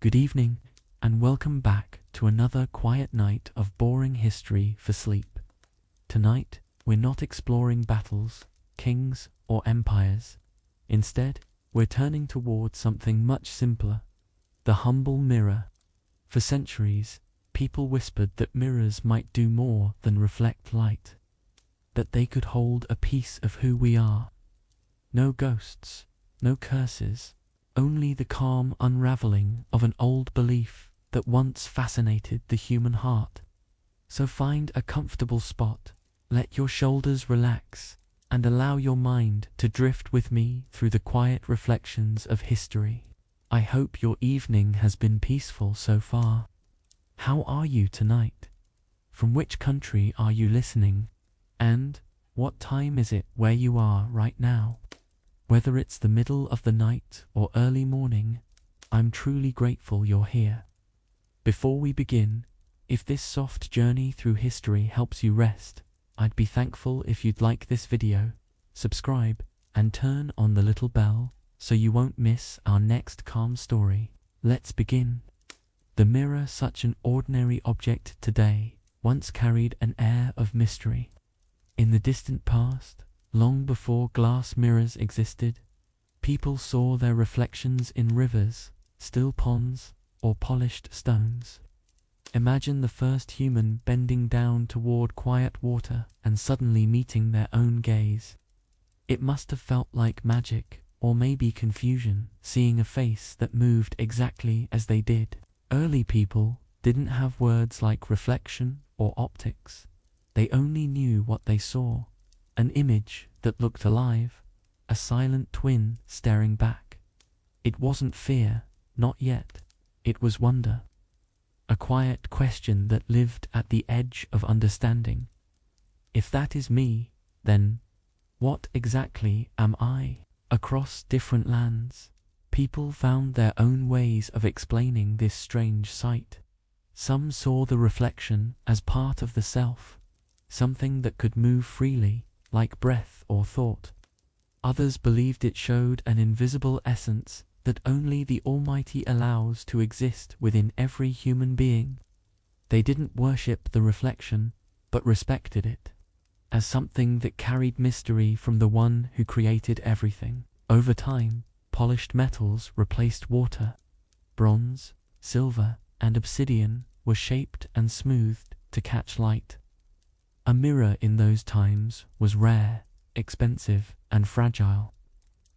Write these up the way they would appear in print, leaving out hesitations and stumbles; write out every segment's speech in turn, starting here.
Good evening, and welcome back to another quiet night of boring history for sleep. Tonight, we're not exploring battles, kings, or empires. Instead, we're turning towards something much simpler: the humble mirror. For centuries, people whispered that mirrors might do more than reflect light, that they could hold a piece of who we are. No ghosts, no curses, only the calm unraveling of an old belief that once fascinated the human heart. So find a comfortable spot, let your shoulders relax, and allow your mind to drift with me through the quiet reflections of history. I hope your evening has been peaceful so far. How are you tonight? From which country are you listening? And what time is it where you are right now? Whether it's the middle of the night or early morning, I'm truly grateful you're here. Before we begin, if this soft journey through history helps you rest, I'd be thankful if you'd like this video, subscribe, and turn on the little bell so you won't miss our next calm story. Let's begin. The mirror, such an ordinary object today, once carried an air of mystery. In the distant past, long before glass mirrors existed, people saw their reflections in rivers, still ponds, or polished stones. Imagine the first human bending down toward quiet water and suddenly meeting their own gaze. It must have felt like magic, or maybe confusion, seeing a face that moved exactly as they did. Early people didn't have words like reflection or optics. They only knew what they saw: an image that looked alive, a silent twin staring back. It wasn't fear, not yet. It was wonder. A quiet question that lived at the edge of understanding. If that is me, then what exactly am I? Across different lands, people found their own ways of explaining this strange sight. Some saw the reflection as part of the self, something that could move freely, like breath or thought. Others believed it showed an invisible essence that only the Almighty allows to exist within every human being. They didn't worship the reflection, but respected it as something that carried mystery from the one who created everything. Over time, polished metals replaced water. Bronze, silver, and obsidian were shaped and smoothed to catch light. A mirror in those times was rare, expensive, and fragile.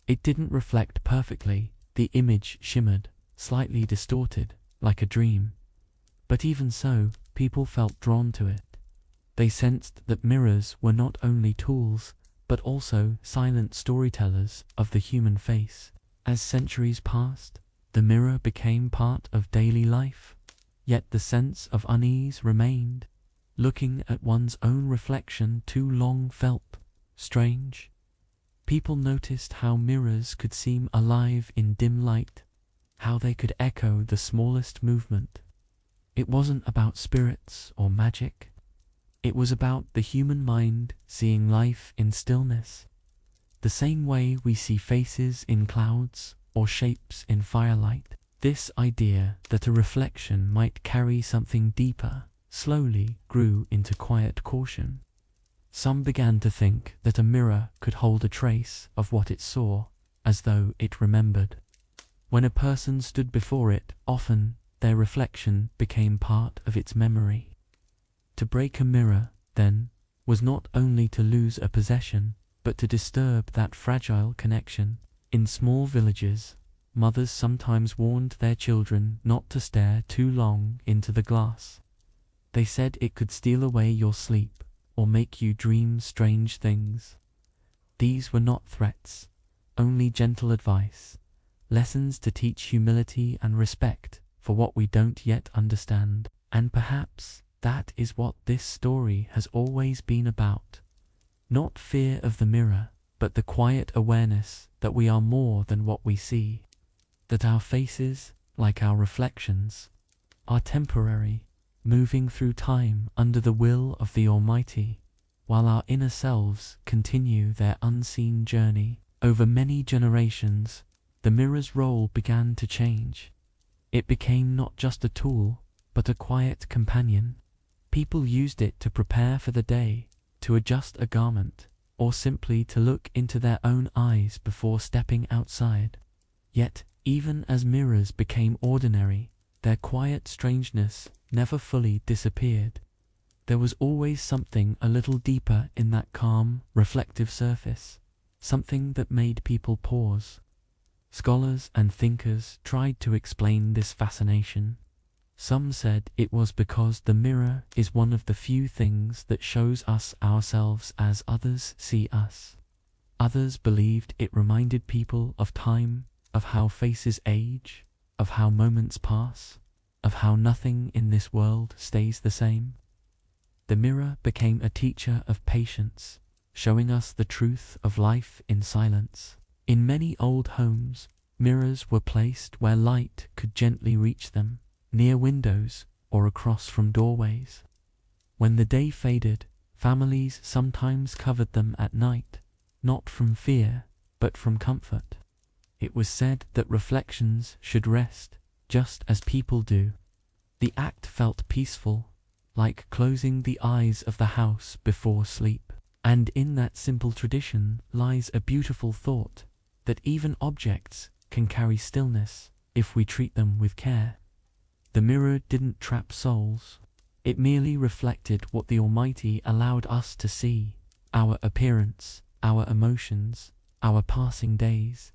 It didn't reflect perfectly. The image shimmered, slightly distorted, like a dream. But even so, people felt drawn to it. They sensed that mirrors were not only tools, but also silent storytellers of the human face. As centuries passed, the mirror became part of daily life, yet the sense of unease remained. Looking at one's own reflection too long felt strange. People noticed how mirrors could seem alive in dim light, how they could echo the smallest movement. It wasn't about spirits or magic. It was about the human mind seeing life in stillness, the same way we see faces in clouds or shapes in firelight. This idea that a reflection might carry something deeper slowly grew into quiet caution. Some began to think that a mirror could hold a trace of what it saw, as though it remembered. When a person stood before it, often their reflection became part of its memory. To break a mirror, then, was not only to lose a possession, but to disturb that fragile connection. In small villages, mothers sometimes warned their children not to stare too long into the glass. They said it could steal away your sleep, or make you dream strange things. These were not threats, only gentle advice, lessons to teach humility and respect for what we don't yet understand. And perhaps that is what this story has always been about. Not fear of the mirror, but the quiet awareness that we are more than what we see. That our faces, like our reflections, are temporary, moving through time under the will of the Almighty, while our inner selves continue their unseen journey. Over many generations, the mirror's role began to change. It became not just a tool, but a quiet companion. People used it to prepare for the day, to adjust a garment, or simply to look into their own eyes before stepping outside. Yet, even as mirrors became ordinary, their quiet strangeness never fully disappeared. There was always something a little deeper in that calm, reflective surface, something that made people pause. Scholars and thinkers tried to explain this fascination. Some said it was because the mirror is one of the few things that shows us ourselves as others see us. Others believed it reminded people of time, of how faces age, of how moments pass, of how nothing in this world stays the same. The mirror became a teacher of patience, showing us the truth of life in silence. In many old homes, mirrors were placed where light could gently reach them, near windows or across from doorways. When the day faded, families sometimes covered them at night, not from fear, but from comfort. It was said that reflections should rest, just as people do. The act felt peaceful, like closing the eyes of the house before sleep. And in that simple tradition lies a beautiful thought, that even objects can carry stillness if we treat them with care. The mirror didn't trap souls. It merely reflected what the Almighty allowed us to see, our appearance, our emotions, our passing days.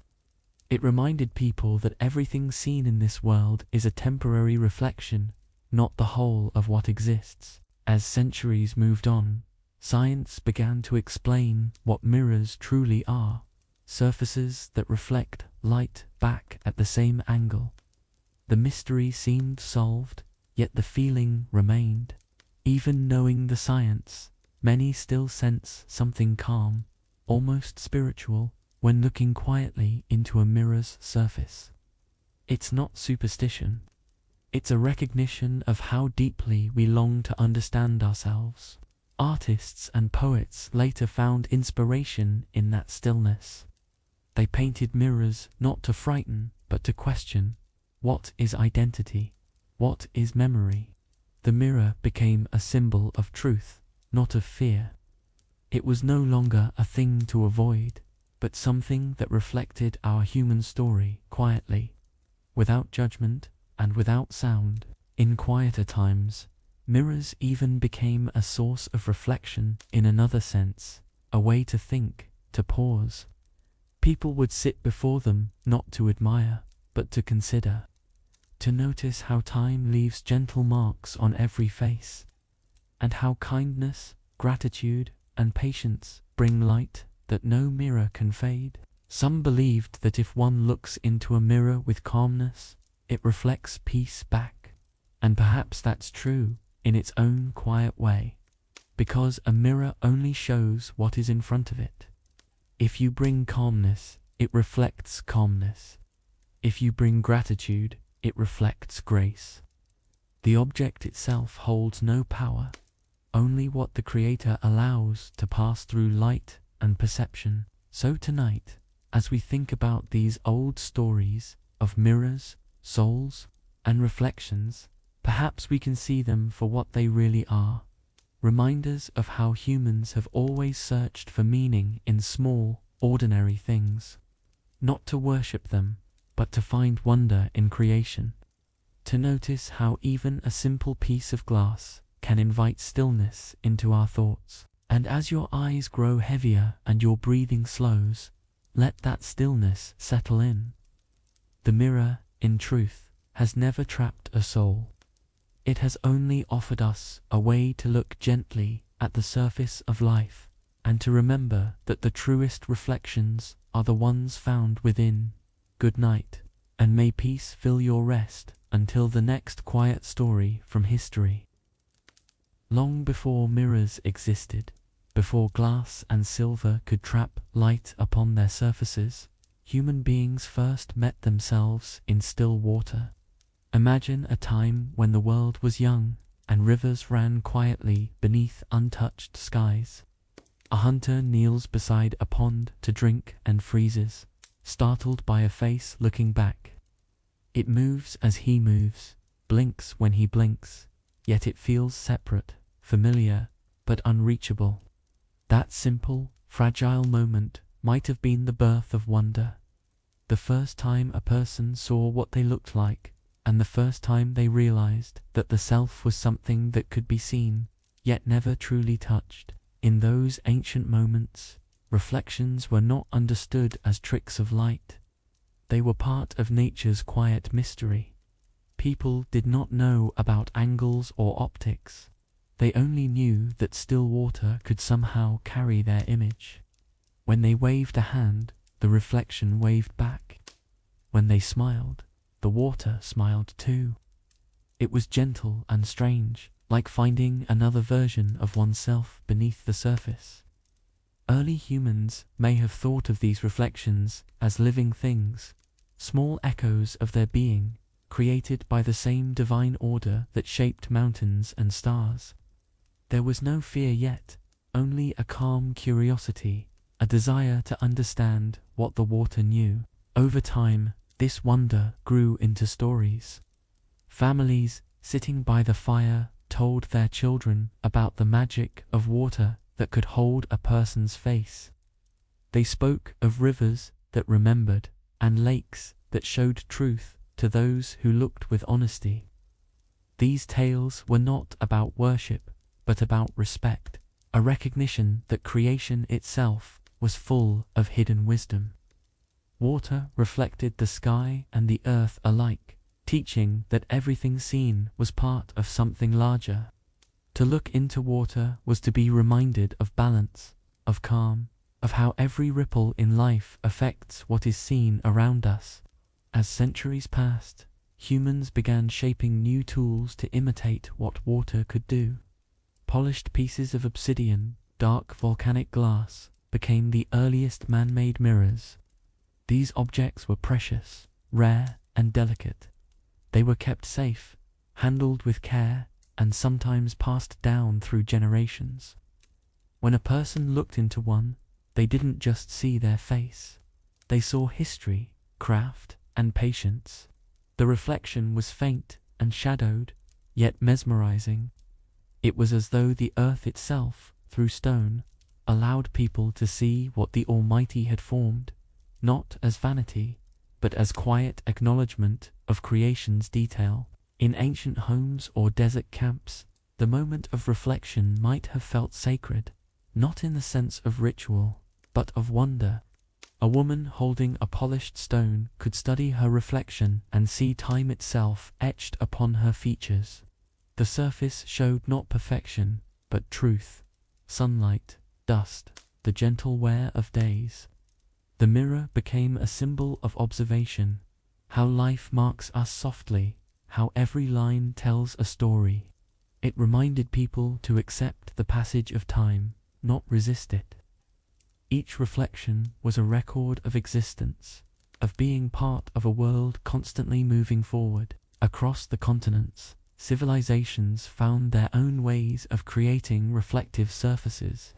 It reminded people that everything seen in this world is a temporary reflection, not the whole of what exists. As centuries moved on, science began to explain what mirrors truly are, surfaces that reflect light back at the same angle. The mystery seemed solved, yet the feeling remained. Even knowing the science, many still sense something calm, almost spiritual, when looking quietly into a mirror's surface. It's not superstition. It's a recognition of how deeply we long to understand ourselves. Artists and poets later found inspiration in that stillness. They painted mirrors not to frighten, but to question. What is identity? What is memory? The mirror became a symbol of truth, not of fear. It was no longer a thing to avoid, but something that reflected our human story quietly, without judgment and without sound. In quieter times, mirrors even became a source of reflection in another sense, a way to think, to pause. People would sit before them not to admire, but to consider, to notice how time leaves gentle marks on every face, and how kindness, gratitude, and patience bring light that no mirror can fade. Some believed that if one looks into a mirror with calmness, it reflects peace back. And perhaps that's true in its own quiet way, because a mirror only shows what is in front of it. If you bring calmness, it reflects calmness. If you bring gratitude, it reflects grace. The object itself holds no power, only what the Creator allows to pass through light and perception. So tonight, as we think about these old stories of mirrors, souls, and reflections, perhaps we can see them for what they really are, reminders of how humans have always searched for meaning in small, ordinary things, not to worship them, but to find wonder in creation, to notice how even a simple piece of glass can invite stillness into our thoughts. And as your eyes grow heavier and your breathing slows, let that stillness settle in. The mirror, in truth, has never trapped a soul. It has only offered us a way to look gently at the surface of life, and to remember that the truest reflections are the ones found within. Good night, and may peace fill your rest until the next quiet story from history. Long before mirrors existed, before glass and silver could trap light upon their surfaces, human beings first met themselves in still water. Imagine a time when the world was young and rivers ran quietly beneath untouched skies. A hunter kneels beside a pond to drink and freezes, startled by a face looking back. It moves as he moves, blinks when he blinks, yet it feels separate, familiar, but unreachable. That simple, fragile moment might have been the birth of wonder. The first time a person saw what they looked like, and the first time they realized that the self was something that could be seen, yet never truly touched. In those ancient moments, reflections were not understood as tricks of light. They were part of nature's quiet mystery. People did not know about angles or optics. They only knew that still water could somehow carry their image. When they waved a hand, the reflection waved back. When they smiled, the water smiled too. It was gentle and strange, like finding another version of oneself beneath the surface. Early humans may have thought of these reflections as living things, small echoes of their being, created by the same divine order that shaped mountains and stars. There was no fear yet, only a calm curiosity, a desire to understand what the water knew. Over time, this wonder grew into stories. Families, sitting by the fire, told their children about the magic of water that could hold a person's face. They spoke of rivers that remembered, and lakes that showed truth to those who looked with honesty. These tales were not about worship, but about respect, a recognition that creation itself was full of hidden wisdom. Water reflected the sky and the earth alike, teaching that everything seen was part of something larger. To look into water was to be reminded of balance, of calm, of how every ripple in life affects what is seen around us. As centuries passed, humans began shaping new tools to imitate what water could do. Polished pieces of obsidian, dark volcanic glass, became the earliest man-made mirrors. These objects were precious, rare, and delicate. They were kept safe, handled with care, and sometimes passed down through generations. When a person looked into one, they didn't just see their face. They saw history, craft, and patience. The reflection was faint and shadowed, yet mesmerizing. It was as though the earth itself, through stone, allowed people to see what the Almighty had formed, not as vanity, but as quiet acknowledgement of creation's detail. In ancient homes or desert camps, the moment of reflection might have felt sacred, not in the sense of ritual, but of wonder. A woman holding a polished stone could study her reflection and see time itself etched upon her features. The surface showed not perfection, but truth, sunlight, dust, the gentle wear of days. The mirror became a symbol of observation, how life marks us softly, how every line tells a story. It reminded people to accept the passage of time, not resist it. Each reflection was a record of existence, of being part of a world constantly moving forward. Across the continents, civilizations found their own ways of creating reflective surfaces.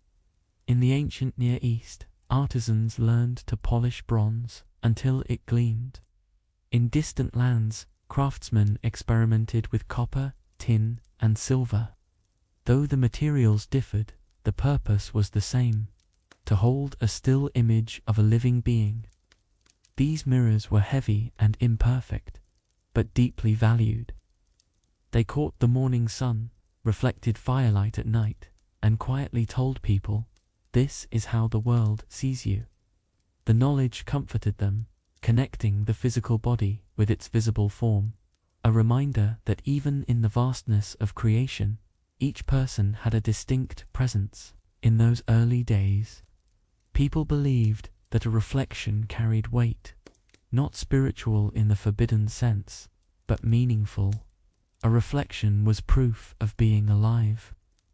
In the ancient Near East, artisans learned to polish bronze until it gleamed. In distant lands, craftsmen experimented with copper, tin, and silver. Though the materials differed, the purpose was the same: to hold a still image of a living being. These mirrors were heavy and imperfect, but deeply valued. They caught the morning sun, reflected firelight at night, and quietly told people, "This is how the world sees you." The knowledge comforted them, connecting the physical body with its visible form, a reminder that even in the vastness of creation, each person had a distinct presence. In those early days, people believed that a reflection carried weight, not spiritual in the forbidden sense, but meaningful. A reflection was proof of being alive.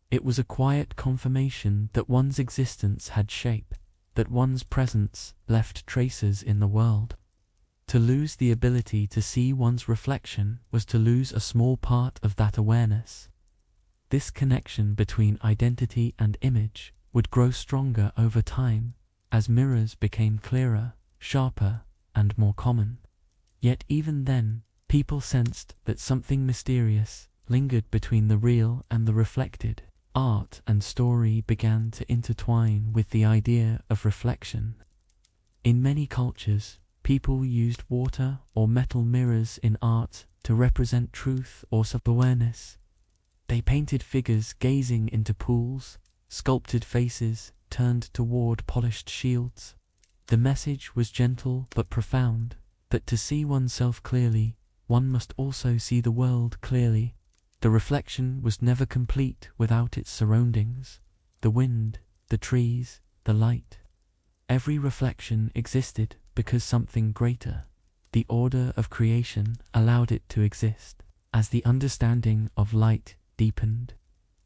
It was a quiet confirmation that one's existence had shape, that one's presence left traces in the world. To lose the ability to see one's reflection was to lose a small part of that awareness. This connection between identity and image would grow stronger over time as mirrors became clearer, sharper, and more common. Yet even then, People sensed that something mysterious lingered between the real and the reflected. Art and story began to intertwine with the idea of reflection. In many cultures, people used water or metal mirrors in art to represent truth or self-awareness. They painted figures gazing into pools, sculpted faces turned toward polished shields. The message was gentle but profound, that to see oneself clearly, one must also see the world clearly. The reflection was never complete without its surroundings, the wind, the trees, the light. Every reflection existed because something greater, the order of creation, allowed it to exist. As the understanding of light deepened,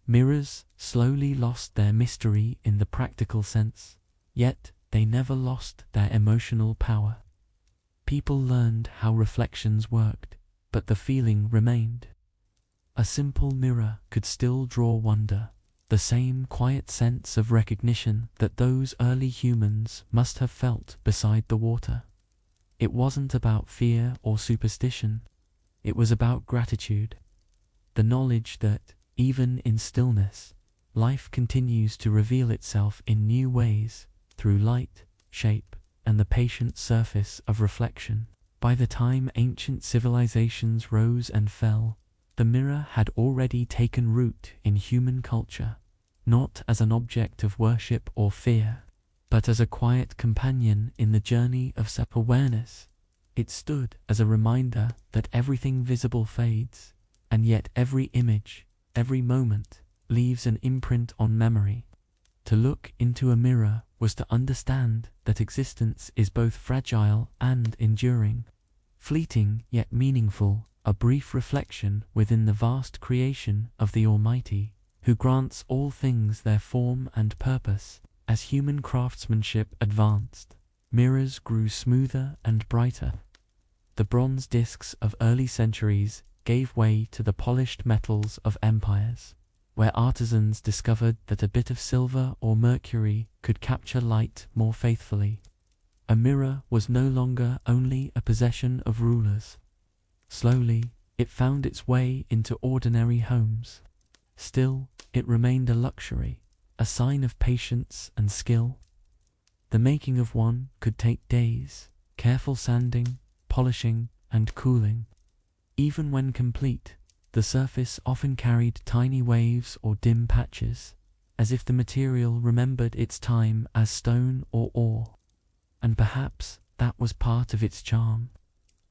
mirrors slowly lost their mystery in the practical sense, yet they never lost their emotional power. People learned how reflections worked, but the feeling remained. A simple mirror could still draw wonder, the same quiet sense of recognition that those early humans must have felt beside the water. It wasn't about fear or superstition, it was about gratitude. The knowledge that, even in stillness, life continues to reveal itself in new ways, through light, shape, and the patient surface of reflection. By the time ancient civilizations rose and fell, the mirror had already taken root in human culture, not as an object of worship or fear, but as a quiet companion in the journey of self-awareness. It stood as a reminder that everything visible fades, and yet every image, every moment, leaves an imprint on memory. To look into a mirror was to understand that existence is both fragile and enduring, fleeting yet meaningful, a brief reflection within the vast creation of the Almighty, who grants all things their form and purpose. As human craftsmanship advanced, mirrors grew smoother and brighter. The bronze discs of early centuries gave way to the polished metals of empires, where artisans discovered that a bit of silver or mercury could capture light more faithfully. A mirror was no longer only a possession of rulers. Slowly, it found its way into ordinary homes. Still, it remained a luxury, a sign of patience and skill. The making of one could take days, careful sanding, polishing, and cooling. Even when complete, the surface often carried tiny waves or dim patches, as if the material remembered its time as stone or ore. And perhaps that was part of its charm.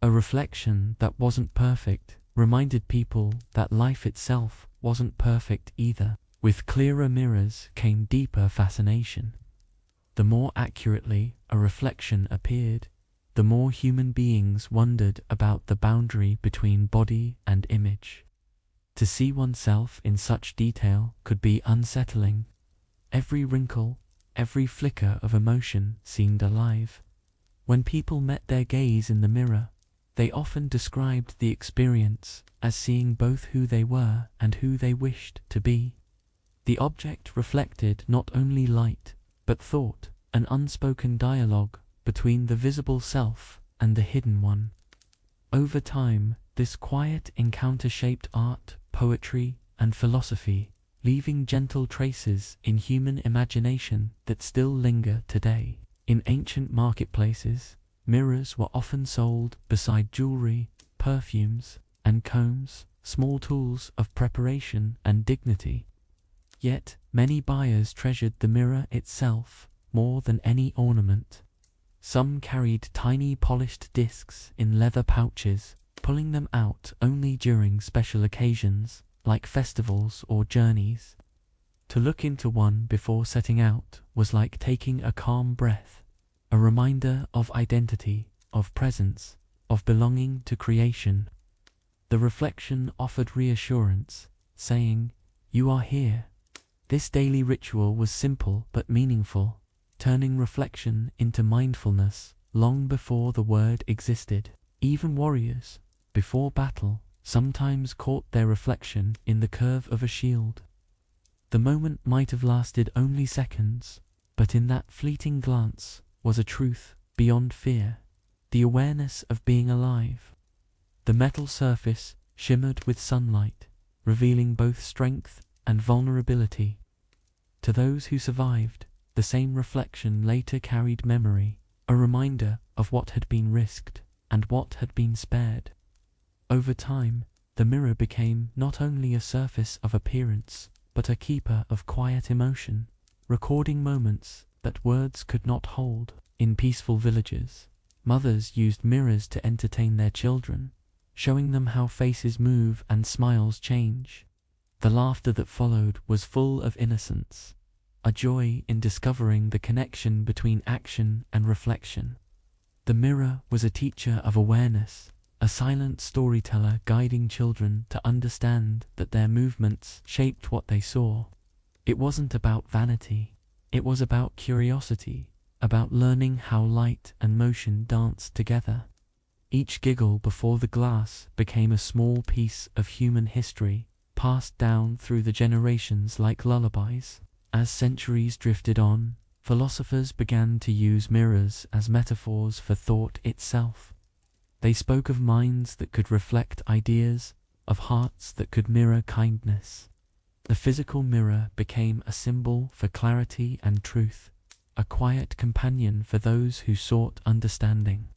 A reflection that wasn't perfect reminded people that life itself wasn't perfect either. With clearer mirrors came deeper fascination. The more accurately a reflection appeared, the more human beings wondered about the boundary between body and image. To see oneself in such detail could be unsettling. Every wrinkle, every flicker of emotion seemed alive. When people met their gaze in the mirror, they often described the experience as seeing both who they were and who they wished to be. The object reflected not only light, but thought, an unspoken dialogue between the visible self and the hidden one. Over time, this quiet encounter shaped art, poetry, and philosophy, leaving gentle traces in human imagination that still linger today. In ancient marketplaces, mirrors were often sold beside jewelry, perfumes, and combs, small tools of preparation and dignity. Yet, many buyers treasured the mirror itself more than any ornament. Some carried tiny polished discs in leather pouches, pulling them out only during special occasions, like festivals or journeys. To look into one before setting out was like taking a calm breath, a reminder of identity, of presence, of belonging to creation. The reflection offered reassurance, saying, "You are here." This daily ritual was simple but meaningful, turning reflection into mindfulness long before the word existed. Even warriors, before battle, sometimes caught their reflection in the curve of a shield. The moment might have lasted only seconds, but in that fleeting glance was a truth beyond fear, the awareness of being alive. The metal surface shimmered with sunlight, revealing both strength and vulnerability. To those who survived, the same reflection later carried memory, a reminder of what had been risked and what had been spared. Over time, the mirror became not only a surface of appearance, but a keeper of quiet emotion, recording moments that words could not hold. In peaceful villages, mothers used mirrors to entertain their children, showing them how faces move and smiles change. The laughter that followed was full of innocence, a joy in discovering the connection between action and reflection. The mirror was a teacher of awareness, a silent storyteller guiding children to understand that their movements shaped what they saw. It wasn't about vanity, it was about curiosity, about learning how light and motion danced together. Each giggle before the glass became a small piece of human history, passed down through the generations like lullabies. As centuries drifted on, philosophers began to use mirrors as metaphors for thought itself. They spoke of minds that could reflect ideas, of hearts that could mirror kindness. The physical mirror became a symbol for clarity and truth, a quiet companion for those who sought understanding.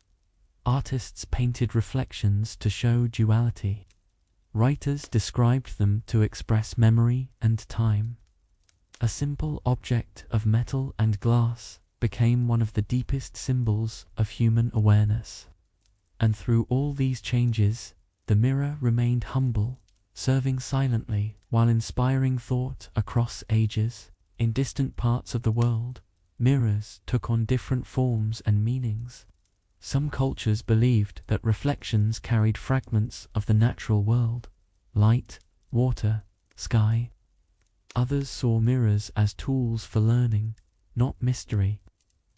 Artists painted reflections to show duality. Writers described them to express memory and time. A simple object of metal and glass became one of the deepest symbols of human awareness. And through all these changes, the mirror remained humble, serving silently while inspiring thought across ages. In distant parts of the world, mirrors took on different forms and meanings. Some cultures believed that reflections carried fragments of the natural world, light, water, sky. Others saw mirrors as tools for learning, not mystery.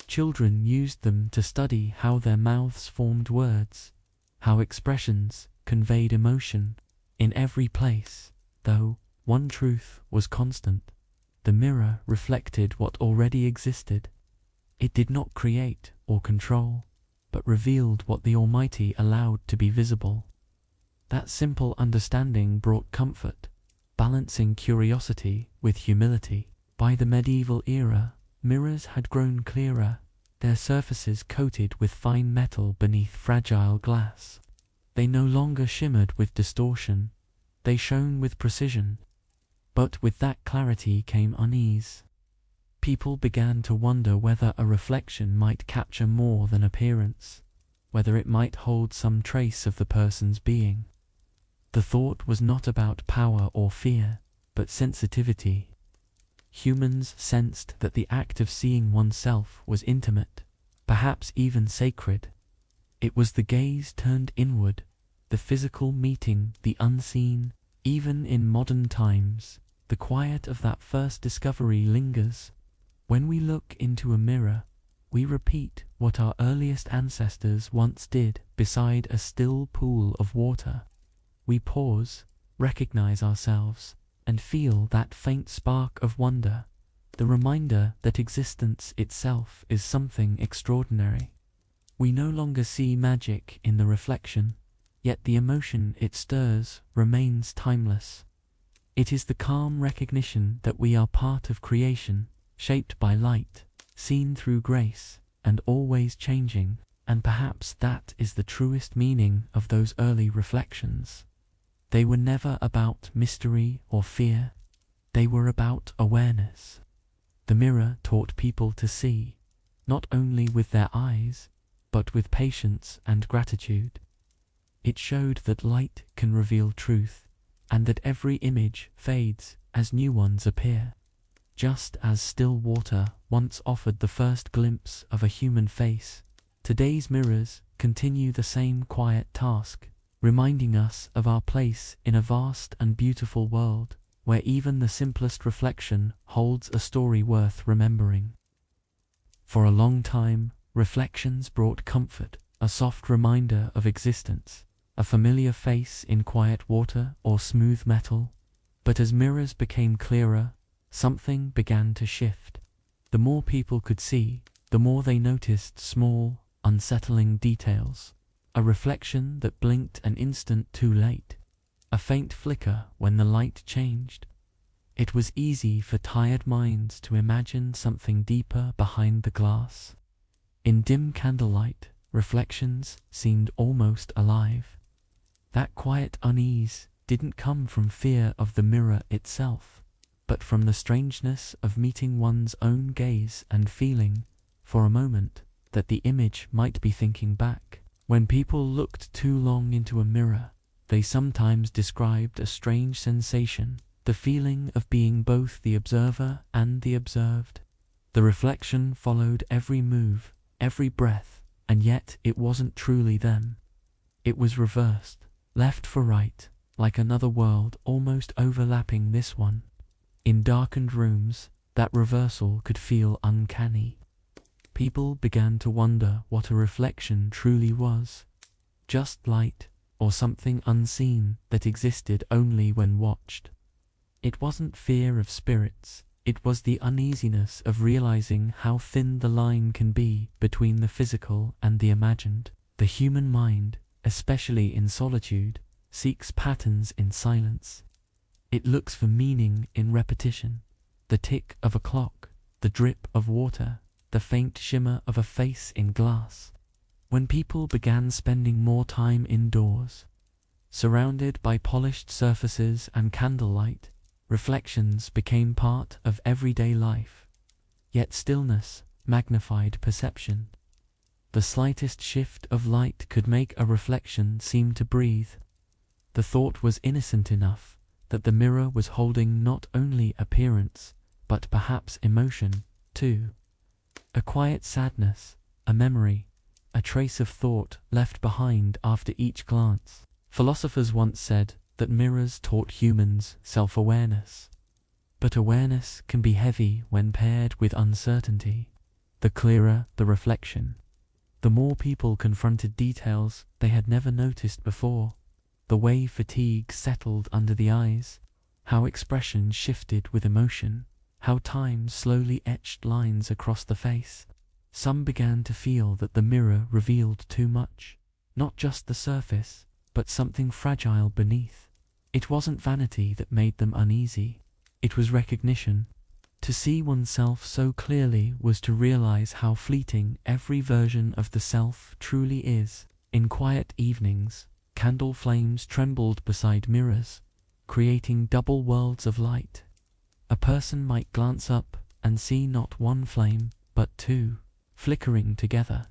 Children used them to study how their mouths formed words, how expressions conveyed emotion. In every place, though, one truth was constant. The mirror reflected what already existed. It did not create or control, but revealed what the Almighty allowed to be visible. That simple understanding brought comfort, balancing curiosity with humility. By the medieval era, mirrors had grown clearer, their surfaces coated with fine metal beneath fragile glass. They no longer shimmered with distortion, they shone with precision. But with that clarity came unease. People began to wonder whether a reflection might capture more than appearance, whether it might hold some trace of the person's being. The thought was not about power or fear, but sensitivity. Humans sensed that the act of seeing oneself was intimate, perhaps even sacred. It was the gaze turned inward, the physical meeting the unseen. Even in modern times, the quiet of that first discovery lingers. When we look into a mirror, we repeat what our earliest ancestors once did beside a still pool of water. We pause, recognize ourselves, and feel that faint spark of wonder, the reminder that existence itself is something extraordinary. We no longer see magic in the reflection, yet the emotion it stirs remains timeless. It is the calm recognition that we are part of creation, shaped by light, seen through grace, and always changing, and perhaps that is the truest meaning of those early reflections. They were never about mystery or fear, they were about awareness. The mirror taught people to see, not only with their eyes, but with patience and gratitude. It showed that light can reveal truth, and that every image fades as new ones appear. Just as still water once offered the first glimpse of a human face, today's mirrors continue the same quiet task, reminding us of our place in a vast and beautiful world, where even the simplest reflection holds a story worth remembering. For a long time, reflections brought comfort, a soft reminder of existence, a familiar face in quiet water or smooth metal. But as mirrors became clearer, something began to shift. The more people could see, the more they noticed small, unsettling details. a reflection that blinked an instant too late, a faint flicker when the light changed. It was easy for tired minds to imagine something deeper behind the glass. In dim candlelight, reflections seemed almost alive. That quiet unease didn't come from fear of the mirror itself, but from the strangeness of meeting one's own gaze and feeling, for a moment, that the image might be thinking back. When people looked too long into a mirror, they sometimes described a strange sensation, the feeling of being both the observer and the observed. The reflection followed every move, every breath, and yet it wasn't truly them. It was reversed, left for right, like another world almost overlapping this one. In darkened rooms, that reversal could feel uncanny. People began to wonder what a reflection truly was. Just light, or something unseen that existed only when watched. It wasn't fear of spirits, it was the uneasiness of realizing how thin the line can be between the physical and the imagined. The human mind, especially in solitude, seeks patterns in silence. It looks for meaning in repetition. The tick of a clock, the drip of water, the faint shimmer of a face in glass. When people began spending more time indoors, surrounded by polished surfaces and candlelight, reflections became part of everyday life. Yet stillness magnified perception. The slightest shift of light could make a reflection seem to breathe. The thought was innocent enough that the mirror was holding not only appearance, but perhaps emotion, too. A quiet sadness, a memory, a trace of thought left behind after each glance. Philosophers once said that mirrors taught humans self-awareness. But awareness can be heavy when paired with uncertainty. The clearer the reflection, the more people confronted details they had never noticed before. The way fatigue settled under the eyes, how expression shifted with emotion, how time slowly etched lines across the face. Some began to feel that the mirror revealed too much, not just the surface, but something fragile beneath. It wasn't vanity that made them uneasy, it was recognition. To see oneself so clearly was to realize how fleeting every version of the self truly is. In quiet evenings, candle flames trembled beside mirrors, creating double worlds of light. A person might glance up and see not one flame, but two, flickering together.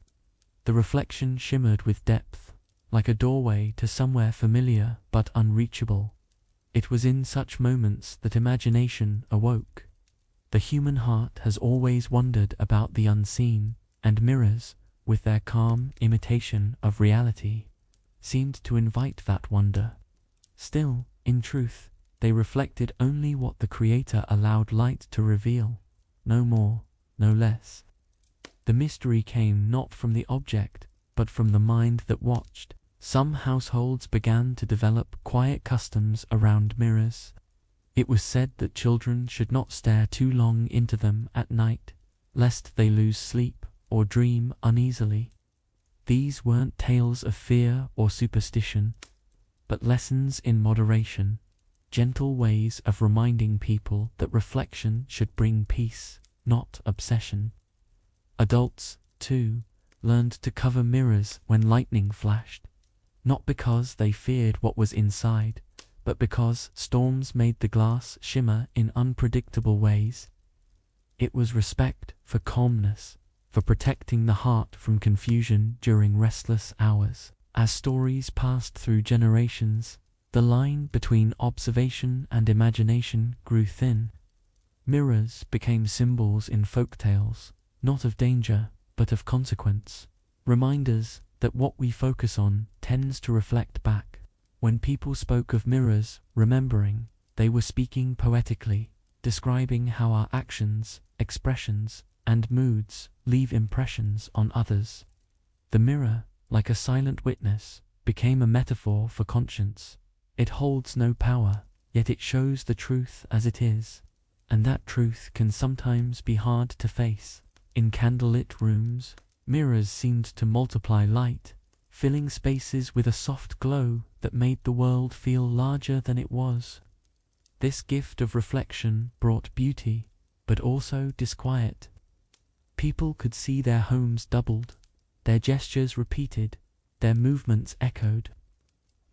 The reflection shimmered with depth, like a doorway to somewhere familiar but unreachable. It was in such moments that imagination awoke. The human heart has always wondered about the unseen, and mirrors, with their calm imitation of reality, seemed to invite that wonder. Still, in truth, they reflected only what the Creator allowed light to reveal, no more, no less. The mystery came not from the object, but from the mind that watched. Some households began to develop quiet customs around mirrors. It was said that children should not stare too long into them at night, lest they lose sleep or dream uneasily. These weren't tales of fear or superstition, but lessons in moderation, gentle ways of reminding people that reflection should bring peace, not obsession. Adults, too, learned to cover mirrors when lightning flashed, not because they feared what was inside, but because storms made the glass shimmer in unpredictable ways. It was respect for calmness, for protecting the heart from confusion during restless hours. As stories passed through generations, the line between observation and imagination grew thin. Mirrors became symbols in folk tales, not of danger, but of consequence. Reminders that what we focus on tends to reflect back. When people spoke of mirrors remembering, they were speaking poetically, describing how our actions, expressions, and moods leave impressions on others. The mirror, like a silent witness, became a metaphor for conscience. It holds no power, yet it shows the truth as it is, and that truth can sometimes be hard to face. In candlelit rooms, mirrors seemed to multiply light, filling spaces with a soft glow that made the world feel larger than it was. This gift of reflection brought beauty, but also disquiet. People could see their homes doubled, their gestures repeated, their movements echoed.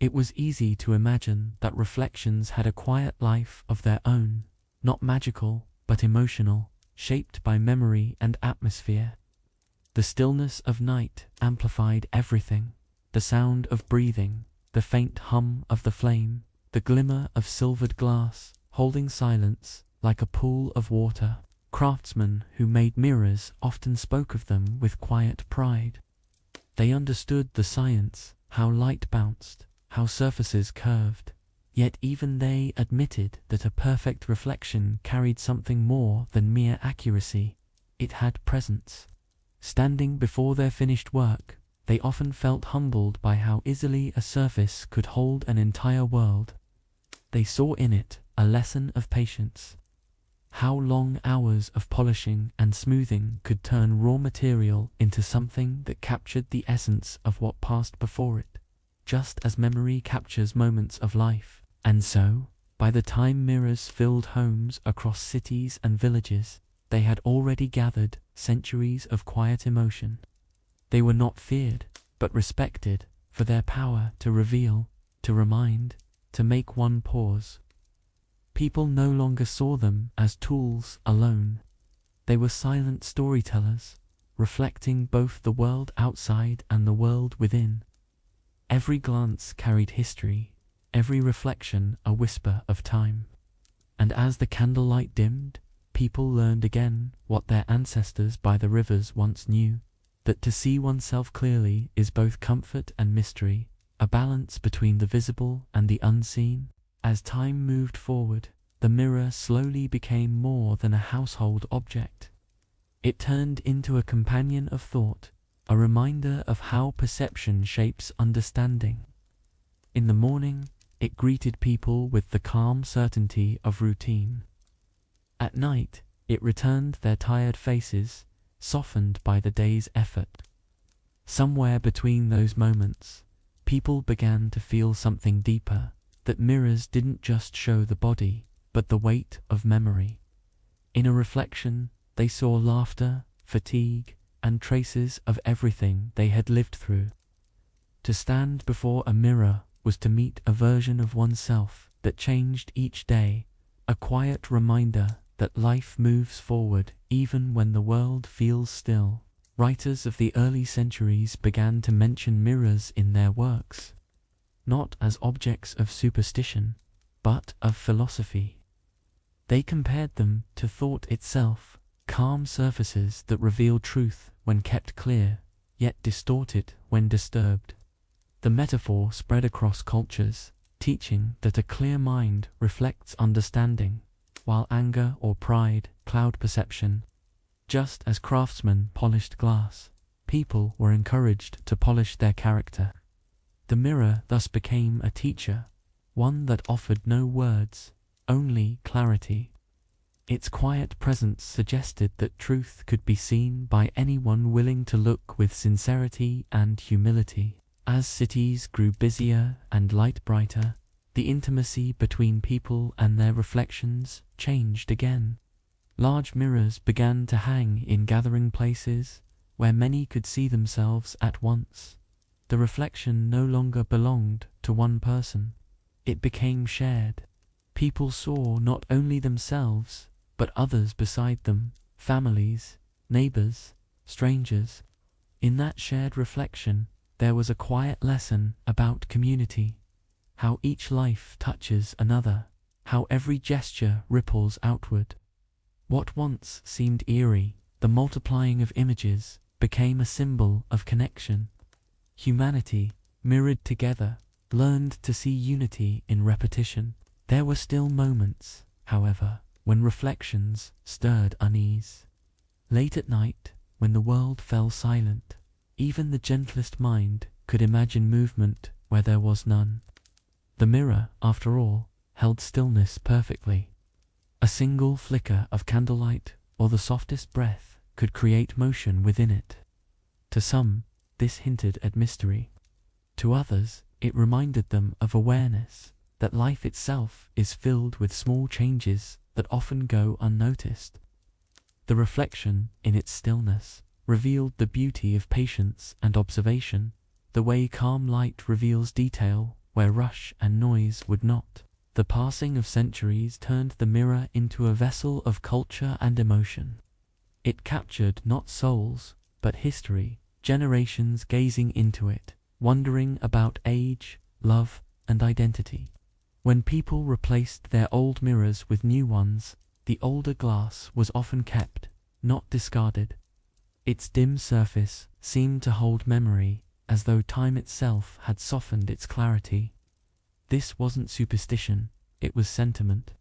It was easy to imagine that reflections had a quiet life of their own, not magical, but emotional, shaped by memory and atmosphere. The stillness of night amplified everything: the sound of breathing, the faint hum of the flame, the glimmer of silvered glass, holding silence like a pool of water. Craftsmen who made mirrors often spoke of them with quiet pride. They understood the science, how light bounced, how surfaces curved, yet even they admitted that a perfect reflection carried something more than mere accuracy. It had presence. Standing before their finished work, they often felt humbled by how easily a surface could hold an entire world. They saw in it a lesson of patience. How long hours of polishing and smoothing could turn raw material into something that captured the essence of what passed before it, just as memory captures moments of life. And so, by the time mirrors filled homes across cities and villages, they had already gathered centuries of quiet emotion. They were not feared, but respected for their power to reveal, to remind, to make one pause. People no longer saw them as tools alone. They were silent storytellers, reflecting both the world outside and the world within. Every glance carried history, every reflection a whisper of time. And as the candlelight dimmed, people learned again what their ancestors by the rivers once knew: that to see oneself clearly is both comfort and mystery, a balance between the visible and the unseen. As time moved forward, the mirror slowly became more than a household object. It turned into a companion of thought, a reminder of how perception shapes understanding. In the morning, it greeted people with the calm certainty of routine. At night, it returned their tired faces, softened by the day's effort. Somewhere between those moments, people began to feel something deeper: that mirrors didn't just show the body, but the weight of memory. In a reflection, they saw laughter, fatigue, and traces of everything they had lived through. To stand before a mirror was to meet a version of oneself that changed each day, a quiet reminder that life moves forward even when the world feels still. Writers of the early centuries began to mention mirrors in their works, not as objects of superstition, but of philosophy. They compared them to thought itself, calm surfaces that reveal truth when kept clear, yet distort it when disturbed. The metaphor spread across cultures, teaching that a clear mind reflects understanding, while anger or pride cloud perception. Just as craftsmen polished glass, people were encouraged to polish their character. The mirror thus became a teacher, one that offered no words, only clarity. Its quiet presence suggested that truth could be seen by anyone willing to look with sincerity and humility. As cities grew busier and light brighter, the intimacy between people and their reflections changed again. Large mirrors began to hang in gathering places where many could see themselves at once. The reflection no longer belonged to one person. It became shared. People saw not only themselves, but others beside them, families, neighbors, strangers. In that shared reflection, there was a quiet lesson about community, how each life touches another, how every gesture ripples outward. What once seemed eerie, the multiplying of images, became a symbol of connection. Humanity, mirrored together, learned to see unity in repetition. There were still moments, however, when reflections stirred unease. Late at night, when the world fell silent, even the gentlest mind could imagine movement where there was none. The mirror, after all, held stillness perfectly. A single flicker of candlelight or the softest breath could create motion within it. To some, this hinted at mystery. To others, it reminded them of awareness, that life itself is filled with small changes that often go unnoticed. The reflection, in its stillness, revealed the beauty of patience and observation, the way calm light reveals detail where rush and noise would not. The passing of centuries turned the mirror into a vessel of culture and emotion. It captured not souls, but history, generations gazing into it, wondering about age, love, and identity. When people replaced their old mirrors with new ones, the older glass was often kept, not discarded. Its dim surface seemed to hold memory, as though time itself had softened its clarity. This wasn't superstition, it was sentiment.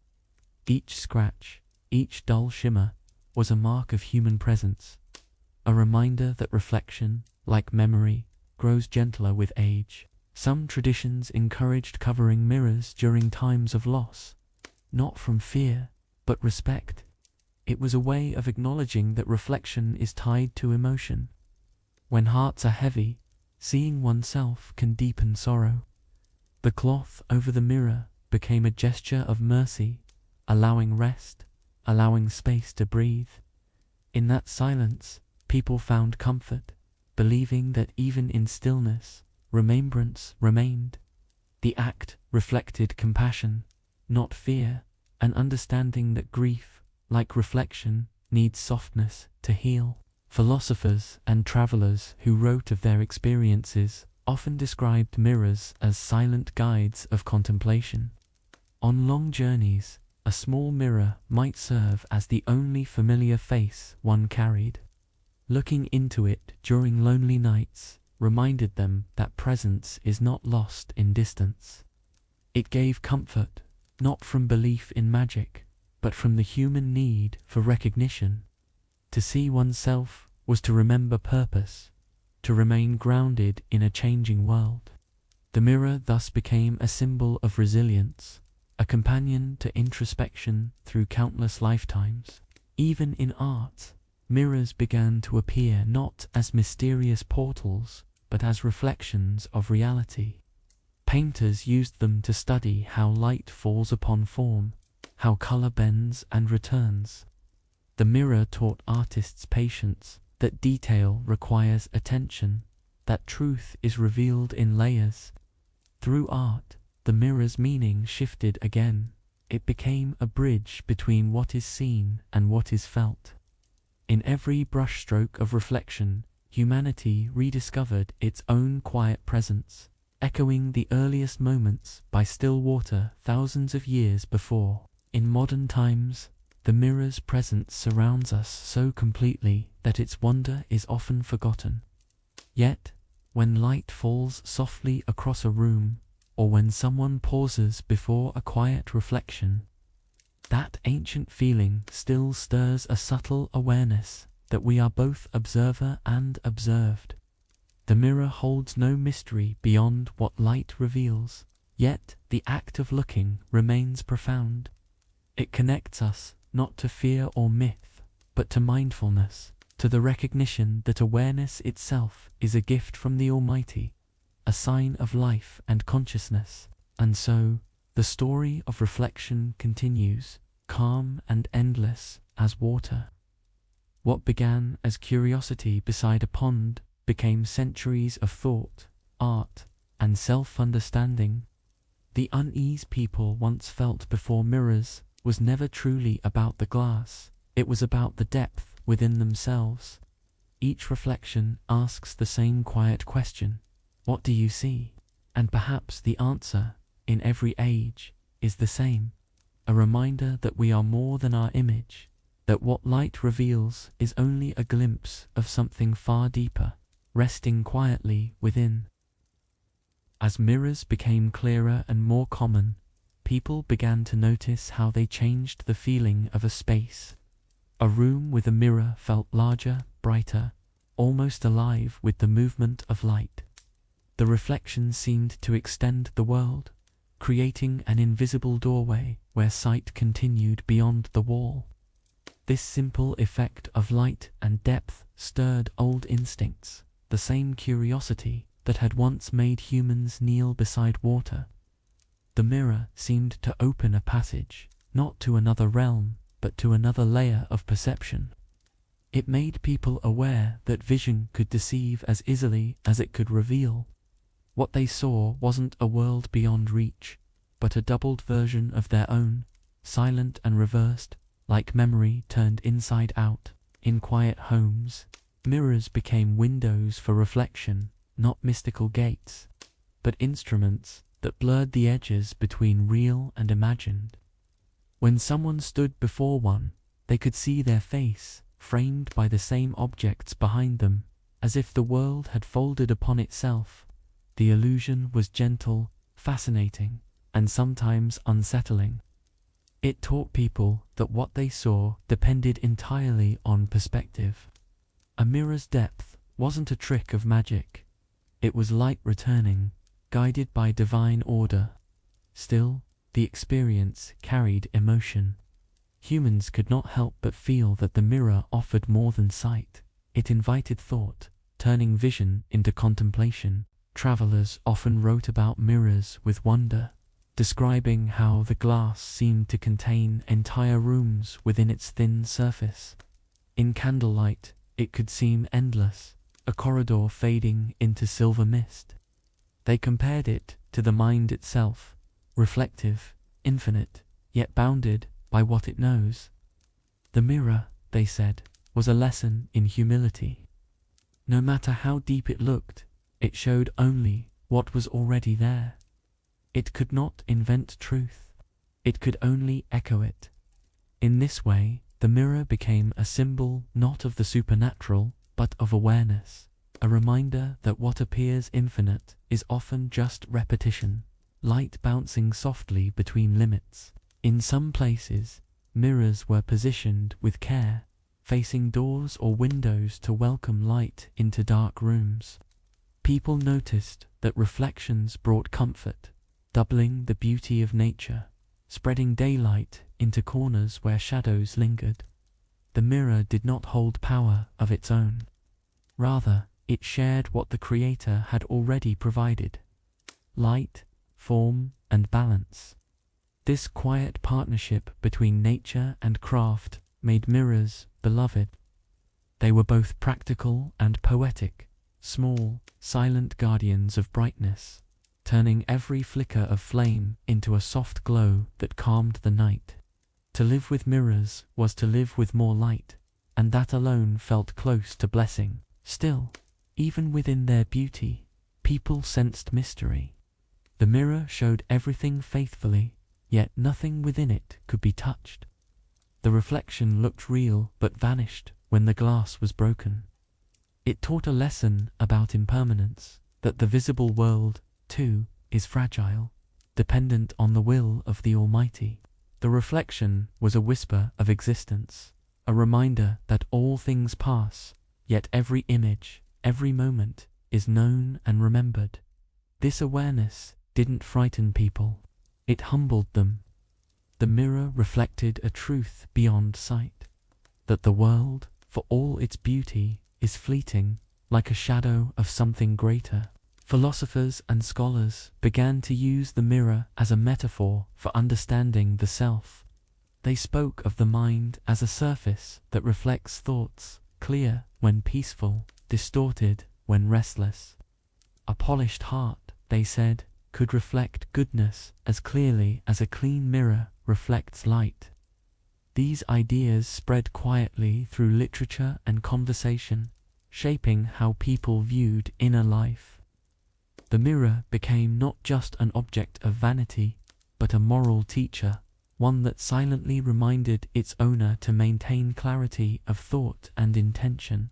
Each scratch, each dull shimmer, was a mark of human presence, a reminder that reflection, like memory, grows gentler with age. Some traditions encouraged covering mirrors during times of loss, not from fear, but respect. It was a way of acknowledging that reflection is tied to emotion. When hearts are heavy, seeing oneself can deepen sorrow. The cloth over the mirror became a gesture of mercy, allowing rest, allowing space to breathe. In that silence, people found comfort, believing that even in stillness, remembrance remained. The act reflected compassion, not fear, an understanding that grief, like reflection, needs softness to heal. Philosophers and travelers who wrote of their experiences often described mirrors as silent guides of contemplation. On long journeys, a small mirror might serve as the only familiar face one carried. Looking into it during lonely nights reminded them that presence is not lost in distance. It gave comfort, not from belief in magic, but from the human need for recognition. To see oneself was to remember purpose, to remain grounded in a changing world. The mirror thus became a symbol of resilience, a companion to introspection through countless lifetimes. Even in art, mirrors began to appear not as mysterious portals, but as reflections of reality. Painters used them to study how light falls upon form, how color bends and returns. The mirror taught artists patience, that detail requires attention, that truth is revealed in layers. Through art, the mirror's meaning shifted again. It became a bridge between what is seen and what is felt. In every brushstroke of reflection, humanity rediscovered its own quiet presence, echoing the earliest moments by still water thousands of years before. In modern times, the mirror's presence surrounds us so completely that its wonder is often forgotten. Yet, when light falls softly across a room, or when someone pauses before a quiet reflection, that ancient feeling still stirs a subtle awareness that we are both observer and observed. The mirror holds no mystery beyond what light reveals, yet the act of looking remains profound. It connects us not to fear or myth, but to mindfulness, to the recognition that awareness itself is a gift from the Almighty, a sign of life and consciousness. And so, the story of reflection continues, calm and endless as water. What began as curiosity beside a pond became centuries of thought, art, and self-understanding. The unease people once felt before mirrors was never truly about the glass, it was about the depth within themselves. Each reflection asks the same quiet question, what do you see? And perhaps the answer, in every age, is the same, a reminder that we are more than our image, that what light reveals is only a glimpse of something far deeper, resting quietly within. As mirrors became clearer and more common, people began to notice how they changed the feeling of a space. A room with a mirror felt larger, brighter, almost alive with the movement of light. The reflection seemed to extend the world, creating an invisible doorway where sight continued beyond the wall. This simple effect of light and depth stirred old instincts, the same curiosity that had once made humans kneel beside water. The mirror seemed to open a passage, not to another realm, but to another layer of perception. It made people aware that vision could deceive as easily as it could reveal. What they saw wasn't a world beyond reach, but a doubled version of their own, silent and reversed, like memory turned inside out. In quiet homes, mirrors became windows for reflection, not mystical gates, but instruments that blurred the edges between real and imagined. When someone stood before one, they could see their face, framed by the same objects behind them, as if the world had folded upon itself. The illusion was gentle, fascinating, and sometimes unsettling. It taught people that what they saw depended entirely on perspective. A mirror's depth wasn't a trick of magic. It was light returning, guided by divine order. Still, the experience carried emotion. Humans could not help but feel that the mirror offered more than sight. It invited thought, turning vision into contemplation. Travelers often wrote about mirrors with wonder, describing how the glass seemed to contain entire rooms within its thin surface. In candlelight, it could seem endless, a corridor fading into silver mist. They compared it to the mind itself, reflective, infinite, yet bounded by what it knows. The mirror, they said, was a lesson in humility. No matter how deep it looked, it showed only what was already there. It could not invent truth. It could only echo it. In this way, the mirror became a symbol not of the supernatural, but of awareness, a reminder that what appears infinite is often just repetition, light bouncing softly between limits. In some places, mirrors were positioned with care, facing doors or windows to welcome light into dark rooms. People noticed that reflections brought comfort, doubling the beauty of nature, spreading daylight into corners where shadows lingered. The mirror did not hold power of its own. Rather, it shared what the Creator had already provided: light, form, and balance. This quiet partnership between nature and craft made mirrors beloved. They were both practical and poetic, small, silent guardians of brightness, turning every flicker of flame into a soft glow that calmed the night. To live with mirrors was to live with more light, and that alone felt close to blessing. Still, even within their beauty, people sensed mystery. The mirror showed everything faithfully, yet nothing within it could be touched. The reflection looked real but vanished when the glass was broken. It taught a lesson about impermanence, that the visible world, too, is fragile, dependent on the will of the Almighty. The reflection was a whisper of existence, a reminder that all things pass, yet every image, every moment, is known and remembered. This awareness didn't frighten people, it humbled them. The mirror reflected a truth beyond sight, that the world, for all its beauty, is fleeting, like a shadow of something greater. Philosophers and scholars began to use the mirror as a metaphor for understanding the self. They spoke of the mind as a surface that reflects thoughts, clear when peaceful, distorted when restless. A polished heart, they said, could reflect goodness as clearly as a clean mirror reflects light. These ideas spread quietly through literature and conversation, shaping how people viewed inner life. The mirror became not just an object of vanity, but a moral teacher, one that silently reminded its owner to maintain clarity of thought and intention.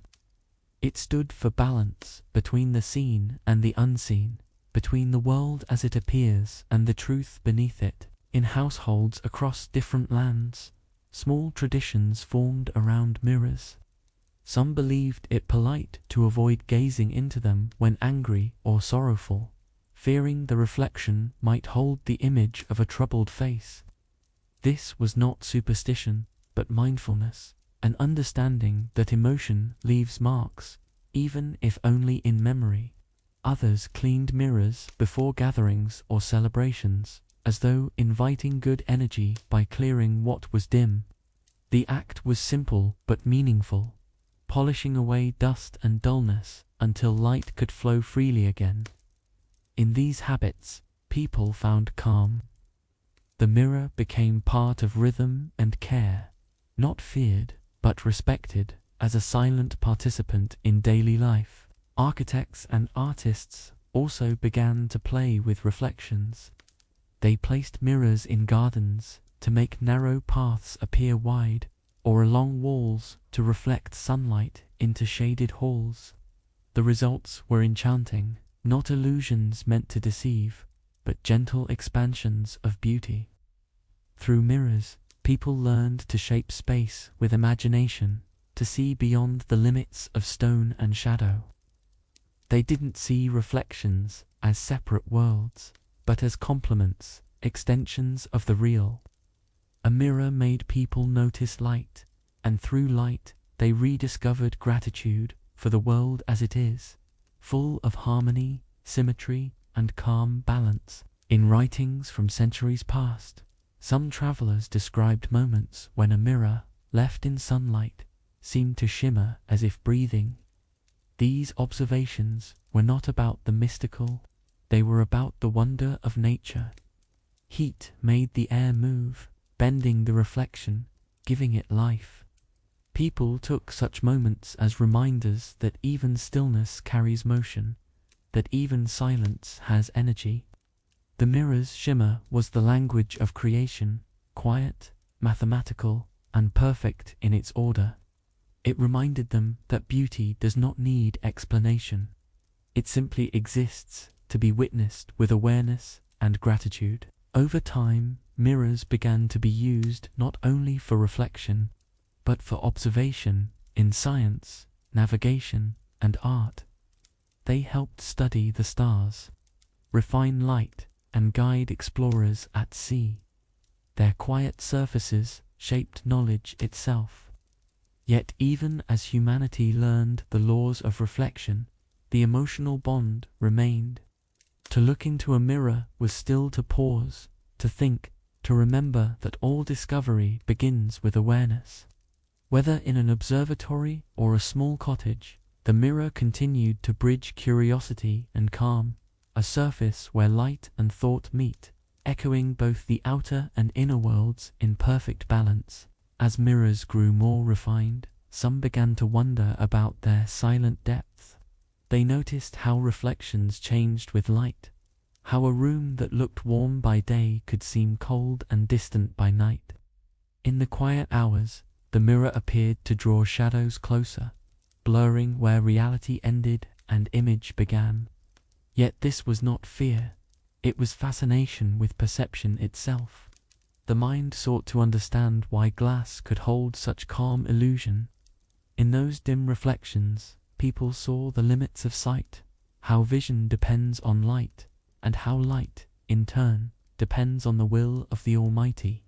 It stood for balance between the seen and the unseen, between the world as it appears and the truth beneath it. In households across different lands, small traditions formed around mirrors. Some believed it polite to avoid gazing into them when angry or sorrowful, fearing the reflection might hold the image of a troubled face. This was not superstition, but mindfulness, an understanding that emotion leaves marks, even if only in memory. Others cleaned mirrors before gatherings or celebrations, as though inviting good energy by clearing what was dim. The act was simple but meaningful, polishing away dust and dullness until light could flow freely again. In these habits, people found calm. The mirror became part of rhythm and care, not feared, but respected as a silent participant in daily life. Architects and artists also began to play with reflections. They placed mirrors in gardens to make narrow paths appear wide, or along walls to reflect sunlight into shaded halls. The results were enchanting, not illusions meant to deceive, but gentle expansions of beauty. Through mirrors, people learned to shape space with imagination, to see beyond the limits of stone and shadow. They didn't see reflections as separate worlds, but as complements, extensions of the real. A mirror made people notice light, and through light they rediscovered gratitude for the world as it is, full of harmony, symmetry, and calm balance. In writings from centuries past, some travelers described moments when a mirror, left in sunlight, seemed to shimmer as if breathing. These observations were not about the mystical, they were about the wonder of nature. Heat made the air move, bending the reflection, giving it life. People took such moments as reminders that even stillness carries motion, that even silence has energy. The mirror's shimmer was the language of creation, quiet, mathematical, and perfect in its order. It reminded them that beauty does not need explanation. It simply exists to be witnessed with awareness and gratitude. Over time, mirrors began to be used not only for reflection, but for observation in science, navigation, and art. They helped study the stars, refine light, and guide explorers at sea. Their quiet surfaces shaped knowledge itself. Yet even as humanity learned the laws of reflection, the emotional bond remained. To look into a mirror was still to pause, to think, to remember that all discovery begins with awareness. Whether in an observatory or a small cottage, the mirror continued to bridge curiosity and calm, a surface where light and thought meet, echoing both the outer and inner worlds in perfect balance. As mirrors grew more refined, some began to wonder about their silent depth. They noticed how reflections changed with light, how a room that looked warm by day could seem cold and distant by night. In the quiet hours, the mirror appeared to draw shadows closer, blurring where reality ended and image began. Yet this was not fear, it was fascination with perception itself. The mind sought to understand why glass could hold such calm illusion. In those dim reflections, people saw the limits of sight, how vision depends on light, and how light, in turn, depends on the will of the Almighty.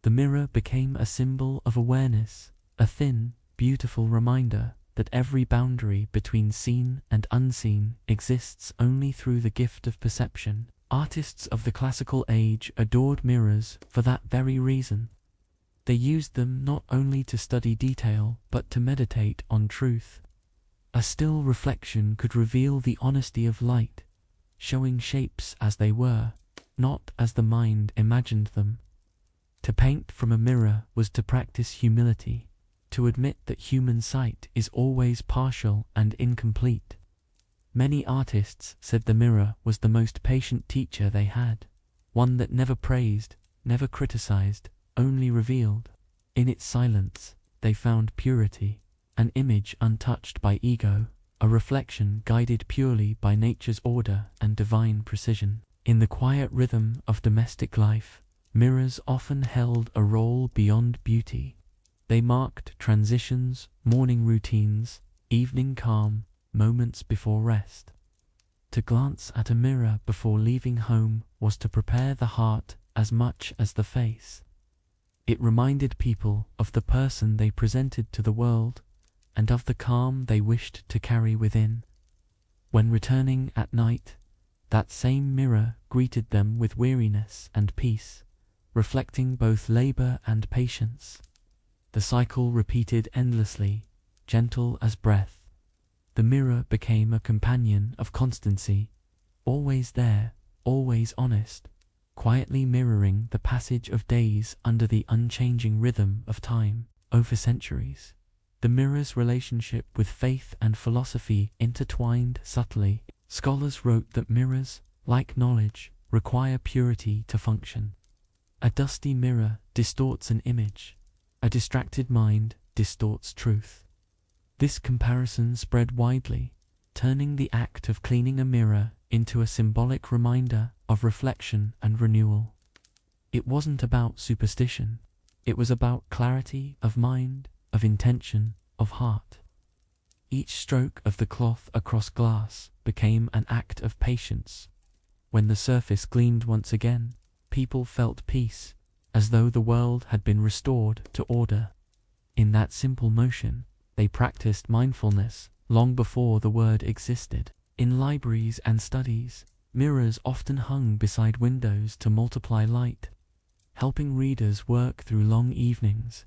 The mirror became a symbol of awareness, a thin, beautiful reminder that every boundary between seen and unseen exists only through the gift of perception. Artists of the classical age adored mirrors for that very reason. They used them not only to study detail, but to meditate on truth. A still reflection could reveal the honesty of light, showing shapes as they were, not as the mind imagined them. To paint from a mirror was to practice humility, to admit that human sight is always partial and incomplete. Many artists said the mirror was the most patient teacher they had, one that never praised, never criticized, only revealed. In its silence, they found purity, an image untouched by ego, a reflection guided purely by nature's order and divine precision. In the quiet rhythm of domestic life, mirrors often held a role beyond beauty. They marked transitions, morning routines, evening calm, moments before rest. To glance at a mirror before leaving home was to prepare the heart as much as the face. It reminded people of the person they presented to the world and of the calm they wished to carry within. When returning at night, that same mirror greeted them with weariness and peace, reflecting both labor and patience. The cycle repeated endlessly, gentle as breath. The mirror became a companion of constancy, always there, always honest, quietly mirroring the passage of days under the unchanging rhythm of time. Over centuries, the mirror's relationship with faith and philosophy intertwined subtly. Scholars wrote that mirrors, like knowledge, require purity to function. A dusty mirror distorts an image. A distracted mind distorts truth. This comparison spread widely, turning the act of cleaning a mirror into a symbolic reminder of reflection and renewal. It wasn't about superstition. It was about clarity of mind, of intention, of heart. Each stroke of the cloth across glass became an act of patience. When the surface gleamed once again, people felt peace, as though the world had been restored to order. In that simple motion, they practiced mindfulness long before the word existed. In libraries and studies, mirrors often hung beside windows to multiply light, helping readers work through long evenings.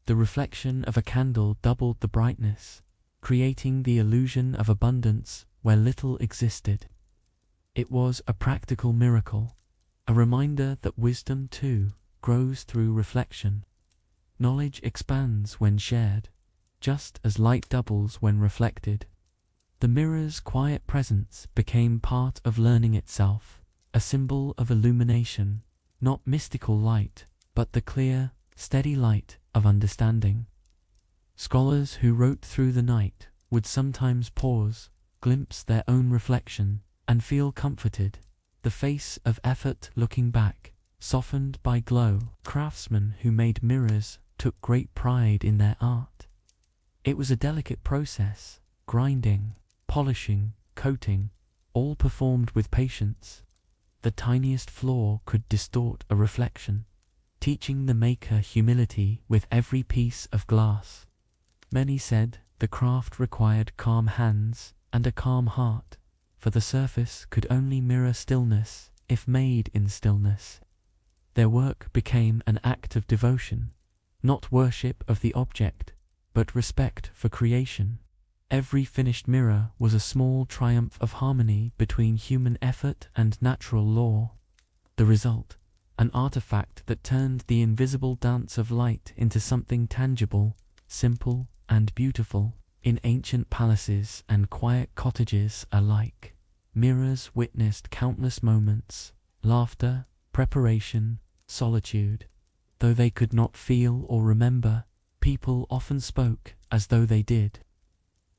The reflection of a candle doubled the brightness, creating the illusion of abundance where little existed. It was a practical miracle, a reminder that wisdom too grows through reflection. Knowledge expands when shared, just as light doubles when reflected. The mirror's quiet presence became part of learning itself, a symbol of illumination, not mystical light, but the clear, steady light of understanding. Scholars who wrote through the night would sometimes pause, glimpse their own reflection, and feel comforted, the face of effort looking back, softened by glow. Craftsmen who made mirrors took great pride in their art. It was a delicate process, grinding, polishing, coating, all performed with patience. The tiniest flaw could distort a reflection, teaching the maker humility with every piece of glass. Many said the craft required calm hands and a calm heart, for the surface could only mirror stillness if made in stillness. Their work became an act of devotion, not worship of the object, but respect for creation. Every finished mirror was a small triumph of harmony between human effort and natural law. The result, an artifact that turned the invisible dance of light into something tangible, simple, and beautiful. In ancient palaces and quiet cottages alike, mirrors witnessed countless moments, laughter, preparation, solitude. Though they could not feel or remember, people often spoke as though they did,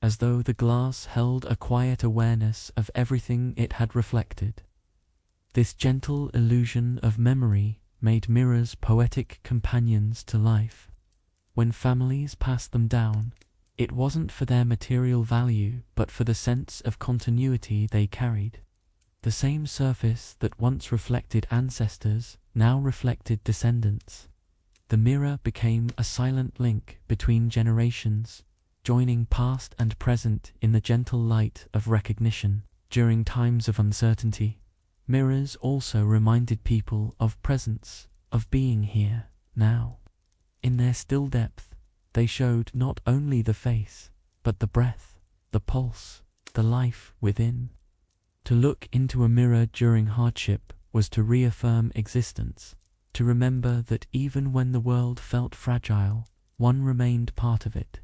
as though the glass held a quiet awareness of everything it had reflected. This gentle illusion of memory made mirrors poetic companions to life. When families passed them down, it wasn't for their material value, but for the sense of continuity they carried. The same surface that once reflected ancestors now reflected descendants. The mirror became a silent link between generations, joining past and present in the gentle light of recognition. During times of uncertainty, mirrors also reminded people of presence, of being here, now. In their still depth, they showed not only the face, but the breath, the pulse, the life within. To look into a mirror during hardship was to reaffirm existence, to remember that even when the world felt fragile, one remained part of it.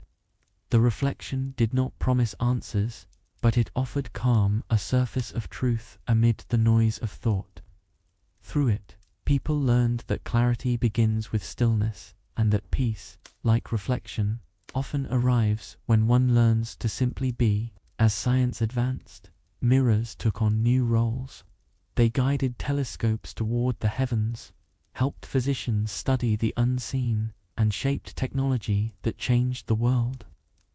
The reflection did not promise answers, but it offered calm, a surface of truth amid the noise of thought. Through it, people learned that clarity begins with stillness, and that peace, like reflection, often arrives when one learns to simply be. As science advanced, mirrors took on new roles. They guided telescopes toward the heavens, helped physicians study the unseen, and shaped technology that changed the world.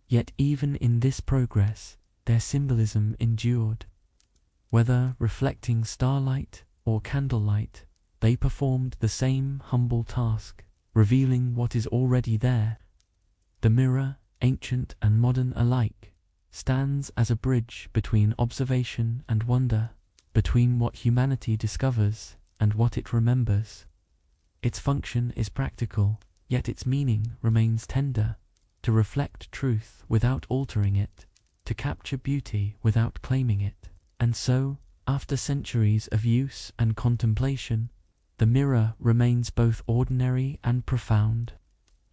Yet even in this progress, their symbolism endured. Whether reflecting starlight or candlelight, they performed the same humble task, revealing what is already there. The mirror, ancient and modern alike, stands as a bridge between observation and wonder, between what humanity discovers and what it remembers. Its function is practical, yet its meaning remains tender, to reflect truth without altering it, to capture beauty without claiming it. And so, after centuries of use and contemplation, the mirror remains both ordinary and profound.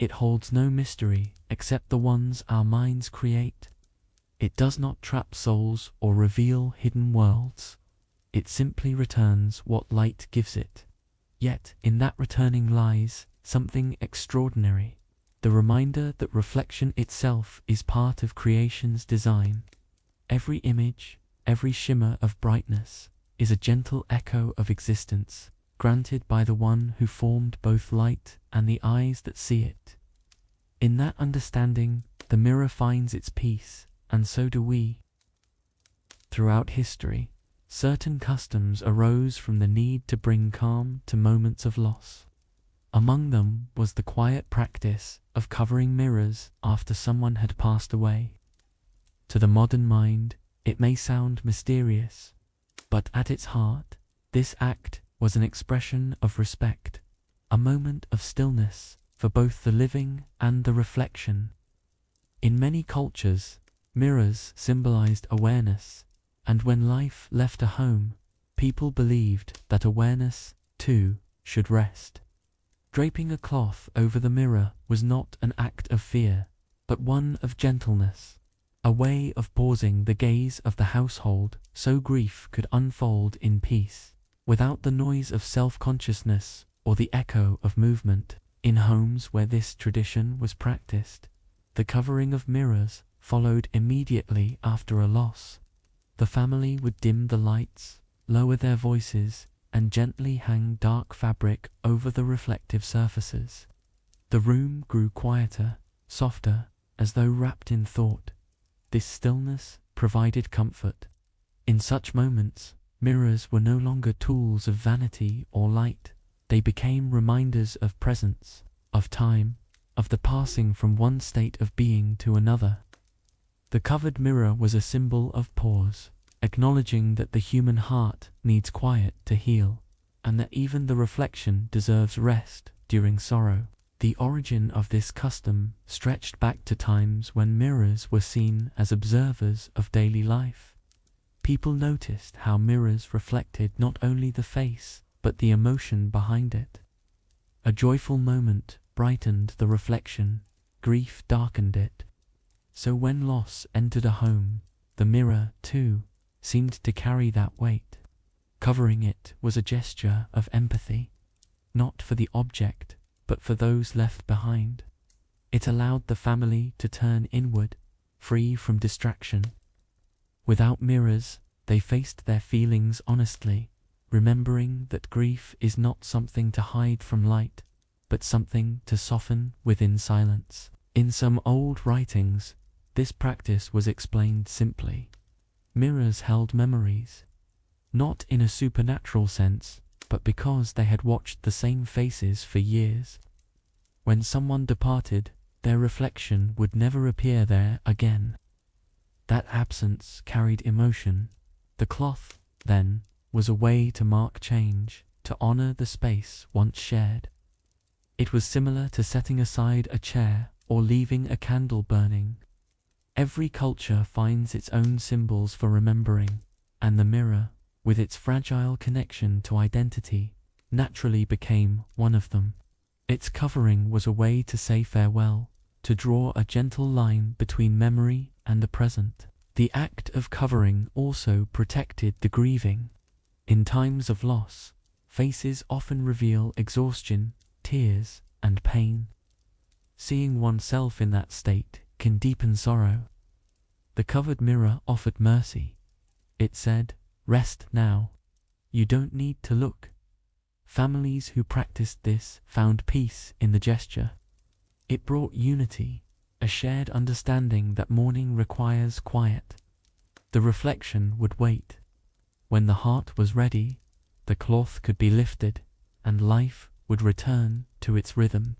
It holds no mystery except the ones our minds create. It does not trap souls or reveal hidden worlds. It simply returns what light gives it. Yet, in that returning lies something extraordinary, the reminder that reflection itself is part of creation's design. Every image, every shimmer of brightness, is a gentle echo of existence, granted by the one who formed both light and the eyes that see it. In that understanding, the mirror finds its peace, and so do we. Throughout history, certain customs arose from the need to bring calm to moments of loss. Among them was the quiet practice of covering mirrors after someone had passed away. To the modern mind, it may sound mysterious, but at its heart, this act was an expression of respect, a moment of stillness for both the living and the reflection. In many cultures, mirrors symbolized awareness, and when life left a home, people believed that awareness, too, should rest. Draping a cloth over the mirror was not an act of fear, but one of gentleness, a way of pausing the gaze of the household so grief could unfold in peace, without the noise of self-consciousness or the echo of movement. In homes where this tradition was practiced, the covering of mirrors followed immediately after a loss. The family would dim the lights, lower their voices, and gently hang dark fabric over the reflective surfaces. The room grew quieter, softer, as though wrapped in thought. This stillness provided comfort. In such moments, mirrors were no longer tools of vanity or light. They became reminders of presence, of time, of the passing from one state of being to another. The covered mirror was a symbol of pause, acknowledging that the human heart needs quiet to heal, and that even the reflection deserves rest during sorrow. The origin of this custom stretched back to times when mirrors were seen as observers of daily life. People noticed how mirrors reflected not only the face, but the emotion behind it. A joyful moment brightened the reflection, grief darkened it. So when loss entered a home, the mirror, too, seemed to carry that weight. Covering it was a gesture of empathy, not for the object, but for those left behind. It allowed the family to turn inward, free from distraction. Without mirrors, they faced their feelings honestly, remembering that grief is not something to hide from light, but something to soften within silence. In some old writings, this practice was explained simply. Mirrors held memories, not in a supernatural sense, but because they had watched the same faces for years. When someone departed, their reflection would never appear there again. That absence carried emotion. The cloth, then, was a way to mark change, to honor the space once shared. It was similar to setting aside a chair or leaving a candle burning. Every culture finds its own symbols for remembering, and the mirror, with its fragile connection to identity, naturally became one of them. Its covering was a way to say farewell, to draw a gentle line between memory and the present. The act of covering also protected the grieving. In times of loss, faces often reveal exhaustion, tears, and pain. Seeing oneself in that state can deepen sorrow. The covered mirror offered mercy. It said, "Rest now. You don't need to look." Families who practiced this found peace in the gesture. It brought unity, a shared understanding that mourning requires quiet. The reflection would wait. When the heart was ready, the cloth could be lifted, and life would return to its rhythm.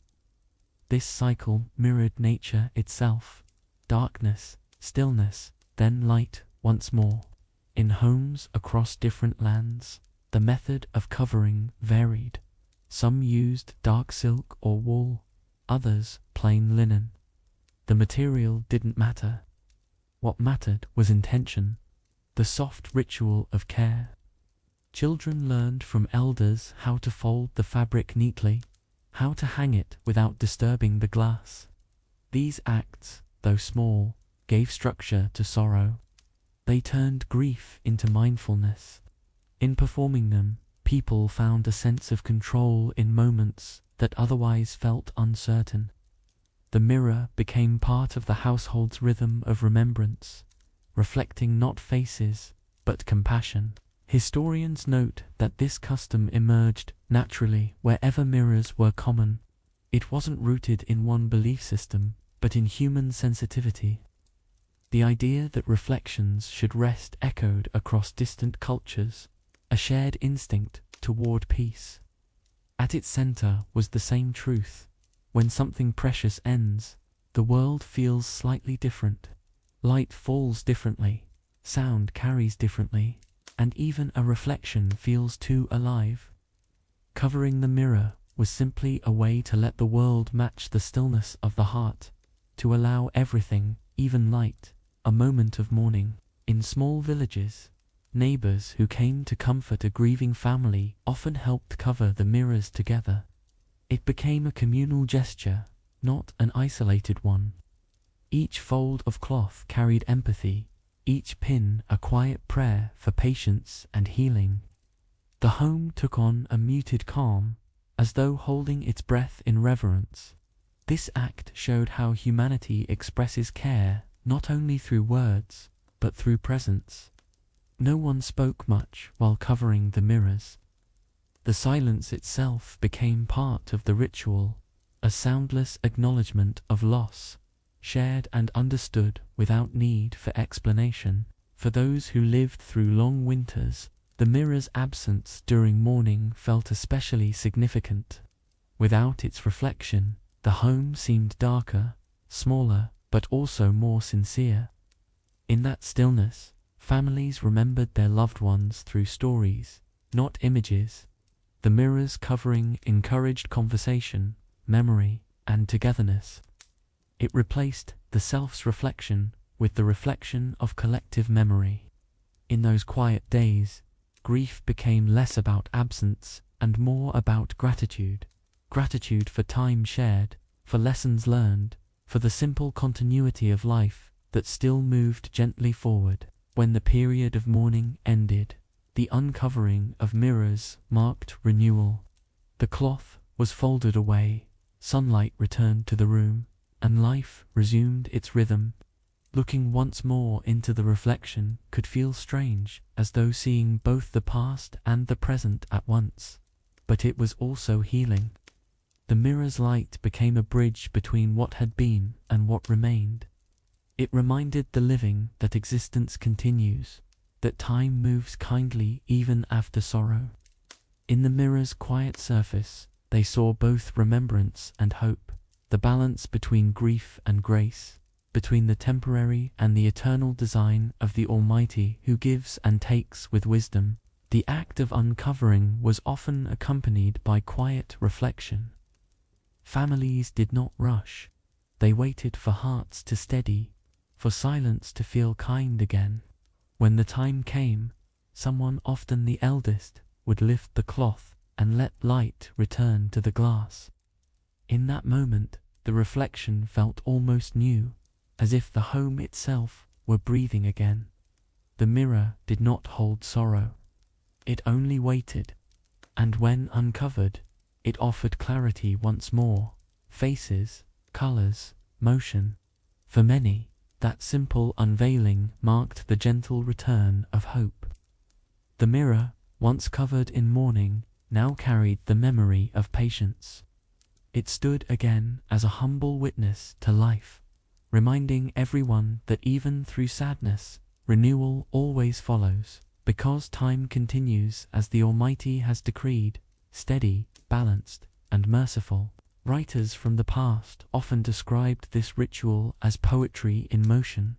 This cycle mirrored nature itself. Darkness, stillness, then light once more. In homes across different lands, the method of covering varied. Some used dark silk or wool, others plain linen. The material didn't matter. What mattered was intention, the soft ritual of care. Children learned from elders how to fold the fabric neatly, how to hang it without disturbing the glass. These acts, though small, gave structure to sorrow. They turned grief into mindfulness. In performing them, people found a sense of control in moments that otherwise felt uncertain. The mirror became part of the household's rhythm of remembrance, reflecting not faces, but compassion. Historians note that this custom emerged naturally wherever mirrors were common. It wasn't rooted in one belief system, but in human sensitivity. The idea that reflections should rest echoed across distant cultures, a shared instinct toward peace. At its center was the same truth. When something precious ends, the world feels slightly different. Light falls differently, sound carries differently, and even a reflection feels too alive. Covering the mirror was simply a way to let the world match the stillness of the heart, to allow everything, even light, a moment of mourning. In small villages, neighbors who came to comfort a grieving family often helped cover the mirrors together. It became a communal gesture, not an isolated one. Each fold of cloth carried empathy, each pin a quiet prayer for patience and healing. The home took on a muted calm, as though holding its breath in reverence. This act showed how humanity expresses care not only through words, but through presence. No one spoke much while covering the mirrors. The silence itself became part of the ritual, a soundless acknowledgement of loss, shared and understood without need for explanation. For those who lived through long winters, the mirror's absence during mourning felt especially significant. Without its reflection, the home seemed darker, smaller, but also more sincere. In that stillness, families remembered their loved ones through stories, not images. The mirror's covering encouraged conversation, memory, and togetherness. It replaced the self's reflection with the reflection of collective memory. In those quiet days, grief became less about absence and more about gratitude. Gratitude for time shared, for lessons learned, for the simple continuity of life that still moved gently forward. When the period of mourning ended, the uncovering of mirrors marked renewal. The cloth was folded away, sunlight returned to the room, and life resumed its rhythm. Looking once more into the reflection could feel strange, as though seeing both the past and the present at once. But it was also healing. The mirror's light became a bridge between what had been and what remained. It reminded the living that existence continues, that time moves kindly even after sorrow. In the mirror's quiet surface, they saw both remembrance and hope, the balance between grief and grace, between the temporary and the eternal design of the Almighty who gives and takes with wisdom. The act of uncovering was often accompanied by quiet reflection. Families did not rush. They waited for hearts to steady, for silence to feel kind again. When the time came, someone, often the eldest, would lift the cloth and let light return to the glass. In that moment, the reflection felt almost new, as if the home itself were breathing again. The mirror did not hold sorrow. It only waited, and when uncovered, it offered clarity once more, faces, colors, motion. For many, that simple unveiling marked the gentle return of hope. The mirror, once covered in mourning, now carried the memory of patience. It stood again as a humble witness to life, reminding everyone that even through sadness, renewal always follows, because time continues as the Almighty has decreed, steady, balanced, and merciful. Writers from the past often described this ritual as poetry in motion.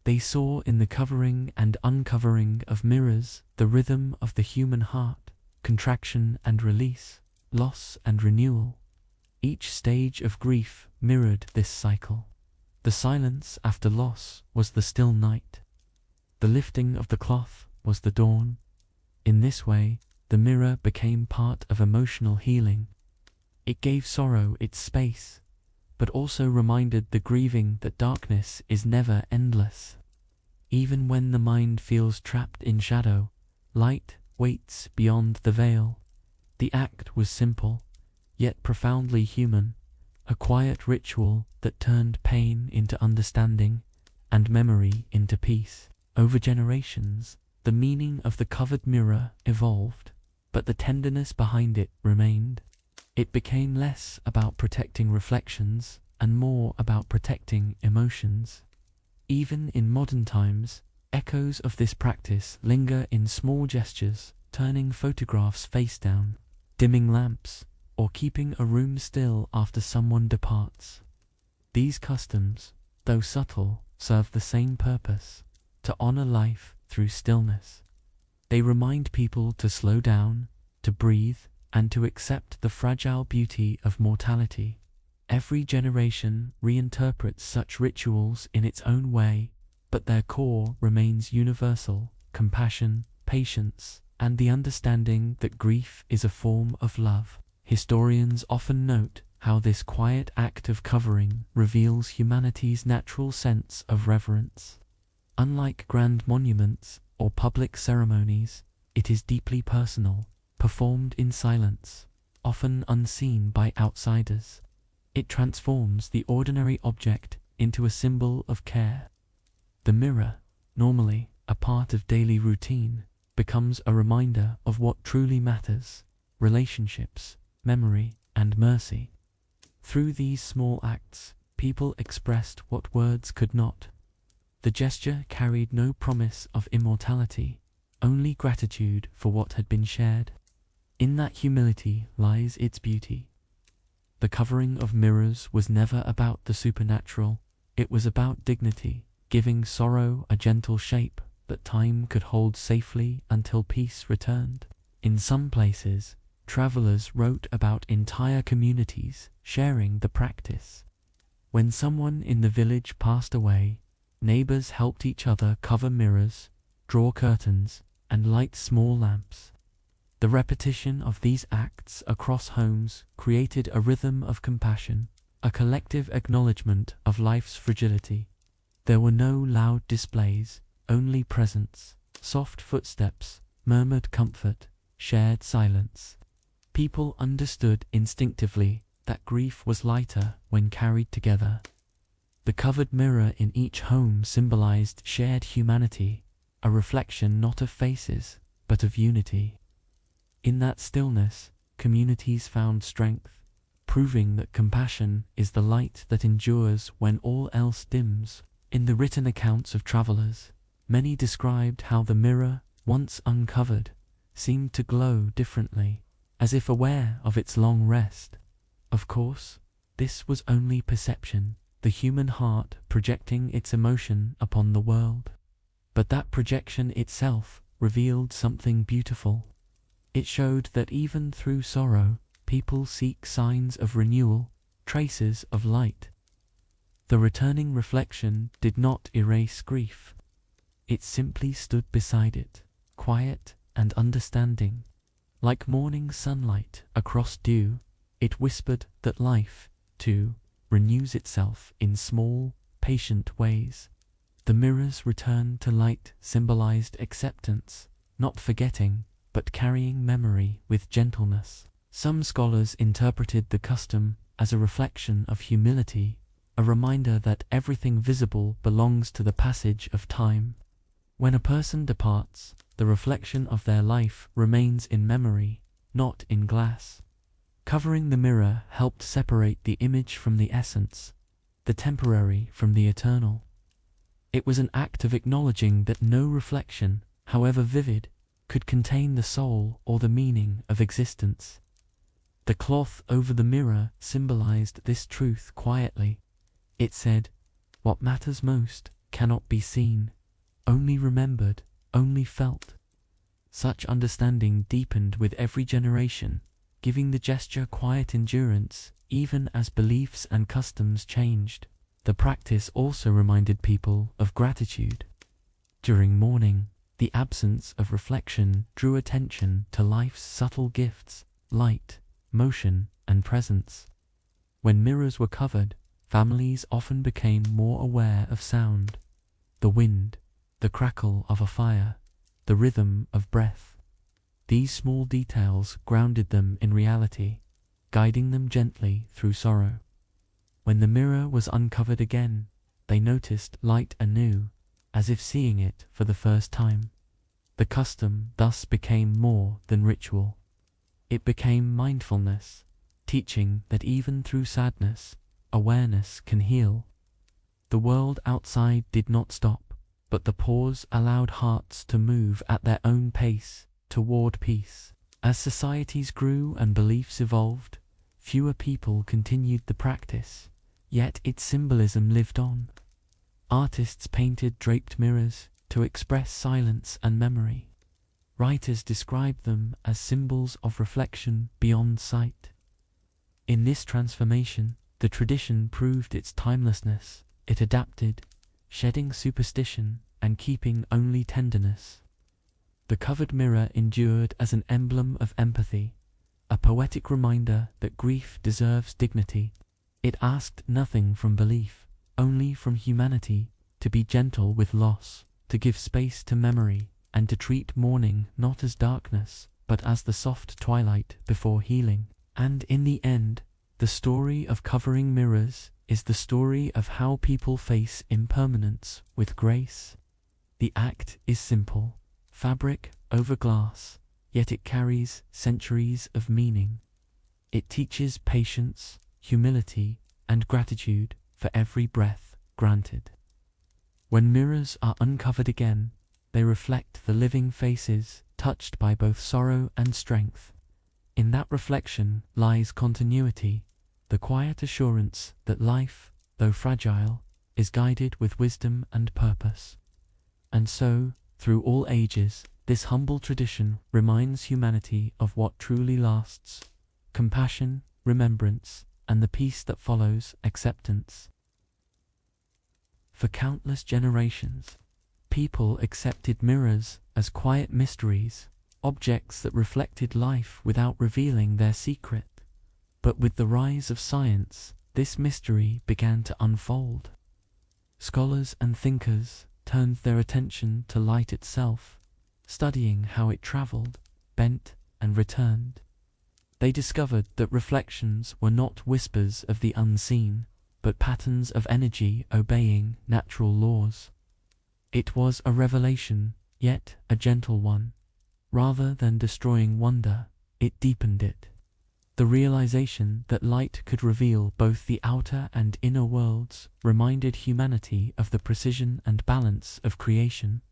They saw in the covering and uncovering of mirrors the rhythm of the human heart, contraction and release, loss and renewal. Each stage of grief mirrored this cycle. The silence after loss was the still night. The lifting of the cloth was the dawn. In this way, the mirror became part of emotional healing. It gave sorrow its space, but also reminded the grieving that darkness is never endless. Even when the mind feels trapped in shadow, light waits beyond the veil. The act was simple, yet profoundly human, a quiet ritual that turned pain into understanding and memory into peace. Over generations, the meaning of the covered mirror evolved, but the tenderness behind it remained. It became less about protecting reflections and more about protecting emotions. Even in modern times, echoes of this practice linger in small gestures, turning photographs face down, dimming lamps, or keeping a room still after someone departs. These customs, though subtle, serve the same purpose: to honor life through stillness. They remind people to slow down, to breathe, and to accept the fragile beauty of mortality. Every generation reinterprets such rituals in its own way, but their core remains universal: compassion, patience, and the understanding that grief is a form of love. Historians often note how this quiet act of covering reveals humanity's natural sense of reverence. Unlike grand monuments or public ceremonies, it is deeply personal, performed in silence, often unseen by outsiders. It transforms the ordinary object into a symbol of care. The mirror, normally a part of daily routine, becomes a reminder of what truly matters: relationships, memory, and mercy. Through these small acts, people expressed what words could not. The gesture carried no promise of immortality, only gratitude for what had been shared. In that humility lies its beauty. The covering of mirrors was never about the supernatural, it was about dignity, giving sorrow a gentle shape that time could hold safely until peace returned. In some places, travelers wrote about entire communities sharing the practice. When someone in the village passed away, neighbors helped each other cover mirrors, draw curtains, and light small lamps. The repetition of these acts across homes created a rhythm of compassion, a collective acknowledgement of life's fragility. There were no loud displays, only presence, soft footsteps, murmured comfort, shared silence. People understood instinctively that grief was lighter when carried together. The covered mirror in each home symbolized shared humanity, a reflection not of faces, but of unity. In that stillness, communities found strength, proving that compassion is the light that endures when all else dims. In the written accounts of travelers, many described how the mirror, once uncovered, seemed to glow differently, as if aware of its long rest. Of course, this was only perception, the human heart projecting its emotion upon the world. But that projection itself revealed something beautiful. It showed that even through sorrow, people seek signs of renewal, traces of light. The returning reflection did not erase grief. It simply stood beside it, quiet and understanding. Like morning sunlight across dew, it whispered that life, too, renews itself in small, patient ways. The mirror's return to light symbolized acceptance, not forgetting, but carrying memory with gentleness. Some scholars interpreted the custom as a reflection of humility, a reminder that everything visible belongs to the passage of time. When a person departs, the reflection of their life remains in memory, not in glass. Covering the mirror helped separate the image from the essence, the temporary from the eternal. It was an act of acknowledging that no reflection, however vivid, could contain the soul or the meaning of existence. The cloth over the mirror symbolized this truth quietly. It said, "What matters most cannot be seen, only remembered, only felt. Such understanding deepened with every generation, giving the gesture quiet endurance even as beliefs and customs changed. The practice also reminded people of gratitude. During mourning, the absence of reflection drew attention to life's subtle gifts, light, motion, and presence. When mirrors were covered, families often became more aware of sound, the wind, the crackle of a fire, the rhythm of breath. These small details grounded them in reality, guiding them gently through sorrow. When the mirror was uncovered again, they noticed light anew, as if seeing it for the first time. The custom thus became more than ritual. It became mindfulness, teaching that even through sadness, awareness can heal. The world outside did not stop, but the pause allowed hearts to move at their own pace toward peace. As societies grew and beliefs evolved, fewer people continued the practice, yet its symbolism lived on. Artists painted draped mirrors to express silence and memory. Writers described them as symbols of reflection beyond sight. In this transformation, the tradition proved its timelessness. It adapted, shedding superstition and keeping only tenderness. The covered mirror endured as an emblem of empathy, a poetic reminder that grief deserves dignity. It asked nothing from belief, only from humanity, to be gentle with loss, to give space to memory, and to treat mourning not as darkness, but as the soft twilight before healing. And in the end, the story of covering mirrors is the story of how people face impermanence with grace. The act is simple, fabric over glass, yet it carries centuries of meaning. It teaches patience, humility, and gratitude for every breath granted. When mirrors are uncovered again, they reflect the living faces touched by both sorrow and strength. In that reflection lies continuity, the quiet assurance that life, though fragile, is guided with wisdom and purpose. And so, through all ages, this humble tradition reminds humanity of what truly lasts: compassion, remembrance, and the peace that follows acceptance. For countless generations, people accepted mirrors as quiet mysteries, objects that reflected life without revealing their secret. But with the rise of science, this mystery began to unfold. Scholars and thinkers turned their attention to light itself, studying how it traveled, bent, and returned. They discovered that reflections were not whispers of the unseen, but patterns of energy obeying natural laws. It was a revelation, yet a gentle one. Rather than destroying wonder, it deepened it. The realization that light could reveal both the outer and inner worlds reminded humanity of the precision and balance of creation.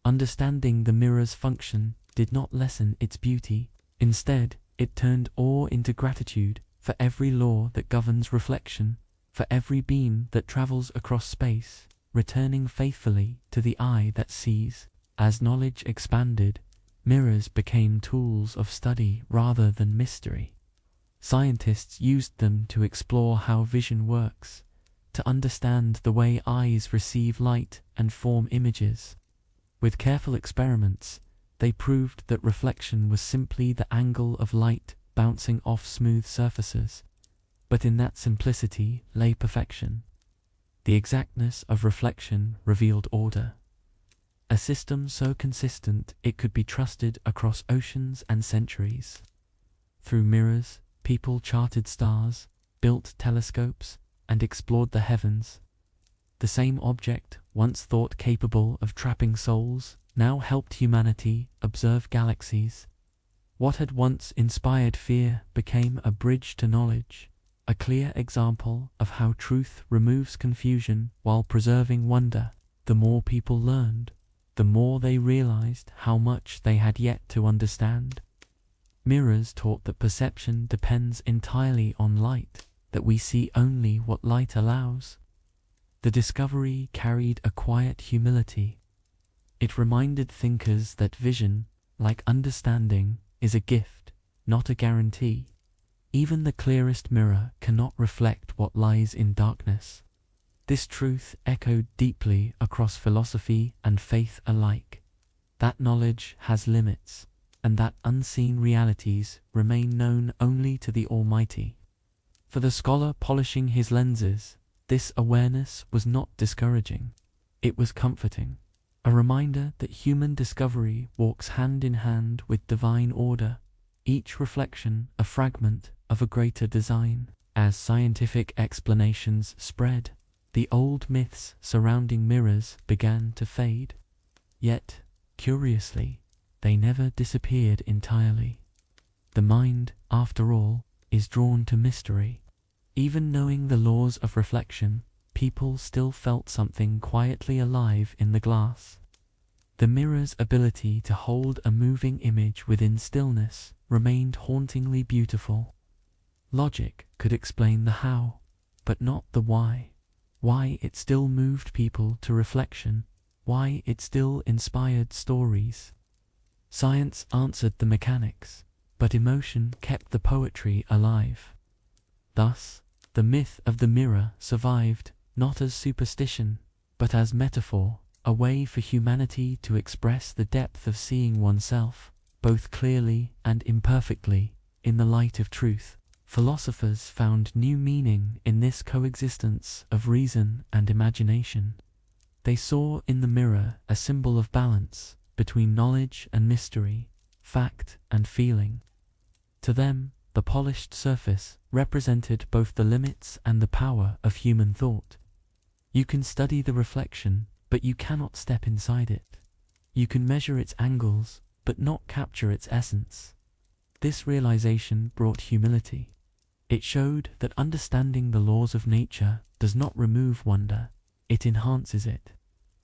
Understanding the mirror's function did not lessen its beauty. Instead, it turned awe into gratitude for every law that governs reflection, for every beam that travels across space, returning faithfully to the eye that sees. As knowledge expanded, mirrors became tools of study rather than mystery. Scientists used them to explore how vision works, to understand the way eyes receive light and form images. With careful experiments, they proved that reflection was simply the angle of light bouncing off smooth surfaces. But in that simplicity lay perfection. The exactness of reflection revealed order. A system so consistent it could be trusted across oceans and centuries. Through mirrors, people charted stars, built telescopes, and explored the heavens. The same object, once thought capable of trapping souls, now helped humanity observe galaxies. What had once inspired fear became a bridge to knowledge, a clear example of how truth removes confusion while preserving wonder. The more people learned, the more they realized how much they had yet to understand. Mirrors taught that perception depends entirely on light, that we see only what light allows. The discovery carried a quiet humility. It reminded thinkers that vision, like understanding, is a gift, not a guarantee. Even the clearest mirror cannot reflect what lies in darkness. This truth echoed deeply across philosophy and faith alike. That knowledge has limits, and that unseen realities remain known only to the Almighty. For the scholar polishing his lenses, this awareness was not discouraging. It was comforting. A reminder that human discovery walks hand in hand with divine order, each reflection a fragment of a greater design. As scientific explanations spread, the old myths surrounding mirrors began to fade. Yet, curiously, they never disappeared entirely. The mind, after all, is drawn to mystery. Even knowing the laws of reflection, people still felt something quietly alive in the glass. The mirror's ability to hold a moving image within stillness remained hauntingly beautiful. Logic could explain the how, but not the why. Why it still moved people to reflection, why it still inspired stories. Science answered the mechanics, but emotion kept the poetry alive. Thus, the myth of the mirror survived, not as superstition, but as metaphor, a way for humanity to express the depth of seeing oneself, both clearly and imperfectly, in the light of truth. Philosophers found new meaning in this coexistence of reason and imagination. They saw in the mirror a symbol of balance between knowledge and mystery, fact and feeling. To them, the polished surface represented both the limits and the power of human thought. You can study the reflection, but you cannot step inside it. You can measure its angles, but not capture its essence. This realization brought humility. It showed that understanding the laws of nature does not remove wonder, it enhances it.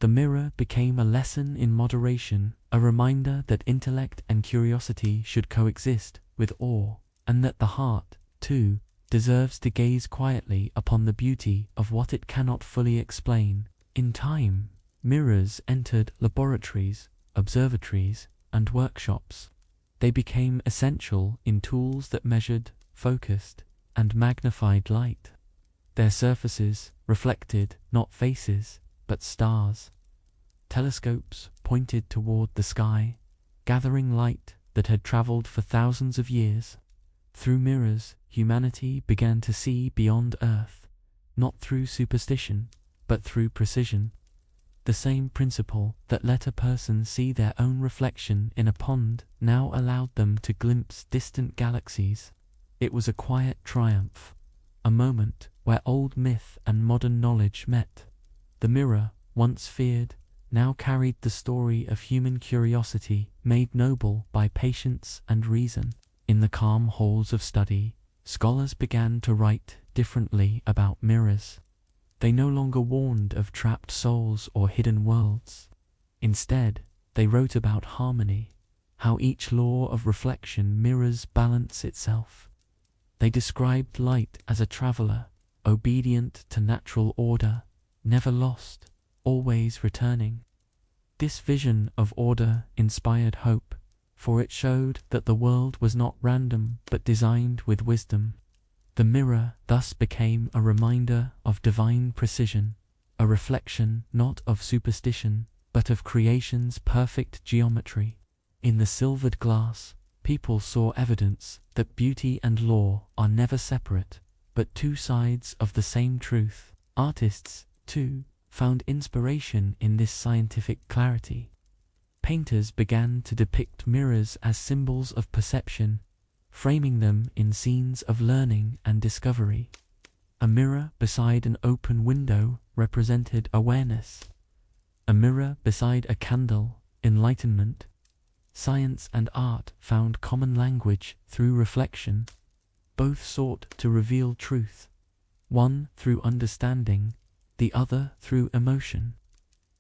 The mirror became a lesson in moderation, a reminder that intellect and curiosity should coexist with awe, and that the heart, too, deserves to gaze quietly upon the beauty of what it cannot fully explain. In time, mirrors entered laboratories, observatories, and workshops. They became essential in tools that measured, focused, and magnified light. Their surfaces reflected not faces, but stars. Telescopes pointed toward the sky, gathering light that had traveled for thousands of years. Through mirrors, humanity began to see beyond Earth, not through superstition, but through precision. The same principle that let a person see their own reflection in a pond now allowed them to glimpse distant galaxies. It was a quiet triumph, a moment where old myth and modern knowledge met. The mirror, once feared, now carried the story of human curiosity made noble by patience and reason. In the calm halls of study, scholars began to write differently about mirrors. They no longer warned of trapped souls or hidden worlds. Instead, they wrote about harmony, how each law of reflection mirrors balance itself. They described light as a traveler, obedient to natural order, never lost, always returning. This vision of order inspired hope, for it showed that the world was not random but designed with wisdom. The mirror thus became a reminder of divine precision, a reflection not of superstition, but of creation's perfect geometry. In the silvered glass, people saw evidence that beauty and law are never separate, but two sides of the same truth. Artists, too, found inspiration in this scientific clarity. Painters began to depict mirrors as symbols of perception, framing them in scenes of learning and discovery. A mirror beside an open window represented awareness. A mirror beside a candle, enlightenment. Science and art found common language through reflection. Both sought to reveal truth, one through understanding, the other through emotion.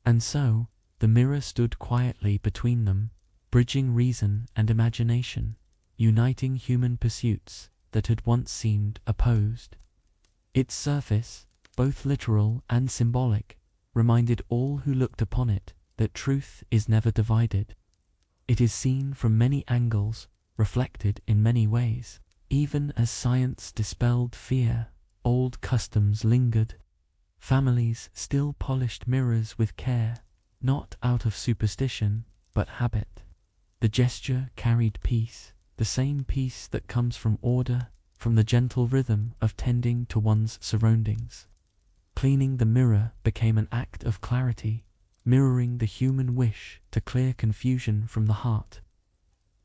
And so, the mirror stood quietly between them, bridging reason and imagination, uniting human pursuits that had once seemed opposed. Its surface, both literal and symbolic, reminded all who looked upon it that truth is never divided. It is seen from many angles, reflected in many ways. Even as science dispelled fear, old customs lingered. Families still polished mirrors with care, not out of superstition, but habit. The gesture carried peace, the same peace that comes from order, from the gentle rhythm of tending to one's surroundings. Cleaning the mirror became an act of clarity, mirroring the human wish to clear confusion from the heart.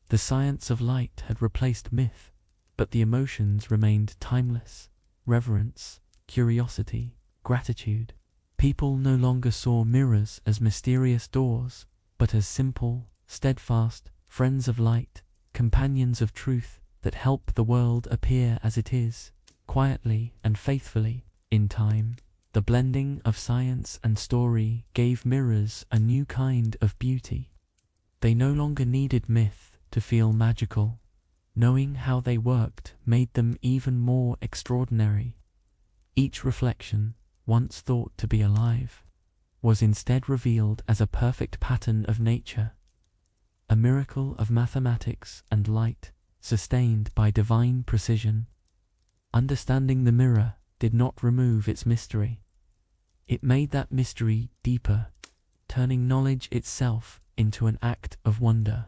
The science of light had replaced myth, but the emotions remained timeless: reverence, curiosity, gratitude. People no longer saw mirrors as mysterious doors, but as simple, steadfast friends of light, companions of truth that help the world appear as it is, quietly and faithfully. In time, the blending of science and story gave mirrors a new kind of beauty. They no longer needed myth to feel magical. Knowing how they worked made them even more extraordinary. Each reflection, once thought to be alive, was instead revealed as a perfect pattern of nature, a miracle of mathematics and light, sustained by divine precision. Understanding the mirror did not remove its mystery. It made that mystery deeper, turning knowledge itself into an act of wonder.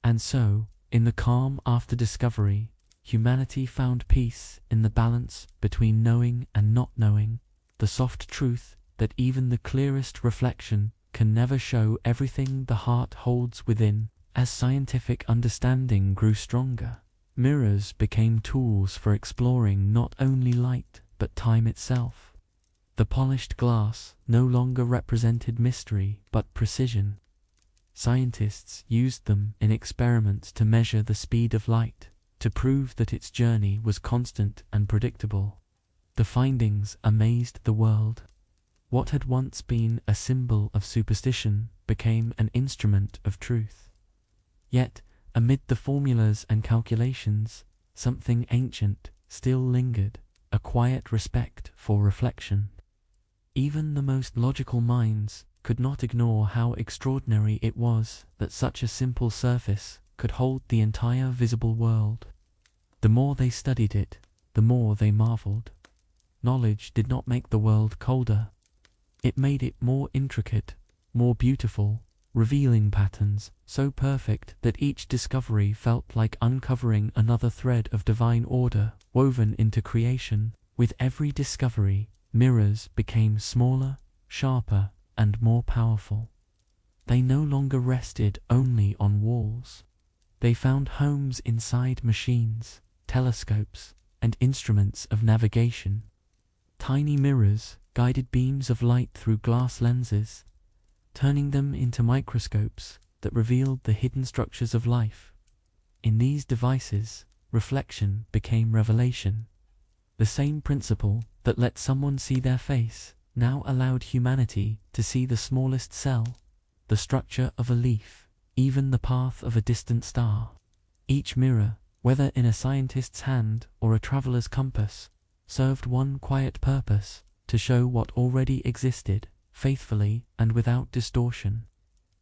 And so, in the calm after discovery, humanity found peace in the balance between knowing and not knowing, the soft truth that even the clearest reflection can never show everything the heart holds within. As scientific understanding grew stronger, mirrors became tools for exploring not only light but time itself. The polished glass no longer represented mystery but precision. Scientists used them in experiments to measure the speed of light, to prove that its journey was constant and predictable. The findings amazed the world. What had once been a symbol of superstition became an instrument of truth. Yet, amid the formulas and calculations, something ancient still lingered, a quiet respect for reflection. Even the most logical minds could not ignore how extraordinary it was that such a simple surface could hold the entire visible world. The more they studied it, the more they marveled. Knowledge did not make the world colder. It made it more intricate, more beautiful, revealing patterns so perfect that each discovery felt like uncovering another thread of divine order woven into creation. With every discovery, mirrors became smaller, sharper, and more powerful. They no longer rested only on walls. They found homes inside machines, telescopes, and instruments of navigation. Tiny mirrors guided beams of light through glass lenses, turning them into microscopes that revealed the hidden structures of life. In these devices, reflection became revelation. The same principle that let someone see their face now allowed humanity to see the smallest cell, the structure of a leaf, even the path of a distant star. Each mirror, whether in a scientist's hand or a traveler's compass, served one quiet purpose: to show what already existed, faithfully and without distortion.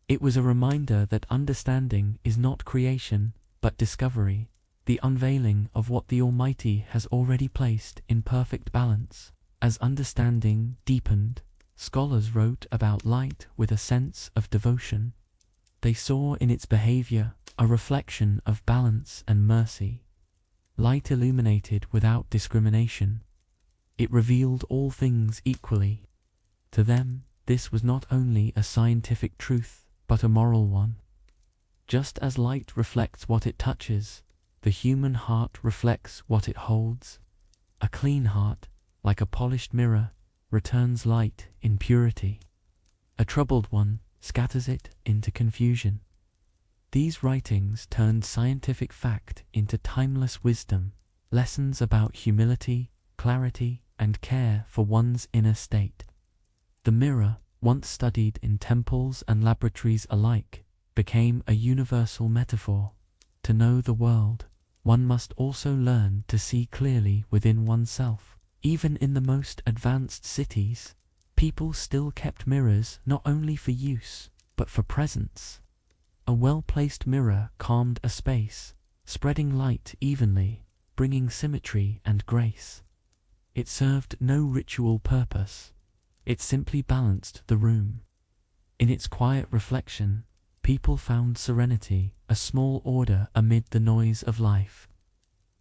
It was a reminder that understanding is not creation, but discovery, the unveiling of what the Almighty has already placed in perfect balance. As understanding deepened, scholars wrote about light with a sense of devotion. They saw in its behavior a reflection of balance and mercy. Light illuminated without discrimination. It revealed all things equally. To them, this was not only a scientific truth, but a moral one. Just as light reflects what it touches, the human heart reflects what it holds. A clean heart, like a polished mirror, returns light in purity. A troubled one scatters it into confusion. These writings turned scientific fact into timeless wisdom, lessons about humility, clarity, and care for one's inner state. The mirror, once studied in temples and laboratories alike, became a universal metaphor. To know the world, one must also learn to see clearly within oneself. Even in the most advanced cities, people still kept mirrors not only for use, but for presence. A well-placed mirror calmed a space, spreading light evenly, bringing symmetry and grace. It served no ritual purpose. It simply balanced the room. In its quiet reflection, people found serenity, a small order amid the noise of life.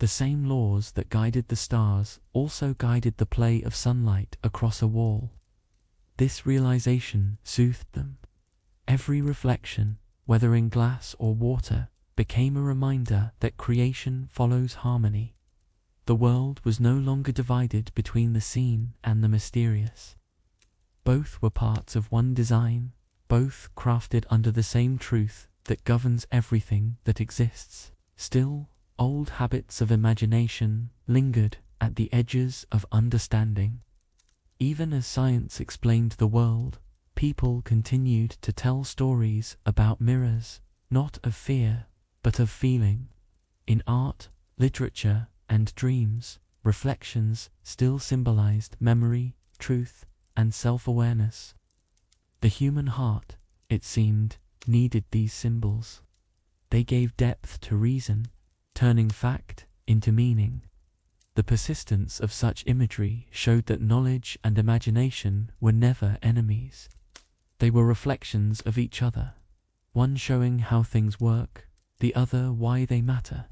The same laws that guided the stars also guided the play of sunlight across a wall. This realization soothed them. Every reflection, whether in glass or water, became a reminder that creation follows harmony. The world was no longer divided between the seen and the mysterious. Both were parts of one design, both crafted under the same truth that governs everything that exists. Still, old habits of imagination lingered at the edges of understanding. Even as science explained the world, people continued to tell stories about mirrors, not of fear, but of feeling. In art, literature, and dreams, reflections still symbolized memory, truth, and self-awareness. The human heart, it seemed, needed these symbols. They gave depth to reason, turning fact into meaning. The persistence of such imagery showed that knowledge and imagination were never enemies. They were reflections of each other, one showing how things work, the other why they matter.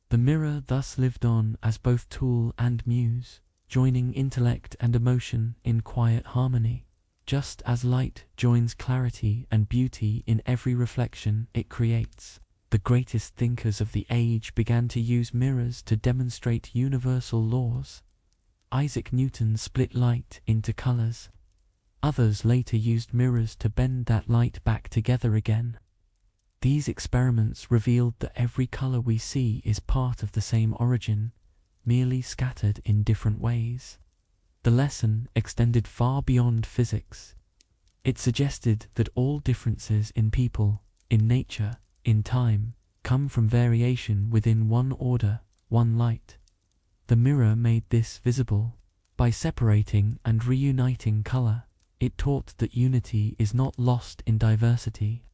The mirror thus lived on as both tool and muse, joining intellect and emotion in quiet harmony. Just as light joins clarity and beauty in every reflection it creates, the greatest thinkers of the age began to use mirrors to demonstrate universal laws. Isaac Newton split light into colors. Others later used mirrors to bend that light back together again. These experiments revealed that every color we see is part of the same origin, merely scattered in different ways. The lesson extended far beyond physics. It suggested that all differences in people, in nature, in time, come from variation within one order, one light. The mirror made this visible. By separating and reuniting color, it taught that unity is not lost in diversity.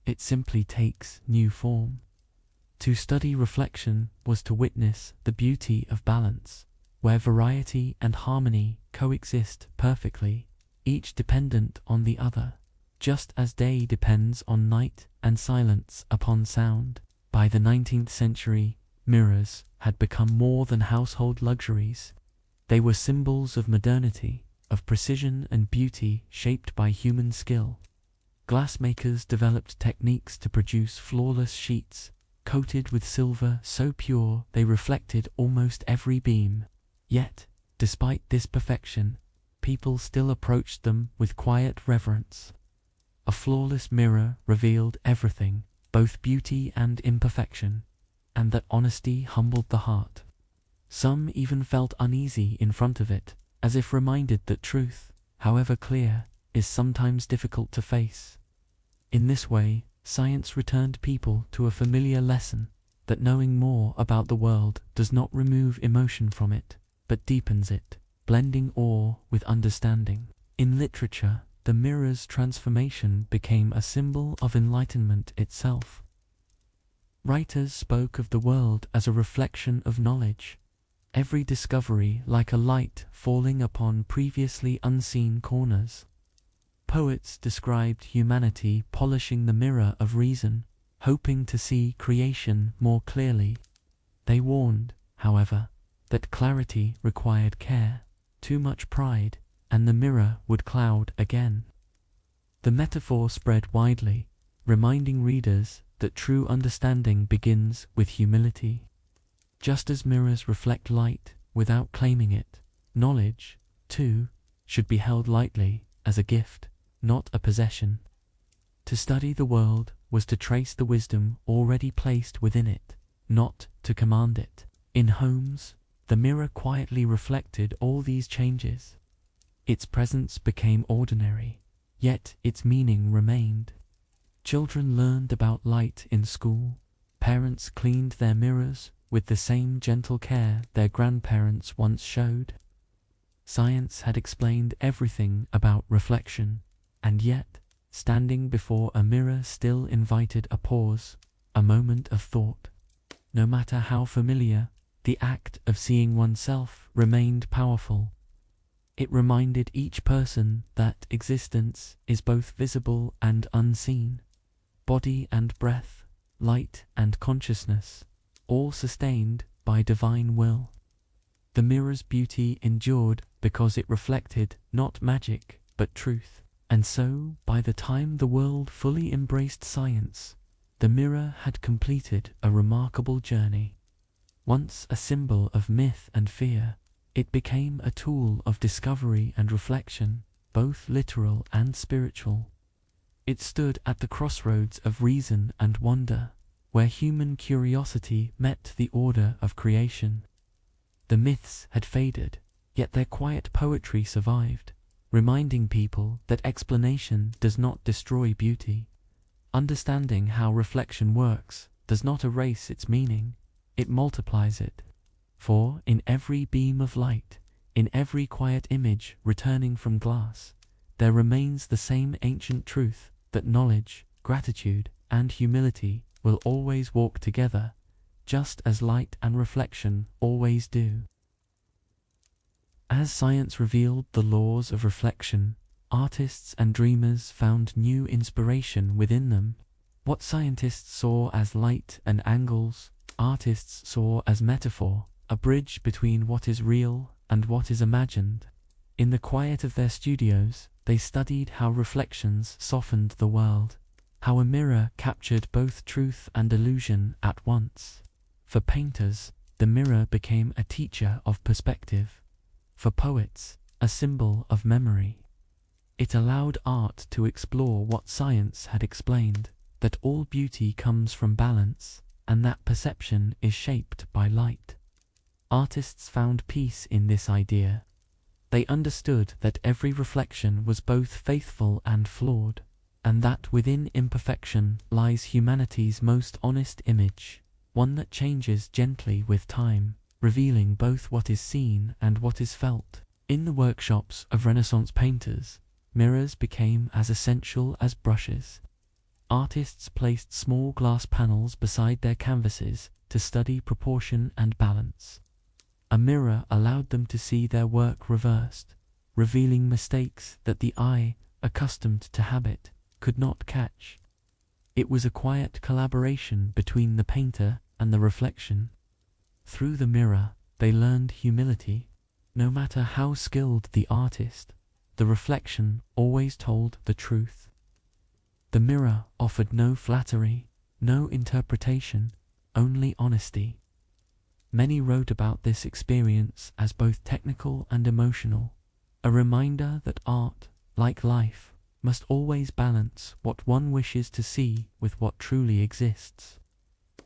It simply takes new form. To study reflection was to witness the beauty of balance, where variety and harmony coexist perfectly, each dependent on the other, just as day depends on night and silence upon sound. By the 19th century, mirrors had become more than household luxuries. They were symbols of modernity, of precision and beauty shaped by human skill. Glassmakers developed techniques to produce flawless sheets, coated with silver so pure they reflected almost every beam. Yet, despite this perfection, people still approached them with quiet reverence. A flawless mirror revealed everything, both beauty and imperfection, and that honesty humbled the heart. Some even felt uneasy in front of it, as if reminded that truth, however clear, is sometimes difficult to face. In this way, science returned people to a familiar lesson, that knowing more about the world does not remove emotion from it, but deepens it, blending awe with understanding. In literature, the mirror's transformation became a symbol of enlightenment itself. Writers spoke of the world as a reflection of knowledge, every discovery like a light falling upon previously unseen corners. Poets described humanity polishing the mirror of reason, hoping to see creation more clearly. They warned, however, that clarity required care, too much pride, and the mirror would cloud again. The metaphor spread widely, reminding readers that true understanding begins with humility. Just as mirrors reflect light without claiming it, knowledge, too, should be held lightly as a gift, not a possession. To study the world was to trace the wisdom already placed within it, not to command it. In homes, the mirror quietly reflected all these changes. Its presence became ordinary, yet its meaning remained. Children learned about light in school. Parents cleaned their mirrors with the same gentle care their grandparents once showed. Science had explained everything about reflection, and yet, standing before a mirror still invited a pause, a moment of thought. No matter how familiar, the act of seeing oneself remained powerful. It reminded each person that existence is both visible and unseen. Body and breath, light and consciousness, all sustained by divine will. The mirror's beauty endured because it reflected not magic, but truth. And so, by the time the world fully embraced science, the mirror had completed a remarkable journey. Once a symbol of myth and fear, it became a tool of discovery and reflection, both literal and spiritual. It stood at the crossroads of reason and wonder, where human curiosity met the order of creation. The myths had faded, yet their quiet poetry survived, reminding people that explanation does not destroy beauty. Understanding how reflection works does not erase its meaning, it multiplies it. For in every beam of light, in every quiet image returning from glass, there remains the same ancient truth that knowledge, gratitude, and humility will always walk together, just as light and reflection always do. As science revealed the laws of reflection, artists and dreamers found new inspiration within them. What scientists saw as light and angles, artists saw as metaphor, a bridge between what is real and what is imagined. In the quiet of their studios, they studied how reflections softened the world, how a mirror captured both truth and illusion at once. For painters, the mirror became a teacher of perspective. For poets, a symbol of memory. It allowed art to explore what science had explained, that all beauty comes from balance, and that perception is shaped by light. Artists found peace in this idea. They understood that every reflection was both faithful and flawed, and that within imperfection lies humanity's most honest image, one that changes gently with time, revealing both what is seen and what is felt. In the workshops of Renaissance painters, mirrors became as essential as brushes. Artists placed small glass panels beside their canvases to study proportion and balance. A mirror allowed them to see their work reversed, revealing mistakes that the eye, accustomed to habit, could not catch. It was a quiet collaboration between the painter and the reflection. Through the mirror, they learned humility. No matter how skilled the artist, the reflection always told the truth. The mirror offered no flattery, no interpretation, only honesty. Many wrote about this experience as both technical and emotional, a reminder that art, like life, must always balance what one wishes to see with what truly exists.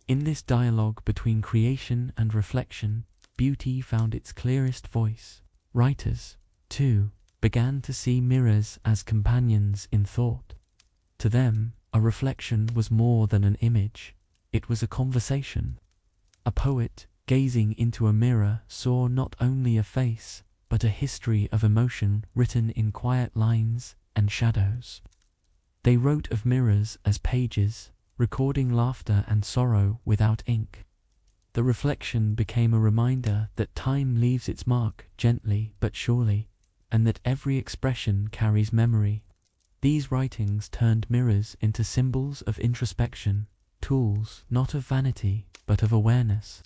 In this dialogue between creation and reflection, beauty found its clearest voice. Writers, too, began to see mirrors as companions in thought. To them, a reflection was more than an image, it was a conversation. A poet, gazing into a mirror, saw not only a face, but a history of emotion written in quiet lines and shadows. They wrote of mirrors as pages, recording laughter and sorrow without ink. The reflection became a reminder that time leaves its mark gently but surely, and that every expression carries memory. These writings turned mirrors into symbols of introspection, tools not of vanity, but of awareness.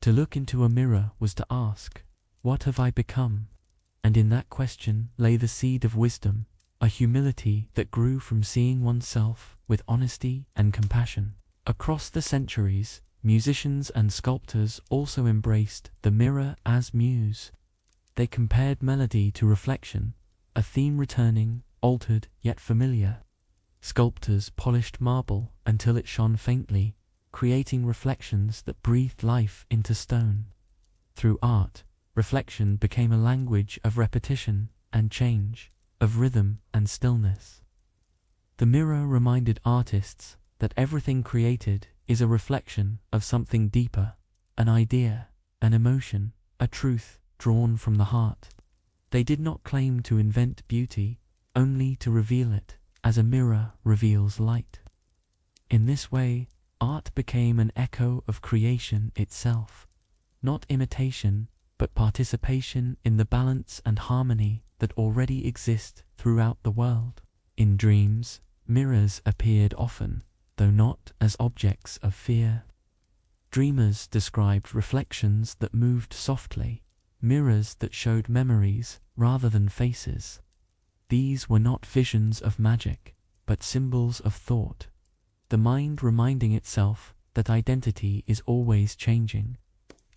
To look into a mirror was to ask, "What have I become?" And in that question lay the seed of wisdom, a humility that grew from seeing oneself with honesty and compassion. Across the centuries, musicians and sculptors also embraced the mirror as muse. They compared melody to reflection, a theme returning, altered yet familiar. Sculptors polished marble until it shone faintly, creating reflections that breathed life into stone. Through art, reflection became a language of repetition and change, of rhythm and stillness. The mirror reminded artists that everything created is a reflection of something deeper, an idea, an emotion, a truth drawn from the heart. They did not claim to invent beauty, only to reveal it, as a mirror reveals light. In this way, art became an echo of creation itself, not imitation, but participation in the balance and harmony that already exist throughout the world. In dreams, mirrors appeared often, though not as objects of fear. Dreamers described reflections that moved softly, mirrors that showed memories rather than faces. These were not visions of magic, but symbols of thought, the mind reminding itself that identity is always changing.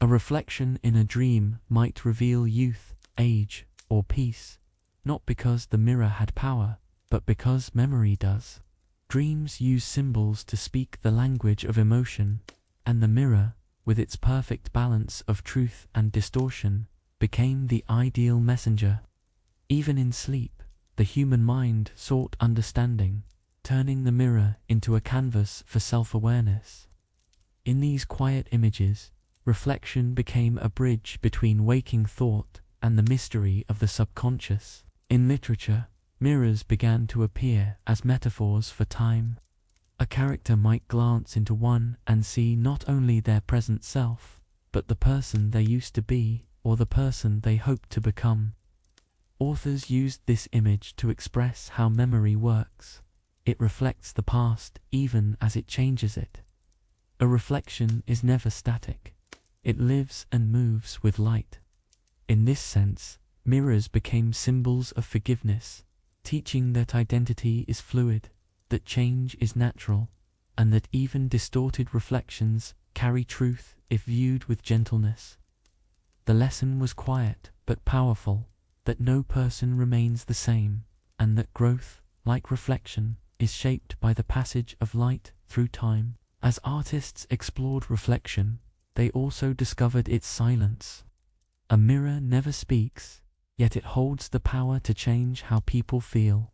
A reflection in a dream might reveal youth, age, or peace, not because the mirror had power, but because memory does. Dreams use symbols to speak the language of emotion, and the mirror, with its perfect balance of truth and distortion, became the ideal messenger. Even in sleep, the human mind sought understanding, turning the mirror into a canvas for self-awareness. In these quiet images, reflection became a bridge between waking thought and the mystery of the subconscious. In literature, mirrors began to appear as metaphors for time. A character might glance into one and see not only their present self, but the person they used to be or the person they hoped to become. Authors used this image to express how memory works. It reflects the past even as it changes it. A reflection is never static. It lives and moves with light. In this sense, mirrors became symbols of forgiveness, teaching that identity is fluid, that change is natural, and that even distorted reflections carry truth if viewed with gentleness. The lesson was quiet but powerful, that no person remains the same, and that growth, like reflection, is shaped by the passage of light through time. As artists explored reflection, they also discovered its silence. A mirror never speaks, yet it holds the power to change how people feel.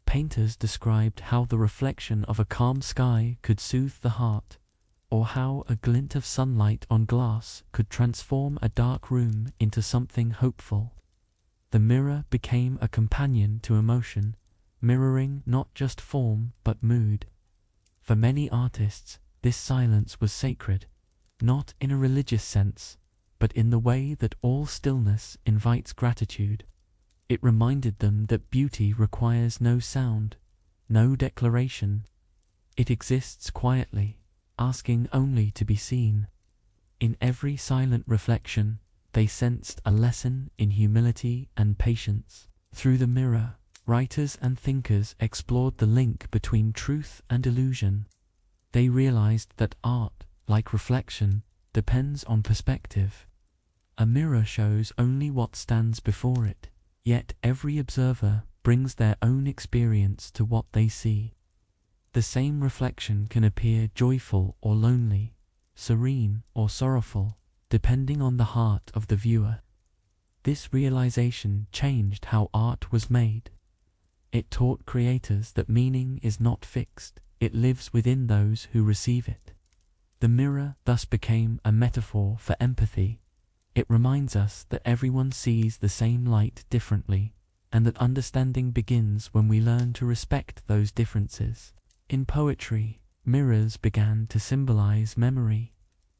Painters described how the reflection of a calm sky could soothe the heart, or how a glint of sunlight on glass could transform a dark room into something hopeful. The mirror became a companion to emotion, mirroring not just form but mood. For many artists, this silence was sacred, not in a religious sense, but in the way that all stillness invites gratitude. It reminded them that beauty requires no sound, no declaration. It exists quietly, asking only to be seen. In every silent reflection, they sensed a lesson in humility and patience. Through the mirror, writers and thinkers explored the link between truth and illusion. They realized that art, like reflection, depends on perspective. A mirror shows only what stands before it, yet every observer brings their own experience to what they see. The same reflection can appear joyful or lonely, serene or sorrowful, depending on the heart of the viewer. This realization changed how art was made. It taught creators that meaning is not fixed, it lives within those who receive it. The mirror thus became a metaphor for empathy. It reminds us that everyone sees the same light differently, and that understanding begins when we learn to respect those differences. In poetry, mirrors began to symbolize memory,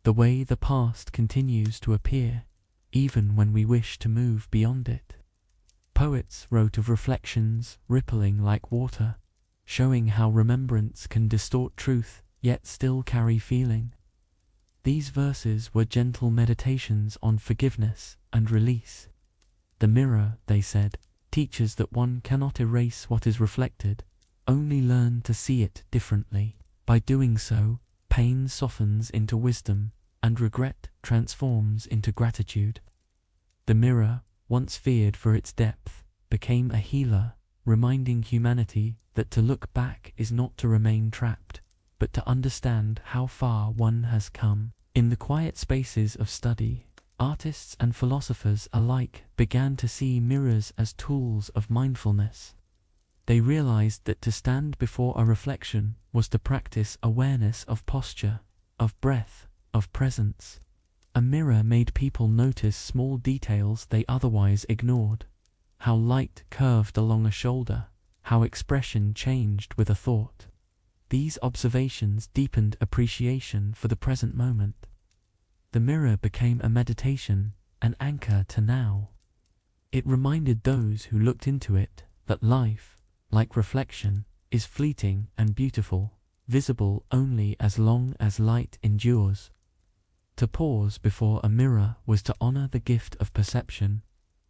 the way the past continues to appear, even when we wish to move beyond it. Poets wrote of reflections rippling like water, showing how remembrance can distort truth yet still carry feeling. These verses were gentle meditations on forgiveness and release. The mirror, they said, teaches that one cannot erase what is reflected, only learn to see it differently. By doing so, pain softens into wisdom, and regret transforms into gratitude. The mirror, once feared for its depth, became a healer, reminding humanity that to look back is not to remain trapped, but to understand how far one has come. In the quiet spaces of study, artists and philosophers alike began to see mirrors as tools of mindfulness. They realized that to stand before a reflection was to practice awareness of posture, of breath, of presence. A mirror made people notice small details they otherwise ignored, how light curved along a shoulder, how expression changed with a thought. These observations deepened appreciation for the present moment. The mirror became a meditation, an anchor to now. It reminded those who looked into it that life, like reflection, is fleeting and beautiful, visible only as long as light endures. To pause before a mirror was to honor the gift of perception,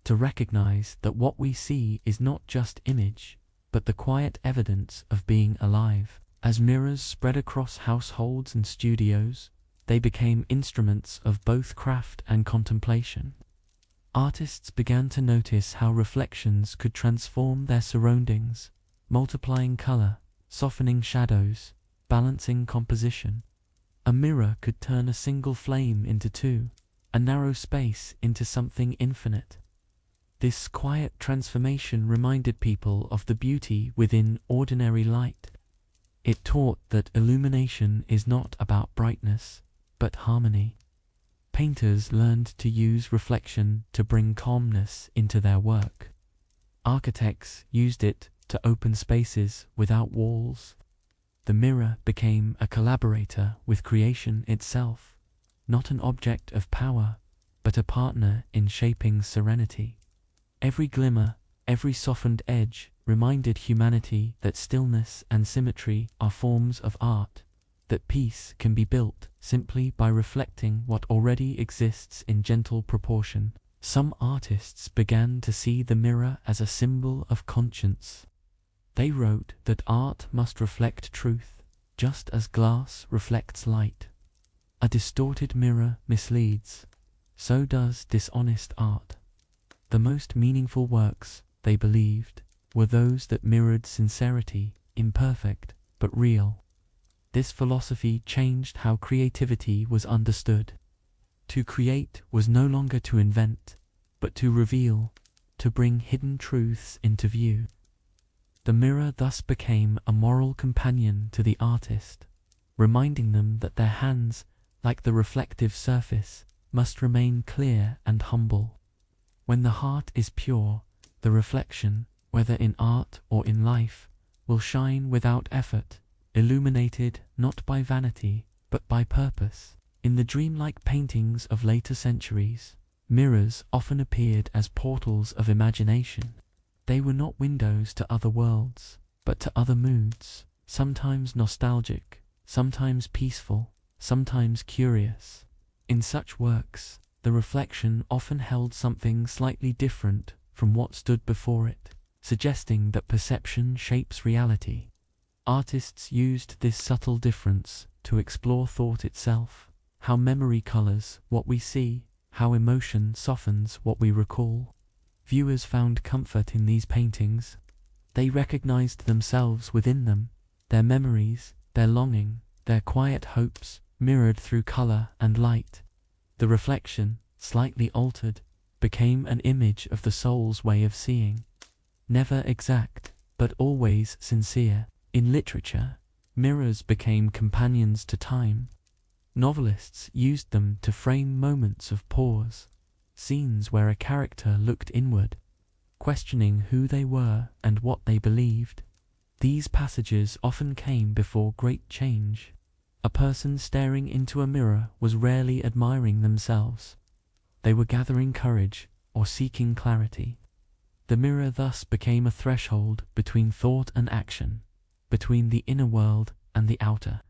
to recognize that what we see is not just image, but the quiet evidence of being alive. As mirrors spread across households and studios, they became instruments of both craft and contemplation. Artists began to notice how reflections could transform their surroundings, multiplying color, softening shadows, balancing composition. A mirror could turn a single flame into two, a narrow space into something infinite. This quiet transformation reminded people of the beauty within ordinary light. It taught that illumination is not about brightness, but harmony. Painters learned to use reflection to bring calmness into their work. Architects used it to open spaces without walls. The mirror became a collaborator with creation itself, not an object of power, but a partner in shaping serenity. Every glimmer, every softened edge reminded humanity that stillness and symmetry are forms of art, that peace can be built simply by reflecting what already exists in gentle proportion. Some artists began to see the mirror as a symbol of conscience. They wrote that art must reflect truth, just as glass reflects light. A distorted mirror misleads, so does dishonest art. The most meaningful works, they believed, were those that mirrored sincerity, imperfect but real. This philosophy changed how creativity was understood. To create was no longer to invent, but to reveal, to bring hidden truths into view. The mirror thus became a moral companion to the artist, reminding them that their hands, like the reflective surface, must remain clear and humble. When the heart is pure, the reflection, whether in art or in life, will shine without effort, illuminated not by vanity, but by purpose. In the dreamlike paintings of later centuries, mirrors often appeared as portals of imagination. They were not windows to other worlds, but to other moods, sometimes nostalgic, sometimes peaceful, sometimes curious. In such works, the reflection often held something slightly different from what stood before it, suggesting that perception shapes reality. Artists used this subtle difference to explore thought itself, how memory colors what we see, how emotion softens what we recall. Viewers found comfort in these paintings. They recognized themselves within them, their memories, their longing, their quiet hopes, mirrored through color and light. The reflection, slightly altered, became an image of the soul's way of seeing. Never exact, but always sincere. In literature, mirrors became companions to time. Novelists used them to frame moments of pause, scenes where a character looked inward, questioning who they were and what they believed. These passages often came before great change. A person staring into a mirror was rarely admiring themselves. They were gathering courage or seeking clarity. The mirror thus became a threshold between thought and action, between the inner world and the outer.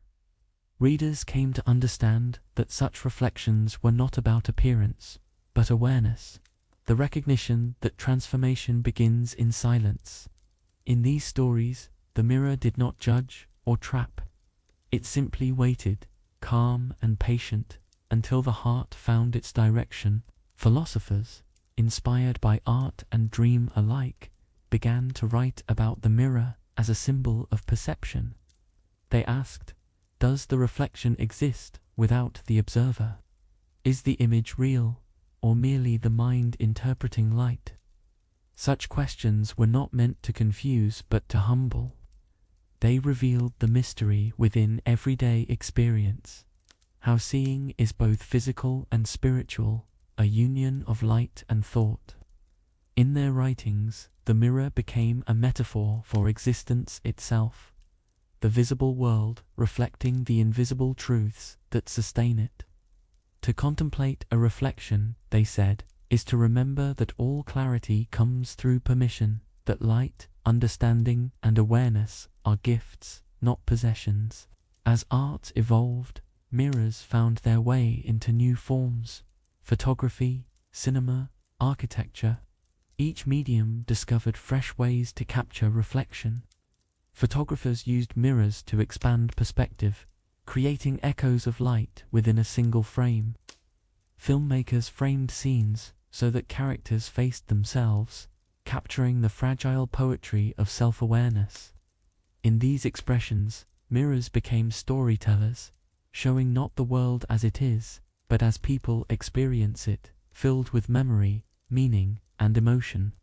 Readers came to understand that such reflections were not about appearance, but awareness, the recognition that transformation begins in silence. In these stories, the mirror did not judge or trap. It simply waited, calm and patient, until the heart found its direction. Philosophers, inspired by art and dream alike, began to write about the mirror as a symbol of perception. They asked, does the reflection exist without the observer? Is the image real, or merely the mind interpreting light? Such questions were not meant to confuse but to humble. They revealed the mystery within everyday experience, how seeing is both physical and spiritual, a union of light and thought. In their writings, the mirror became a metaphor for existence itself, the visible world reflecting the invisible truths that sustain it. To contemplate a reflection, they said, is to remember that all clarity comes through permission, that light, understanding, and awareness are gifts, not possessions. As art evolved, mirrors found their way into new forms: photography, cinema, architecture. Each medium discovered fresh ways to capture reflection. Photographers used mirrors to expand perspective, creating echoes of light within a single frame. Filmmakers framed scenes so that characters faced themselves, capturing the fragile poetry of self-awareness. In these expressions, mirrors became storytellers, showing not the world as it is, but as people experience it, filled with memory, meaning, and emotion.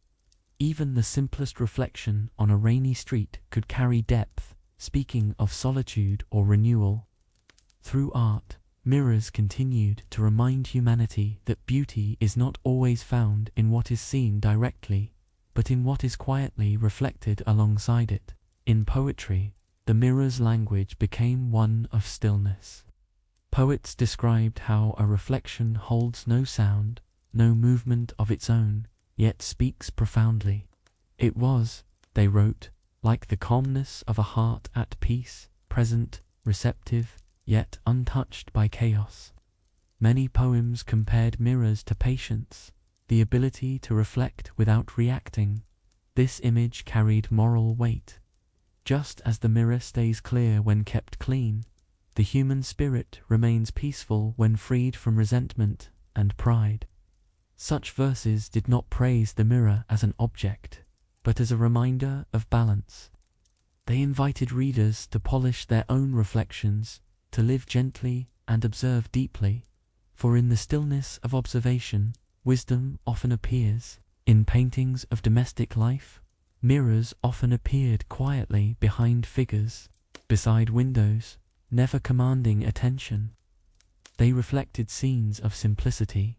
Even the simplest reflection on a rainy street could carry depth, speaking of solitude or renewal. Through art, mirrors continued to remind humanity that beauty is not always found in what is seen directly, but in what is quietly reflected alongside it. In poetry, the mirror's language became one of stillness. Poets described how a reflection holds no sound, no movement of its own, yet speaks profoundly. It was, they wrote, like the calmness of a heart at peace, present, receptive, yet untouched by chaos. Many poems compared mirrors to patience, the ability to reflect without reacting. This image carried moral weight. Just as the mirror stays clear when kept clean, the human spirit remains peaceful when freed from resentment and pride. Such verses did not praise the mirror as an object, but as a reminder of balance. They invited readers to polish their own reflections, to live gently and observe deeply, for in the stillness of observation, wisdom often appears. In paintings of domestic life, mirrors often appeared quietly behind figures, beside windows, never commanding attention. They reflected scenes of simplicity: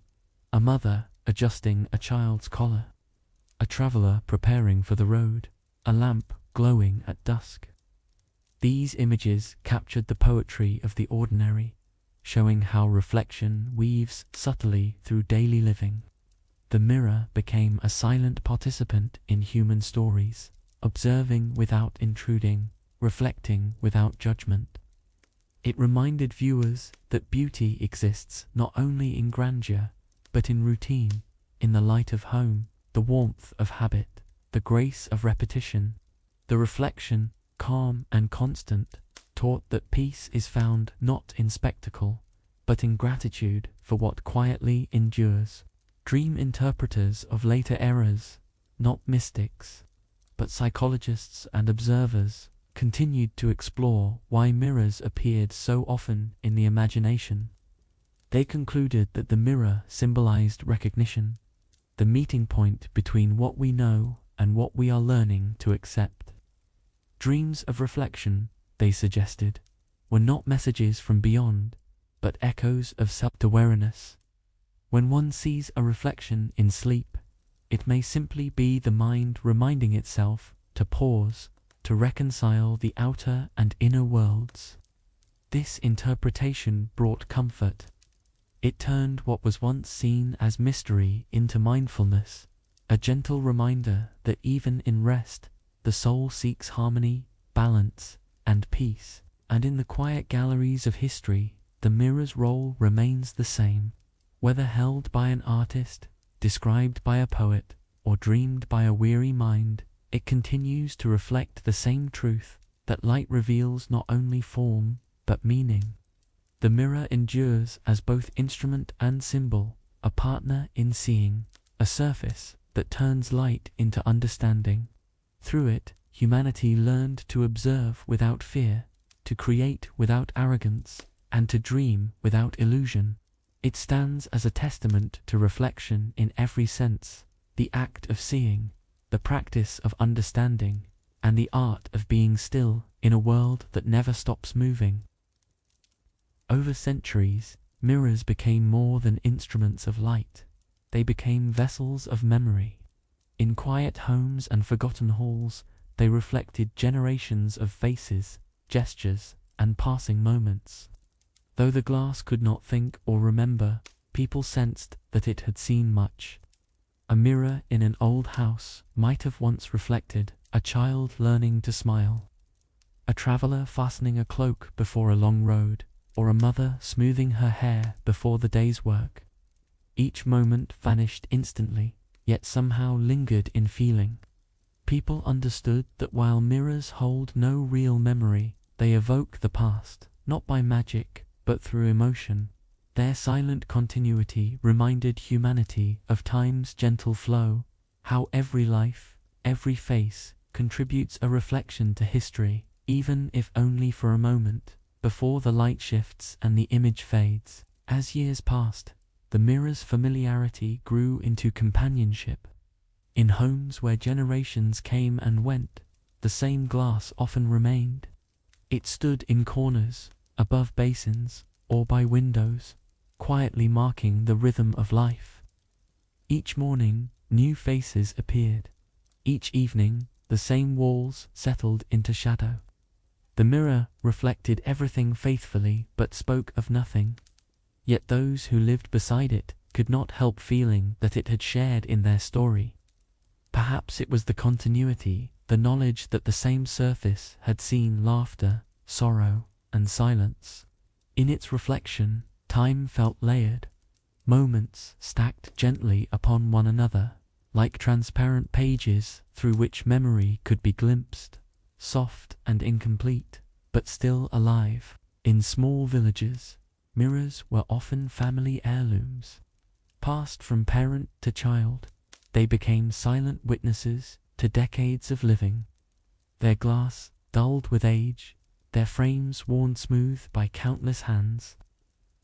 a mother adjusting a child's collar, a traveler preparing for the road, a lamp glowing at dusk. These images captured the poetry of the ordinary, showing how reflection weaves subtly through daily living. The mirror became a silent participant in human stories, observing without intruding, reflecting without judgment. It reminded viewers that beauty exists not only in grandeur, but in routine, in the light of home, the warmth of habit, the grace of repetition. The reflection, calm and constant, taught that peace is found not in spectacle, but in gratitude for what quietly endures. Dream interpreters of later eras, not mystics, but psychologists and observers, continued to explore why mirrors appeared so often in the imagination. They concluded that the mirror symbolized recognition, the meeting point between what we know and what we are learning to accept. Dreams of reflection, they suggested, were not messages from beyond, but echoes of self-awareness. When one sees a reflection in sleep, it may simply be the mind reminding itself to pause, to reconcile the outer and inner worlds. This interpretation brought comfort. It turned what was once seen as mystery into mindfulness, a gentle reminder that even in rest, the soul seeks harmony, balance, and peace. And in the quiet galleries of history, the mirror's role remains the same. Whether held by an artist, described by a poet, or dreamed by a weary mind, it continues to reflect the same truth, that light reveals not only form, but meaning. The mirror endures as both instrument and symbol, a partner in seeing, a surface that turns light into understanding. Through it, humanity learned to observe without fear, to create without arrogance, and to dream without illusion. It stands as a testament to reflection in every sense, the act of seeing, the practice of understanding, and the art of being still in a world that never stops moving. Over centuries, mirrors became more than instruments of light. They became vessels of memory. In quiet homes and forgotten halls, they reflected generations of faces, gestures, and passing moments. Though the glass could not think or remember, people sensed that it had seen much. A mirror in an old house might have once reflected a child learning to smile, a traveler fastening a cloak before a long road, or a mother smoothing her hair before the day's work. Each moment vanished instantly, yet somehow lingered in feeling. People understood that while mirrors hold no real memory, they evoke the past, not by magic, but through emotion. Their silent continuity reminded humanity of time's gentle flow, how every life, every face, contributes a reflection to history, even if only for a moment, before the light shifts and the image fades. As years passed, the mirror's familiarity grew into companionship. In homes where generations came and went, the same glass often remained. It stood in corners, above basins, or by windows, quietly marking the rhythm of life. Each morning, new faces appeared. Each evening, the same walls settled into shadow. The mirror reflected everything faithfully but spoke of nothing. Yet those who lived beside it could not help feeling that it had shared in their story. Perhaps it was the continuity, the knowledge that the same surface had seen laughter, sorrow, and silence. In its reflection, time felt layered. Moments stacked gently upon one another, like transparent pages through which memory could be glimpsed, soft and incomplete, but still alive. In small villages, mirrors were often family heirlooms. Passed from parent to child, they became silent witnesses to decades of living. Their glass, dulled with age, their frames worn smooth by countless hands.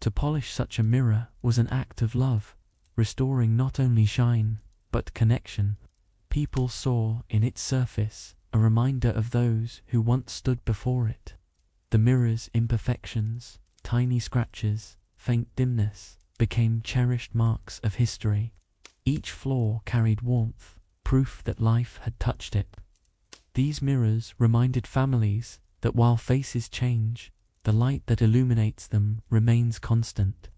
To polish such a mirror was an act of love, restoring not only shine, but connection. People saw in its surface a reminder of those who once stood before it. The mirror's imperfections, tiny scratches, faint dimness, became cherished marks of history. Each flaw carried warmth, proof that life had touched it. These mirrors reminded families that while faces change, the light that illuminates them remains constant.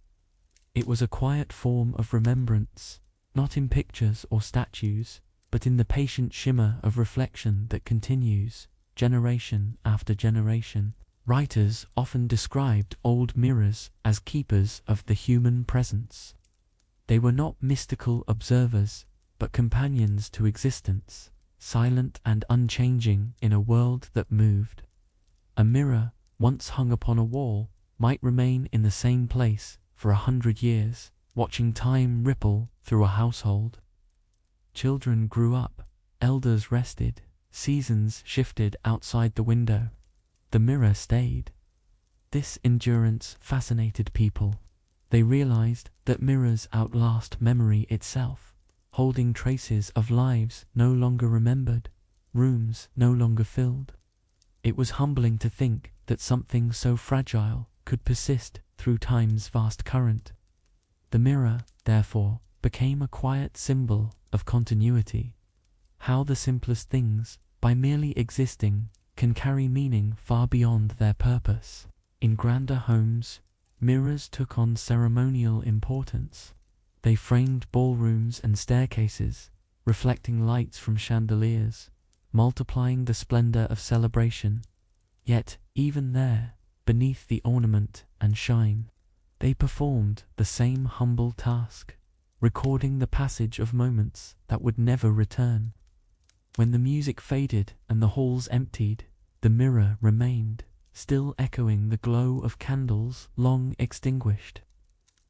It was a quiet form of remembrance, not in pictures or statues, but in the patient shimmer of reflection that continues, generation after generation. Writers often described old mirrors as keepers of the human presence. They were not mystical observers, but companions to existence, silent and unchanging in a world that moved. A mirror, once hung upon a wall, might remain in the same place for 100 years, watching time ripple through a household. Children grew up, elders rested, seasons shifted outside the window. The mirror stayed. This endurance fascinated people. They realized that mirrors outlast memory itself, holding traces of lives no longer remembered, rooms no longer filled. It was humbling to think that something so fragile could persist through time's vast current. The mirror, therefore, became a quiet symbol of continuity. How the simplest things, by merely existing, can carry meaning far beyond their purpose. In grander homes, mirrors took on ceremonial importance. They framed ballrooms and staircases, reflecting lights from chandeliers, multiplying the splendor of celebration. Yet, even there, beneath the ornament and shine, they performed the same humble task, recording the passage of moments that would never return. When the music faded and the halls emptied, the mirror remained, still echoing the glow of candles long extinguished.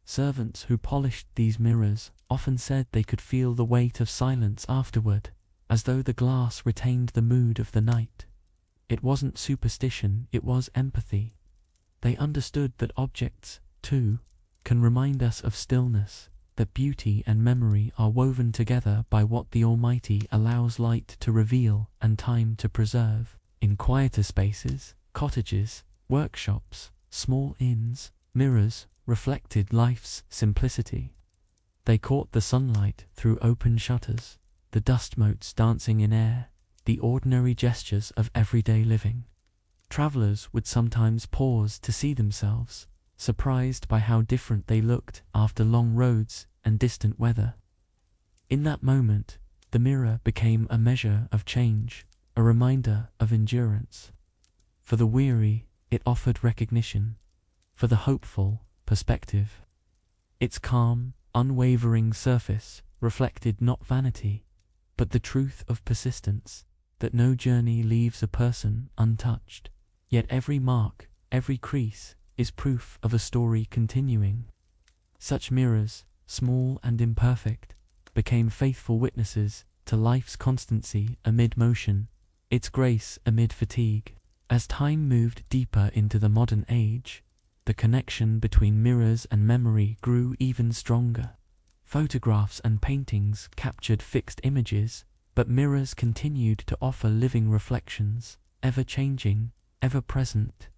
Servants who polished these mirrors often said they could feel the weight of silence afterward, as though the glass retained the mood of the night. It wasn't superstition, it was empathy. They understood that objects, too, can remind us of stillness, that beauty and memory are woven together by what the Almighty allows light to reveal and time to preserve. In quieter spaces, cottages, workshops, small inns, mirrors reflected life's simplicity. They caught the sunlight through open shutters, the dust motes dancing in air, the ordinary gestures of everyday living. Travelers would sometimes pause to see themselves, surprised by how different they looked after long roads and distant weather. In that moment, the mirror became a measure of change, a reminder of endurance. For the weary, it offered recognition. For the hopeful, perspective. Its calm, unwavering surface reflected not vanity, but the truth of persistence, that no journey leaves a person untouched. Yet every mark, every crease, is proof of a story continuing. Such mirrors, small and imperfect, became faithful witnesses to life's constancy amid motion, its grace amid fatigue. As time moved deeper into the modern age, the connection between mirrors and memory grew even stronger. Photographs and paintings captured fixed images, but mirrors continued to offer living reflections, ever changing, ever present.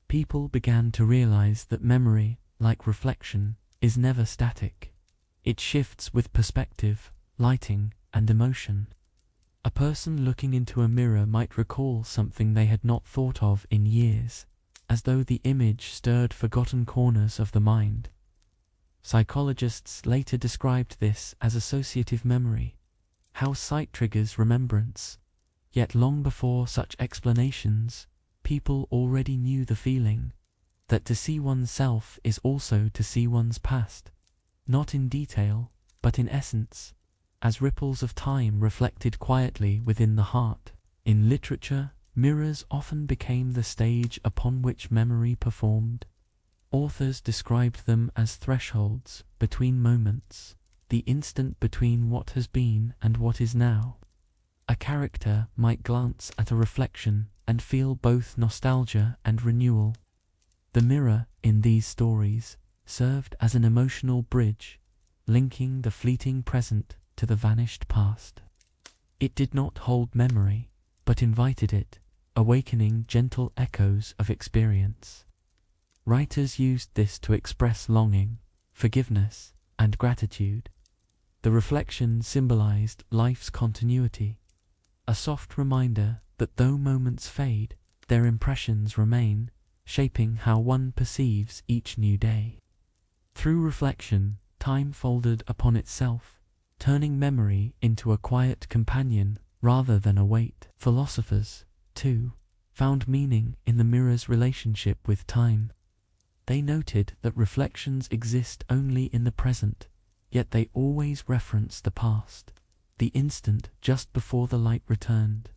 People began to realize that memory, like reflection, is never static. It shifts with perspective, lighting, and emotion. A person looking into a mirror might recall something they had not thought of in years, as though the image stirred forgotten corners of the mind. Psychologists later described this as associative memory, how sight triggers remembrance. Yet long before such explanations, people already knew the feeling that to see oneself is also to see one's past, not in detail, but in essence, as ripples of time reflected quietly within the heart. In literature, mirrors often became the stage upon which memory performed. Authors described them as thresholds between moments, the instant between what has been and what is now. A character might glance at a reflection and feel both nostalgia and renewal. The mirror, in these stories, served as an emotional bridge, linking the fleeting present to the vanished past. It did not hold memory, but invited it, awakening gentle echoes of experience. Writers used this to express longing, forgiveness, and gratitude. The reflection symbolized life's continuity, a soft reminder that though moments fade, their impressions remain, shaping how one perceives each new day. Through reflection, time folded upon itself, turning memory into a quiet companion rather than a weight. Philosophers, too, found meaning in the mirror's relationship with time. They noted that reflections exist only in the present, yet they always reference the past, the instant just before the light returned.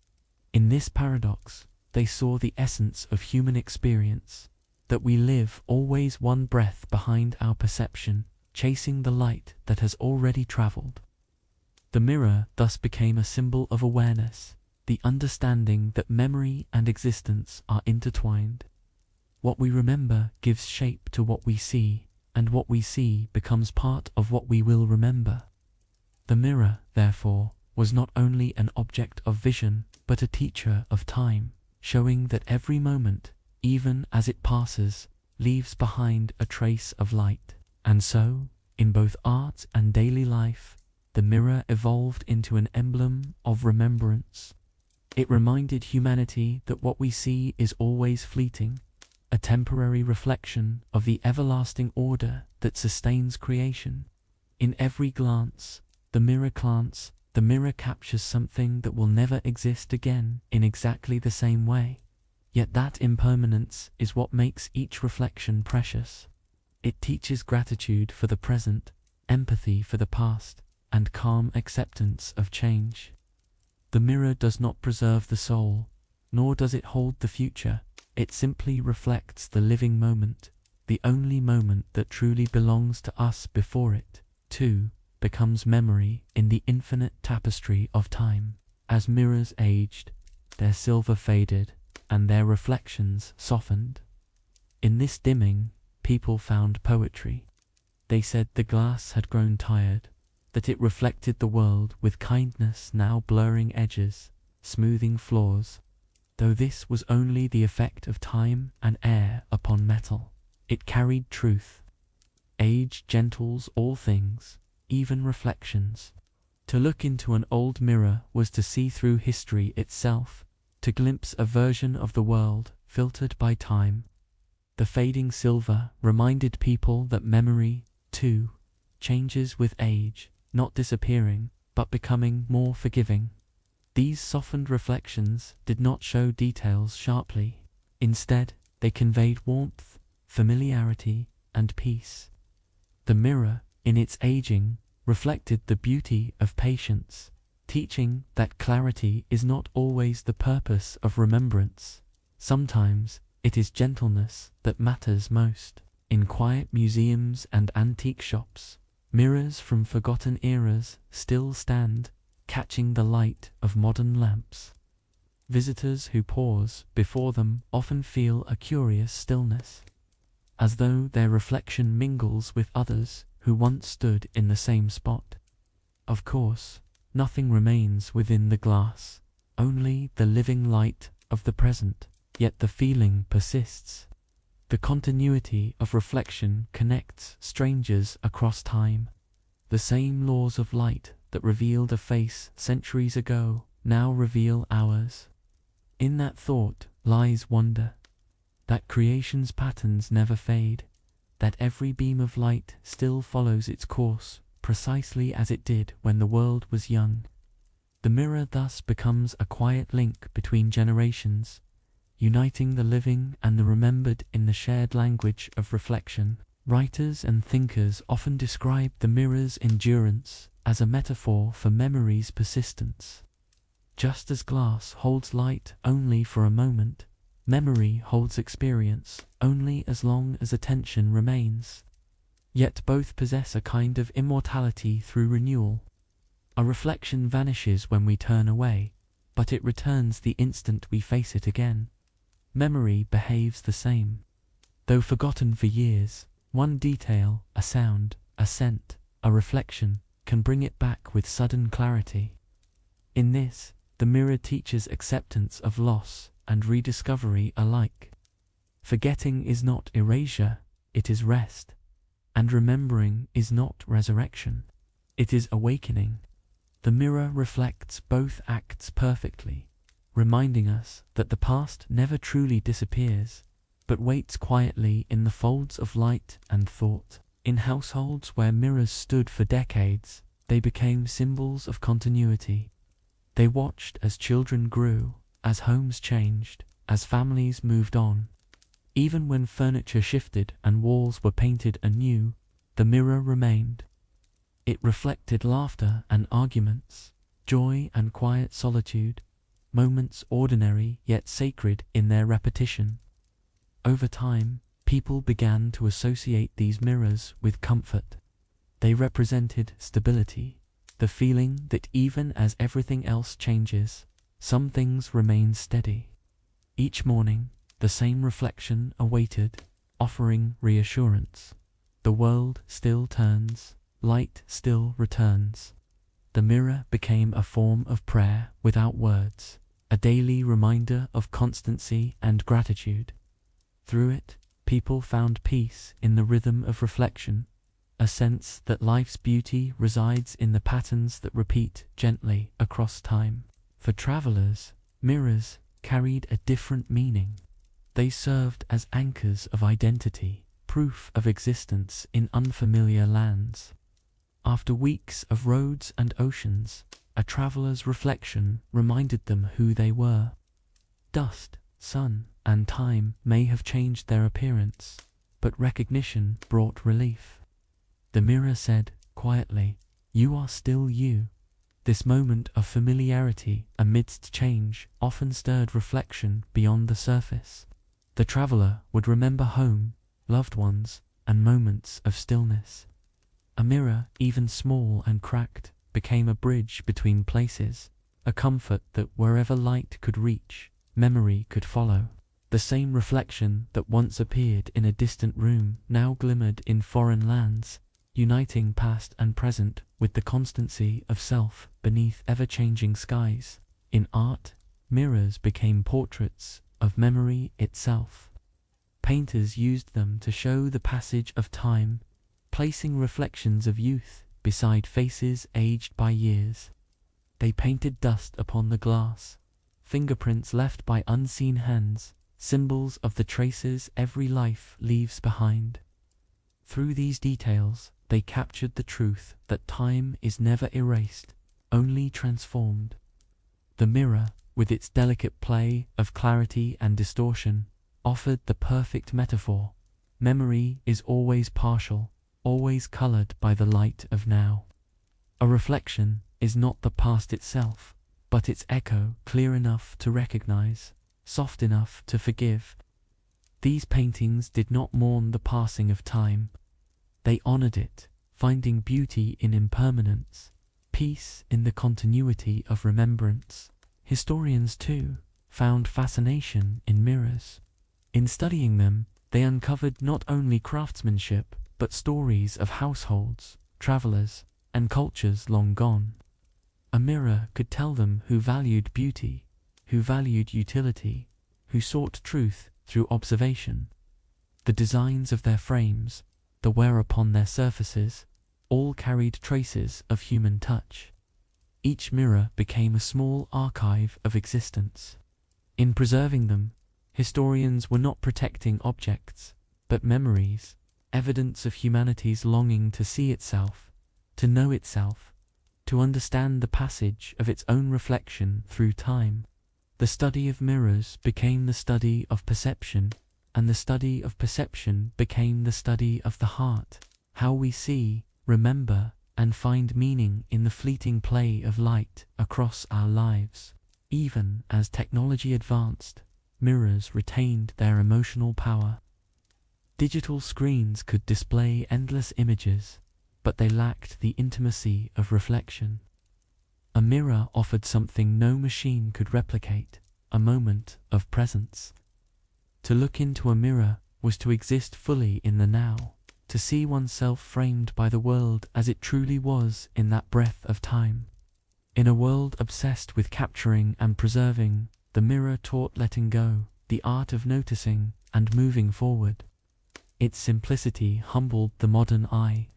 In this paradox, they saw the essence of human experience, that we live always one breath behind our perception, chasing the light that has already traveled. The mirror thus became a symbol of awareness, the understanding that memory and existence are intertwined. What we remember gives shape to what we see, and what we see becomes part of what we will remember. The mirror, therefore, was not only an object of vision, but a teacher of time, showing that every moment, even as it passes, leaves behind a trace of light. And so, in both art and daily life, the mirror evolved into an emblem of remembrance. It reminded humanity that what we see is always fleeting, a temporary reflection of the everlasting order that sustains creation. In every glance, the mirror captures something that will never exist again in exactly the same way. Yet that impermanence is what makes each reflection precious. It teaches gratitude for the present, empathy for the past, and calm acceptance of change. The mirror does not preserve the soul, nor does it hold the future. It simply reflects the living moment, the only moment that truly belongs to us before it, too, becomes memory in the infinite tapestry of time. As mirrors aged, their silver faded, and their reflections softened. In this dimming, people found poetry. They said the glass had grown tired, that it reflected the world with kindness now blurring edges, smoothing flaws. Though this was only the effect of time and air upon metal, it carried truth. Age gentles all things, even reflections. To look into an old mirror was to see through history itself, to glimpse a version of the world filtered by time. The fading silver reminded people that memory, too, changes with age, not disappearing, but becoming more forgiving. These softened reflections did not show details sharply. Instead, they conveyed warmth, familiarity, and peace. The mirror, in its aging, reflected the beauty of patience, teaching that clarity is not always the purpose of remembrance. Sometimes, it is gentleness that matters most. In quiet museums and antique shops, mirrors from forgotten eras still stand, catching the light of modern lamps. Visitors who pause before them often feel a curious stillness, as though their reflection mingles with others who once stood in the same spot. Of course, nothing remains within the glass, only the living light of the present, yet the feeling persists. The continuity of reflection connects strangers across time. The same laws of light that revealed a face centuries ago now reveal ours. In that thought lies wonder, that creation's patterns never fade, that every beam of light still follows its course precisely as it did when the world was young. The mirror thus becomes a quiet link between generations, uniting the living and the remembered in the shared language of reflection. Writers and thinkers often describe the mirror's endurance as a metaphor for memory's persistence. Just as glass holds light only for a moment, memory holds experience only as long as attention remains. Yet both possess a kind of immortality through renewal. A reflection vanishes when we turn away, but it returns the instant we face it again. Memory behaves the same. Though forgotten for years, one detail, a sound, a scent, a reflection, can bring it back with sudden clarity. In this, the mirror teaches acceptance of loss and rediscovery alike. Forgetting is not erasure, it is rest. And remembering is not resurrection, it is awakening. The mirror reflects both acts perfectly, reminding us that the past never truly disappears, but waits quietly in the folds of light and thought. In households where mirrors stood for decades, they became symbols of continuity. They watched as children grew, as homes changed, as families moved on. Even when furniture shifted and walls were painted anew, the mirror remained. It reflected laughter and arguments, joy and quiet solitude, moments ordinary yet sacred in their repetition. Over time, people began to associate these mirrors with comfort. They represented stability, the feeling that even as everything else changes, some things remain steady. Each morning, the same reflection awaited, offering reassurance. The world still turns, light still returns. The mirror became a form of prayer without words, a daily reminder of constancy and gratitude. Through it, people found peace in the rhythm of reflection, a sense that life's beauty resides in the patterns that repeat gently across time. For travelers, mirrors carried a different meaning. They served as anchors of identity, proof of existence in unfamiliar lands. After weeks of roads and oceans, a traveler's reflection reminded them who they were. Dust, sun, and time may have changed their appearance, but recognition brought relief. The mirror said, quietly, "You are still you." This moment of familiarity amidst change often stirred reflection beyond the surface. The traveler would remember home, loved ones, and moments of stillness. A mirror, even small and cracked, became a bridge between places, a comfort that wherever light could reach, memory could follow. The same reflection that once appeared in a distant room now glimmered in foreign lands, uniting past and present with the constancy of self beneath ever-changing skies. In art, mirrors became portraits of memory itself. Painters used them to show the passage of time, placing reflections of youth, beside faces aged by years. They painted dust upon the glass, fingerprints left by unseen hands, symbols of the traces every life leaves behind. Through these details, they captured the truth that time is never erased, only transformed. The mirror, with its delicate play of clarity and distortion, offered the perfect metaphor. Memory is always partial, always colored by the light of now. A reflection is not the past itself, but its echo, clear enough to recognize, soft enough to forgive. These paintings did not mourn the passing of time. They honored it, finding beauty in impermanence, peace in the continuity of remembrance. Historians, too, found fascination in mirrors. In studying them, they uncovered not only craftsmanship, but stories of households, travelers, and cultures long gone. A mirror could tell them who valued beauty, who valued utility, who sought truth through observation. The designs of their frames, the wear upon their surfaces, all carried traces of human touch. Each mirror became a small archive of existence. In preserving them, historians were not protecting objects, but memories, evidence of humanity's longing to see itself, to know itself, to understand the passage of its own reflection through time. The study of mirrors became the study of perception, and the study of perception became the study of the heart, how we see, remember, and find meaning in the fleeting play of light across our lives. Even as technology advanced, mirrors retained their emotional power. Digital screens could display endless images, but they lacked the intimacy of reflection. A mirror offered something no machine could replicate, a moment of presence. To look into a mirror was to exist fully in the now, to see oneself framed by the world as it truly was in that breath of time. In a world obsessed with capturing and preserving, the mirror taught letting go, the art of noticing and moving forward. Its simplicity humbled the modern eye.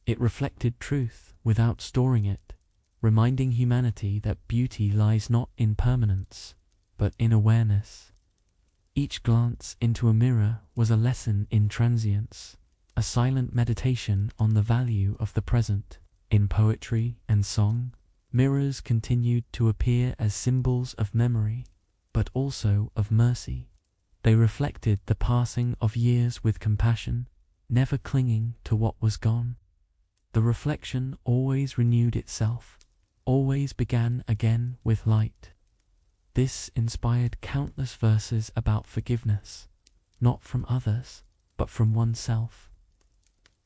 It reflected truth without storing it, reminding humanity that beauty lies not in permanence, but in awareness. Each glance into a mirror was a lesson in transience, a silent meditation on the value of the present. In poetry and song, mirrors continued to appear as symbols of memory, but also of mercy. They reflected the passing of years with compassion, never clinging to what was gone. The reflection always renewed itself, always began again with light. This inspired countless verses about forgiveness, not from others, but from oneself.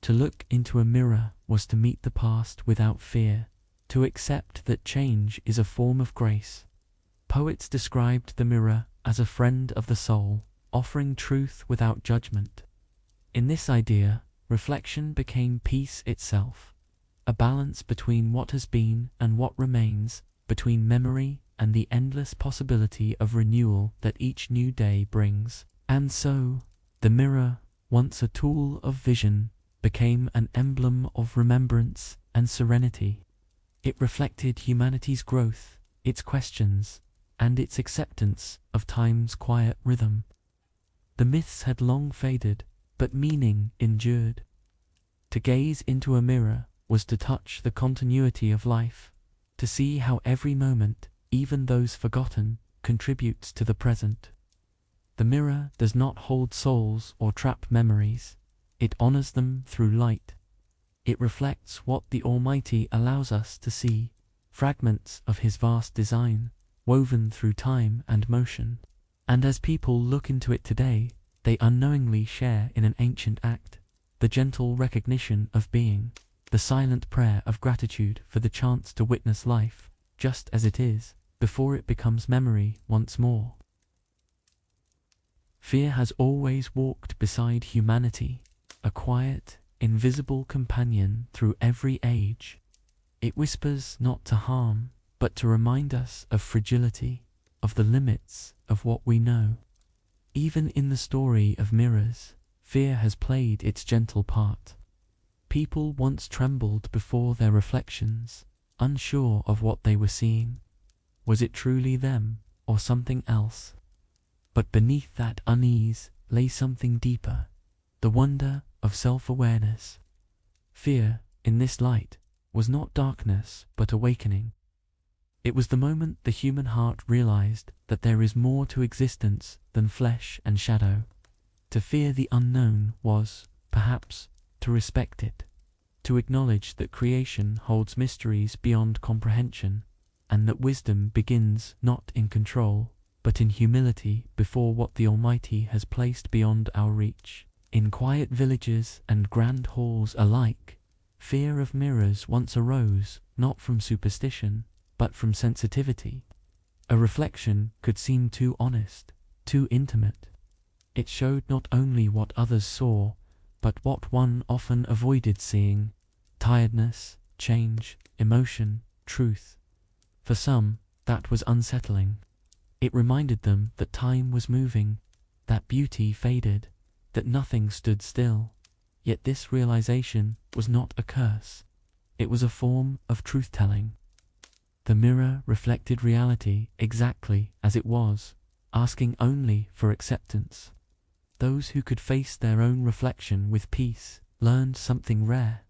To look into a mirror was to meet the past without fear, to accept that change is a form of grace. Poets described the mirror as a friend of the soul, offering truth without judgment. In this idea, reflection became peace itself, a balance between what has been and what remains, between memory and the endless possibility of renewal that each new day brings. And so, the mirror, once a tool of vision, became an emblem of remembrance and serenity. It reflected humanity's growth, its questions, and its acceptance of time's quiet rhythm. The myths had long faded, but meaning endured. To gaze into a mirror was to touch the continuity of life, to see how every moment, even those forgotten, contributes to the present. The mirror does not hold souls or trap memories. It honors them through light. It reflects what the Almighty allows us to see, fragments of His vast design, woven through time and motion. And as people look into it today, they unknowingly share in an ancient act, the gentle recognition of being, the silent prayer of gratitude for the chance to witness life, just as it is, before it becomes memory once more. Fear has always walked beside humanity, a quiet, invisible companion through every age. It whispers not to harm, but to remind us of fragility, of the limits of what we know. Even in the story of mirrors, fear has played its gentle part. People once trembled before their reflections, unsure of what they were seeing. Was it truly them, or something else? But beneath that unease lay something deeper, the wonder of self-awareness. Fear, in this light, was not darkness but awakening. It was the moment the human heart realized that there is more to existence than flesh and shadow. To fear the unknown was, perhaps, to respect it, to acknowledge that creation holds mysteries beyond comprehension, and that wisdom begins not in control, but in humility before what the Almighty has placed beyond our reach. In quiet villages and grand halls alike, fear of mirrors once arose, not from superstition, but from sensitivity. A reflection could seem too honest, too intimate. It showed not only what others saw, but what one often avoided seeing: tiredness, change, emotion, truth. For some, that was unsettling. It reminded them that time was moving, that beauty faded, that nothing stood still. Yet this realization was not a curse. It was a form of truth-telling. The mirror reflected reality exactly as it was, asking only for acceptance. Those who could face their own reflection with peace learned something rare,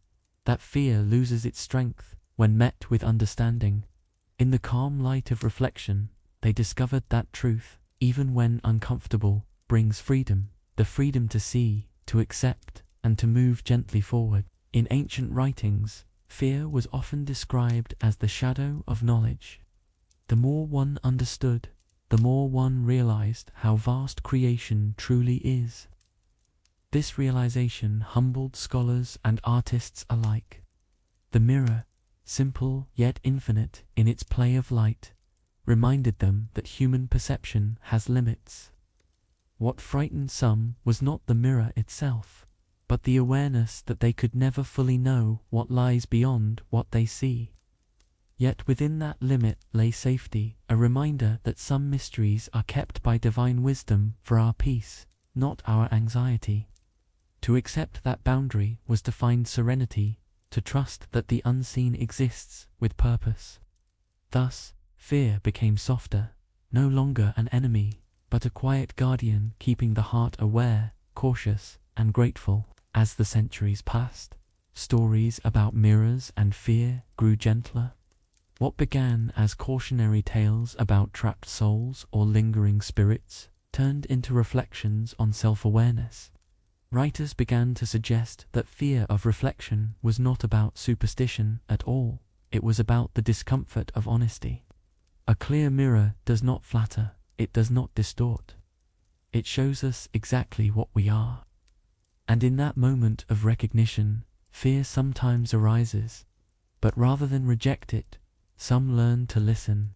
that fear loses its strength when met with understanding. In the calm light of reflection, they discovered that truth, even when uncomfortable, brings freedom, the freedom to see, to accept, and to move gently forward. In ancient writings, fear was often described as the shadow of knowledge. The more one understood, the more one realized how vast creation truly is. This realization humbled scholars and artists alike. The mirror, simple yet infinite in its play of light, reminded them that human perception has limits. What frightened some was not the mirror itself, but the awareness that they could never fully know what lies beyond what they see. Yet within that limit lay safety, a reminder that some mysteries are kept by divine wisdom for our peace, not our anxiety. To accept that boundary was to find serenity, to trust that the unseen exists with purpose. Thus, fear became softer, no longer an enemy, but a quiet guardian keeping the heart aware, cautious, and grateful. As the centuries passed, stories about mirrors and fear grew gentler. What began as cautionary tales about trapped souls or lingering spirits turned into reflections on self-awareness. Writers began to suggest that fear of reflection was not about superstition at all, it was about the discomfort of honesty. A clear mirror does not flatter, it does not distort. It shows us exactly what we are. And in that moment of recognition, fear sometimes arises, but rather than reject it, some learn to listen.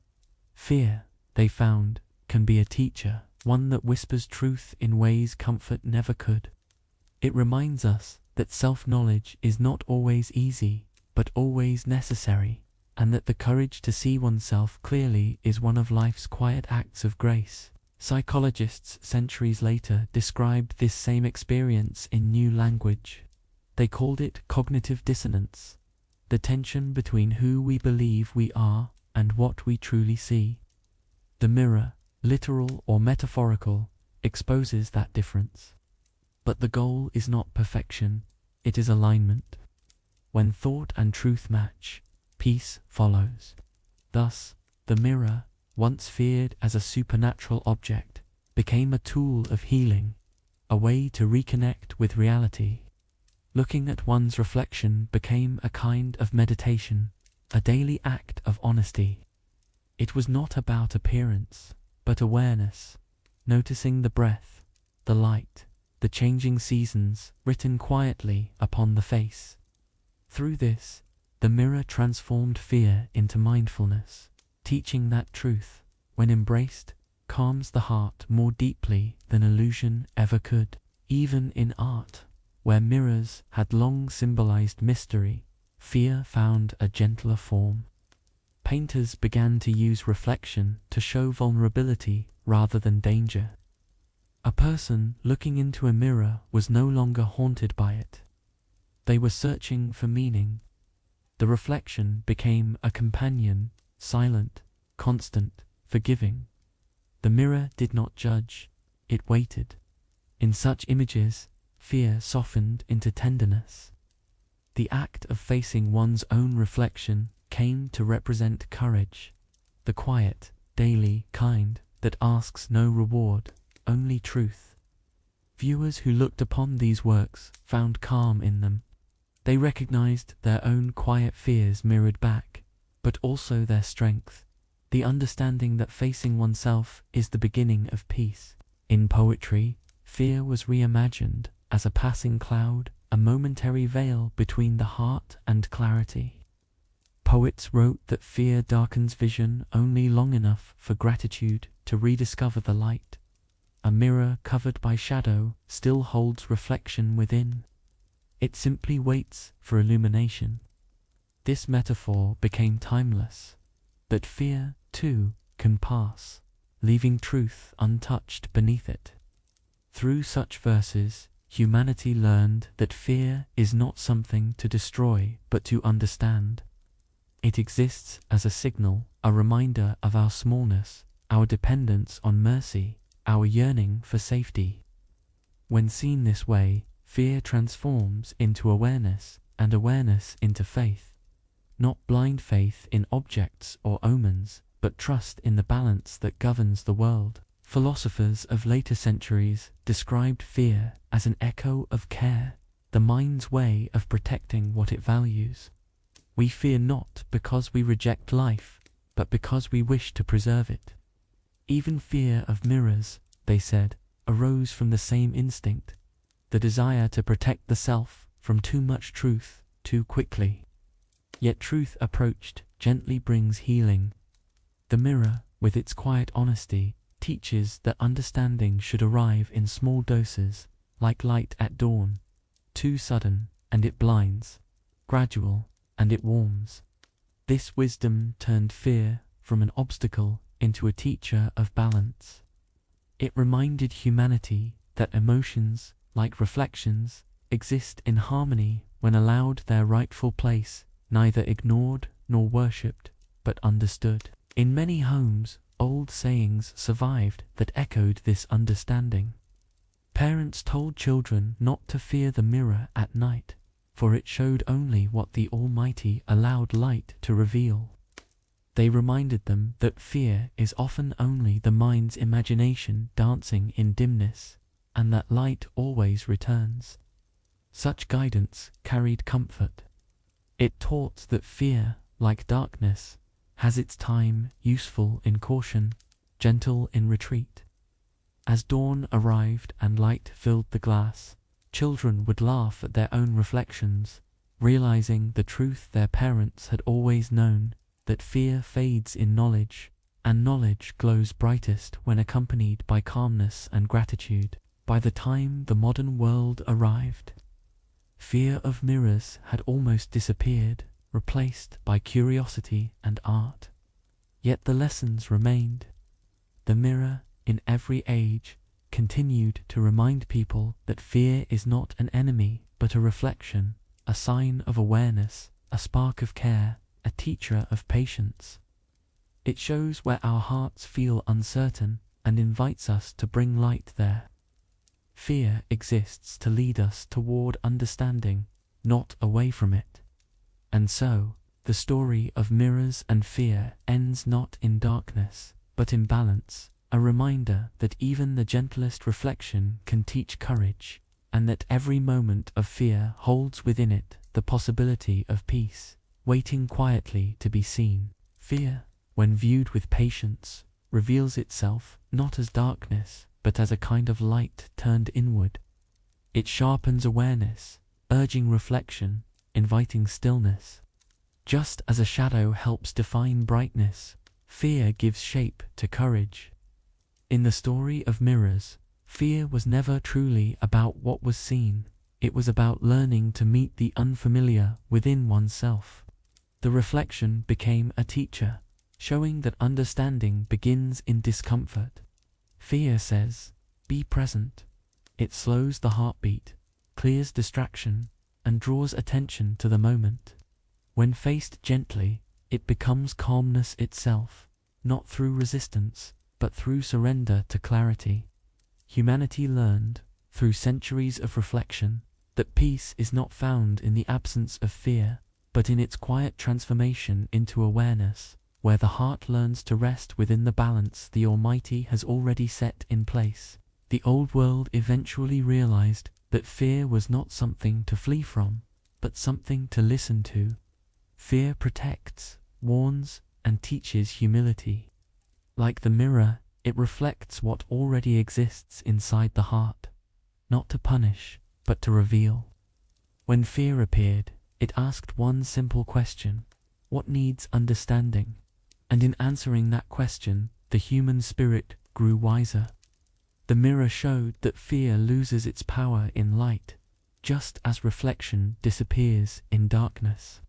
Fear, they found, can be a teacher, one that whispers truth in ways comfort never could. It reminds us that self-knowledge is not always easy, but always necessary, and that the courage to see oneself clearly is one of life's quiet acts of grace. Psychologists centuries later described this same experience in new language. They called it cognitive dissonance, the tension between who we believe we are and what we truly see. The mirror, literal or metaphorical, exposes that difference. But the goal is not perfection, it is alignment. When thought and truth match, peace follows. Thus, the mirror, once feared as a supernatural object, became a tool of healing, a way to reconnect with reality. Looking at one's reflection became a kind of meditation, a daily act of honesty. It was not about appearance, but awareness, noticing the breath, the light, the changing seasons written quietly upon the face. Through this, the mirror transformed fear into mindfulness, teaching that truth, when embraced, calms the heart more deeply than illusion ever could. Even in art, where mirrors had long symbolized mystery, fear found a gentler form. Painters began to use reflection to show vulnerability rather than danger. A person looking into a mirror was no longer haunted by it. They were searching for meaning. The reflection became a companion, silent, constant, forgiving. The mirror did not judge, it waited. In such images, fear softened into tenderness. The act of facing one's own reflection came to represent courage, the quiet, daily kind that asks no reward, only truth. Viewers who looked upon these works found calm in them. They recognized their own quiet fears mirrored back, but also their strength, the understanding that facing oneself is the beginning of peace. In poetry, fear was reimagined as a passing cloud, a momentary veil between the heart and clarity. Poets wrote that fear darkens vision only long enough for gratitude to rediscover the light. A mirror covered by shadow still holds reflection within. It simply waits for illumination. This metaphor became timeless, that fear, too, can pass, leaving truth untouched beneath it. Through such verses, humanity learned that fear is not something to destroy but to understand. It exists as a signal, a reminder of our smallness, our dependence on mercy, our yearning for safety. When seen this way, fear transforms into awareness, and awareness into faith. Not blind faith in objects or omens, but trust in the balance that governs the world. Philosophers of later centuries described fear as an echo of care, the mind's way of protecting what it values. We fear not because we reject life, but because we wish to preserve it. Even fear of mirrors, they said, arose from the same instinct, the desire to protect the self from too much truth too quickly. Yet truth approached gently brings healing. The mirror, with its quiet honesty, teaches that understanding should arrive in small doses, like light at dawn. Too sudden, and it blinds. Gradual, and it warms. This wisdom turned fear from an obstacle into a teacher of balance. It reminded humanity that emotions, like reflections, exist in harmony when allowed their rightful place, neither ignored nor worshipped, but understood. In many homes, old sayings survived that echoed this understanding. Parents told children not to fear the mirror at night, for it showed only what the Almighty allowed light to reveal. They reminded them that fear is often only the mind's imagination dancing in dimness, and that light always returns. Such guidance carried comfort. It taught that fear, like darkness, has its time, useful in caution, gentle in retreat. As dawn arrived and light filled the glass, children would laugh at their own reflections, realizing the truth their parents had always known, that fear fades in knowledge, and knowledge glows brightest when accompanied by calmness and gratitude. By the time the modern world arrived, fear of mirrors had almost disappeared, replaced by curiosity and art. Yet the lessons remained. The mirror, in every age, continued to remind people that fear is not an enemy, but a reflection, a sign of awareness, a spark of care, a teacher of patience. It shows where our hearts feel uncertain and invites us to bring light there. Fear exists to lead us toward understanding, not away from it. And so, the story of mirrors and fear ends not in darkness, but in balance, a reminder that even the gentlest reflection can teach courage, and that every moment of fear holds within it the possibility of peace, waiting quietly to be seen. Fear, when viewed with patience, reveals itself not as darkness, but as a kind of light turned inward. It sharpens awareness, urging reflection, inviting stillness. Just as a shadow helps define brightness, fear gives shape to courage. In the story of mirrors, fear was never truly about what was seen, it was about learning to meet the unfamiliar within oneself. The reflection became a teacher, showing that understanding begins in discomfort. Fear says, "Be present." It slows the heartbeat, clears distraction, and draws attention to the moment. When faced gently, it becomes calmness itself, not through resistance, but through surrender to clarity. Humanity learned, through centuries of reflection, that peace is not found in the absence of fear, but in its quiet transformation into awareness, where the heart learns to rest within the balance the Almighty has already set in place. The old world eventually realized that fear was not something to flee from, but something to listen to. Fear protects, warns, and teaches humility. Like the mirror, it reflects what already exists inside the heart, not to punish, but to reveal. When fear appeared, it asked one simple question: what needs understanding? And in answering that question, the human spirit grew wiser. The mirror showed that fear loses its power in light, just as reflection disappears in darkness.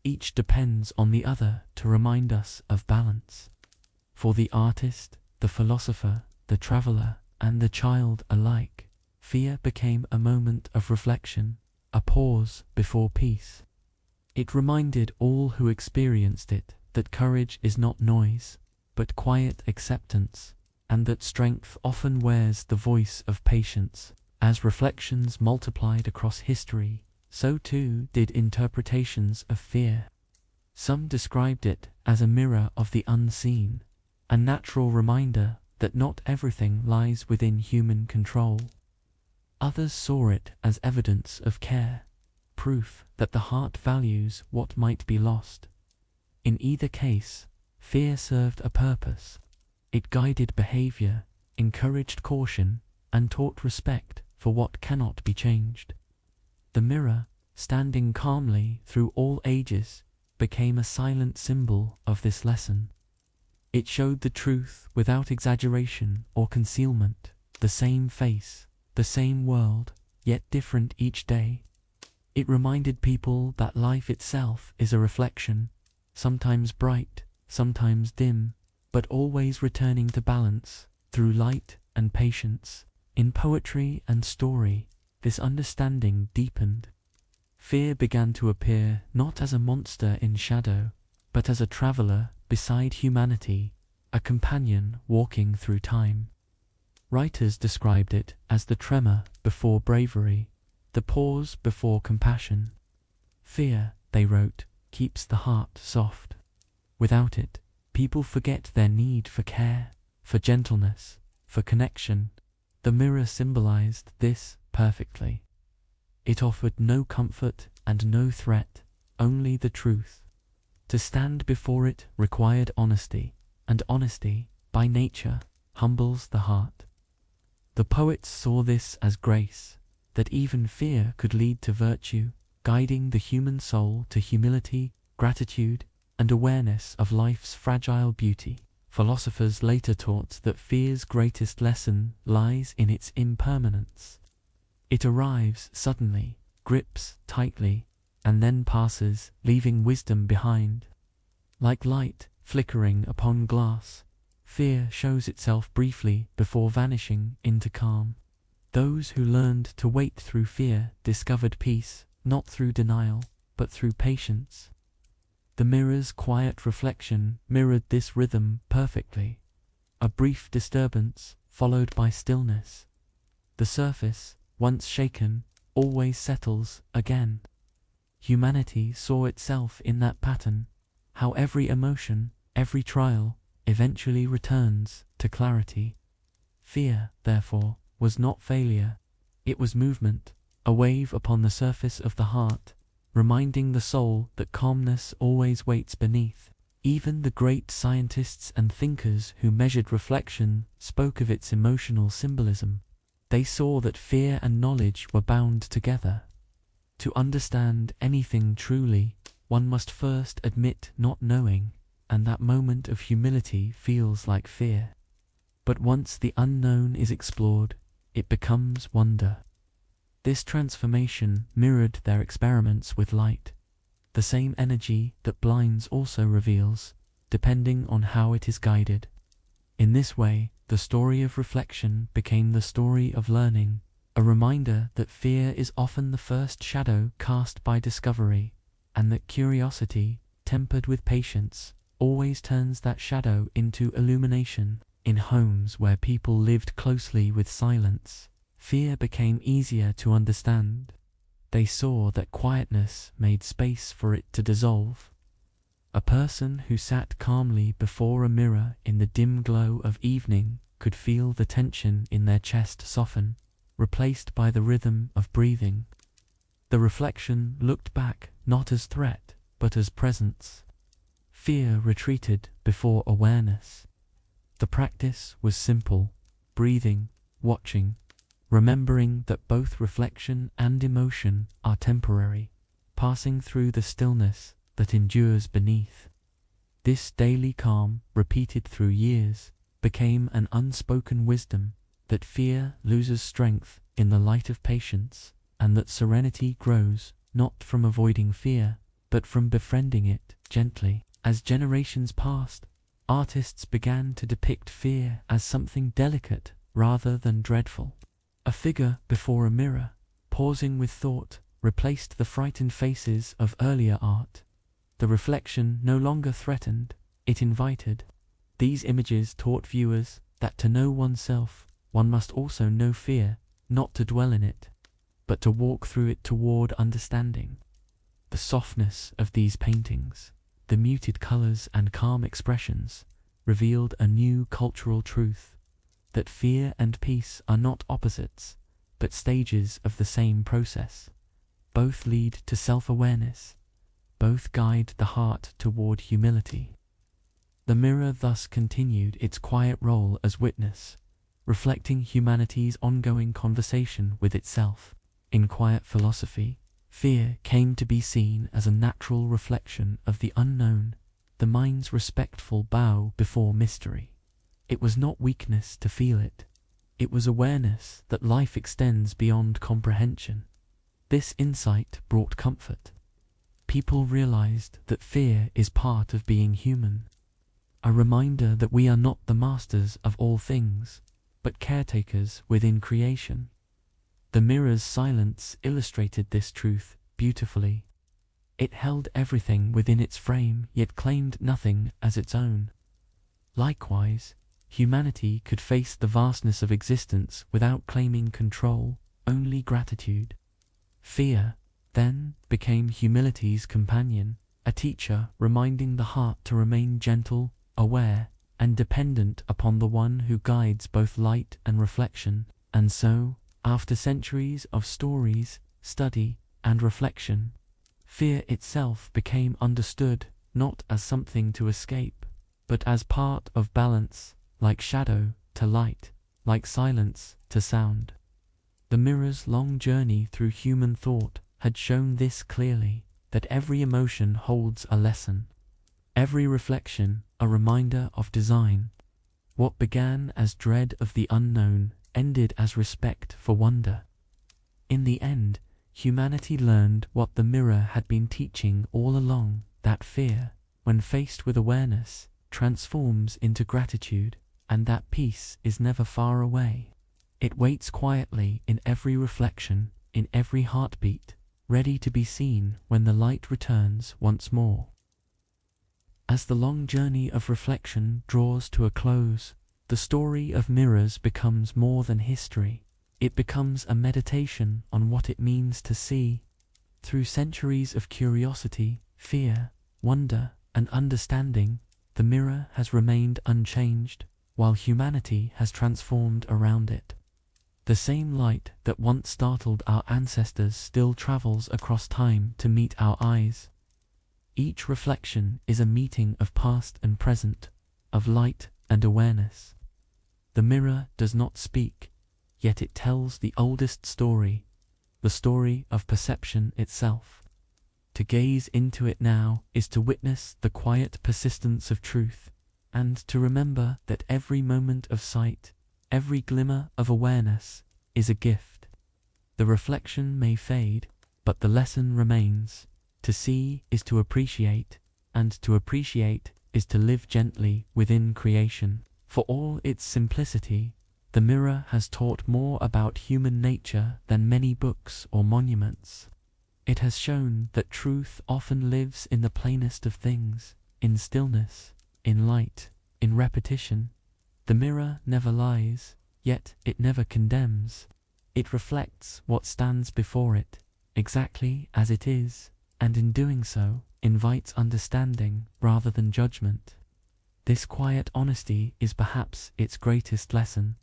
Each depends on the other to remind us of balance. For the artist, the philosopher, the traveler, and the child alike, fear became a moment of reflection, a pause before peace. It reminded all who experienced it that courage is not noise, but quiet acceptance, and that strength often wears the voice of patience. As reflections multiplied across history, so too did interpretations of fear. Some described it as a mirror of the unseen, a natural reminder that not everything lies within human control. Others saw it as evidence of care, proof that the heart values what might be lost. In either case, fear served a purpose. It guided behavior, encouraged caution, and taught respect for what cannot be changed. The mirror, standing calmly through all ages, became a silent symbol of this lesson. It showed the truth without exaggeration or concealment, the same face, the same world, yet different each day. It reminded people that life itself is a reflection, sometimes bright, sometimes dim, but always returning to balance through light and patience. In poetry and story, this understanding deepened. Fear began to appear not as a monster in shadow, but as a traveler beside humanity, a companion walking through time. Writers described it as the tremor before bravery, the pause before compassion. Fear, they wrote, keeps the heart soft. Without it, people forget their need for care, for gentleness, for connection. The mirror symbolized this perfectly. It offered no comfort and no threat, only the truth. To stand before it required honesty, and honesty, by nature, humbles the heart. The poets saw this as grace, that even fear could lead to virtue, guiding the human soul to humility, gratitude, and awareness of life's fragile beauty. Philosophers later taught that fear's greatest lesson lies in its impermanence. It arrives suddenly, grips tightly, and then passes, leaving wisdom behind. Like light flickering upon glass, fear shows itself briefly before vanishing into calm. Those who learned to wait through fear discovered peace, not through denial, but through patience. The mirror's quiet reflection mirrored this rhythm perfectly. A brief disturbance, followed by stillness. The surface, once shaken, always settles again. Humanity saw itself in that pattern, how every emotion, every trial, eventually returns to clarity. Fear, therefore, was not failure. It was movement, a wave upon the surface of the heart, reminding the soul that calmness always waits beneath. Even the great scientists and thinkers who measured reflection spoke of its emotional symbolism. They saw that fear and knowledge were bound together. To understand anything truly, one must first admit not knowing, and that moment of humility feels like fear. But once the unknown is explored, it becomes wonder. This transformation mirrored their experiments with light. The same energy that blinds also reveals, depending on how it is guided. In this way, the story of reflection became the story of learning, a reminder that fear is often the first shadow cast by discovery, and that curiosity, tempered with patience, always turns that shadow into illumination. In homes where people lived closely with silence, fear became easier to understand. They saw that quietness made space for it to dissolve. A person who sat calmly before a mirror in the dim glow of evening could feel the tension in their chest soften, replaced by the rhythm of breathing. The reflection looked back not as threat, but as presence. Fear retreated before awareness. The practice was simple: breathing, watching, remembering that both reflection and emotion are temporary, passing through the stillness that endures beneath. This daily calm, repeated through years, became an unspoken wisdom that fear loses strength in the light of patience, and that serenity grows not from avoiding fear, but from befriending it gently. As generations passed, artists began to depict fear as something delicate rather than dreadful. A figure before a mirror, pausing with thought, replaced the frightened faces of earlier art. The reflection no longer threatened, it invited. These images taught viewers that to know oneself, one must also know fear, not to dwell in it, but to walk through it toward understanding. The softness of these paintings, the muted colors and calm expressions, revealed a new cultural truth: that fear and peace are not opposites, but stages of the same process. Both lead to self-awareness. Both guide the heart toward humility. The mirror thus continued its quiet role as witness, reflecting humanity's ongoing conversation with itself. In quiet philosophy, fear came to be seen as a natural reflection of the unknown, the mind's respectful bow before mystery. It was not weakness to feel it. It was awareness that life extends beyond comprehension. This insight brought comfort. People realized that fear is part of being human, a reminder that we are not the masters of all things, but caretakers within creation. The mirror's silence illustrated this truth beautifully. It held everything within its frame, yet claimed nothing as its own. Likewise, humanity could face the vastness of existence without claiming control, only gratitude. Fear, then, became humility's companion, a teacher reminding the heart to remain gentle, aware, and dependent upon the one who guides both light and reflection. And so, after centuries of stories, study, and reflection, fear itself became understood not as something to escape, but as part of balance, like shadow to light, like silence to sound. The mirror's long journey through human thought had shown this clearly, that every emotion holds a lesson, every reflection a reminder of design. What began as dread of the unknown ended as respect for wonder. In the end, humanity learned what the mirror had been teaching all along, that fear, when faced with awareness, transforms into gratitude, and that peace is never far away. It waits quietly in every reflection, in every heartbeat, ready to be seen when the light returns once more. As the long journey of reflection draws to a close, the story of mirrors becomes more than history. It becomes a meditation on what it means to see. Through centuries of curiosity, fear, wonder, and understanding, the mirror has remained unchanged, while humanity has transformed around it. The same light that once startled our ancestors still travels across time to meet our eyes. Each reflection is a meeting of past and present, of light and awareness. The mirror does not speak, yet it tells the oldest story, the story of perception itself. To gaze into it now is to witness the quiet persistence of truth, and to remember that every moment of sight, every glimmer of awareness, is a gift. The reflection may fade, but the lesson remains. To see is to appreciate, and to appreciate is to live gently within creation. For all its simplicity, The mirror has taught more about human nature than many books or monuments. It has shown that truth often lives in the plainest of things, in stillness, in light, in repetition. The mirror never lies, yet it never condemns. It reflects what stands before it, exactly as it is, and in doing so, invites understanding rather than judgment. This quiet honesty is perhaps its greatest lesson.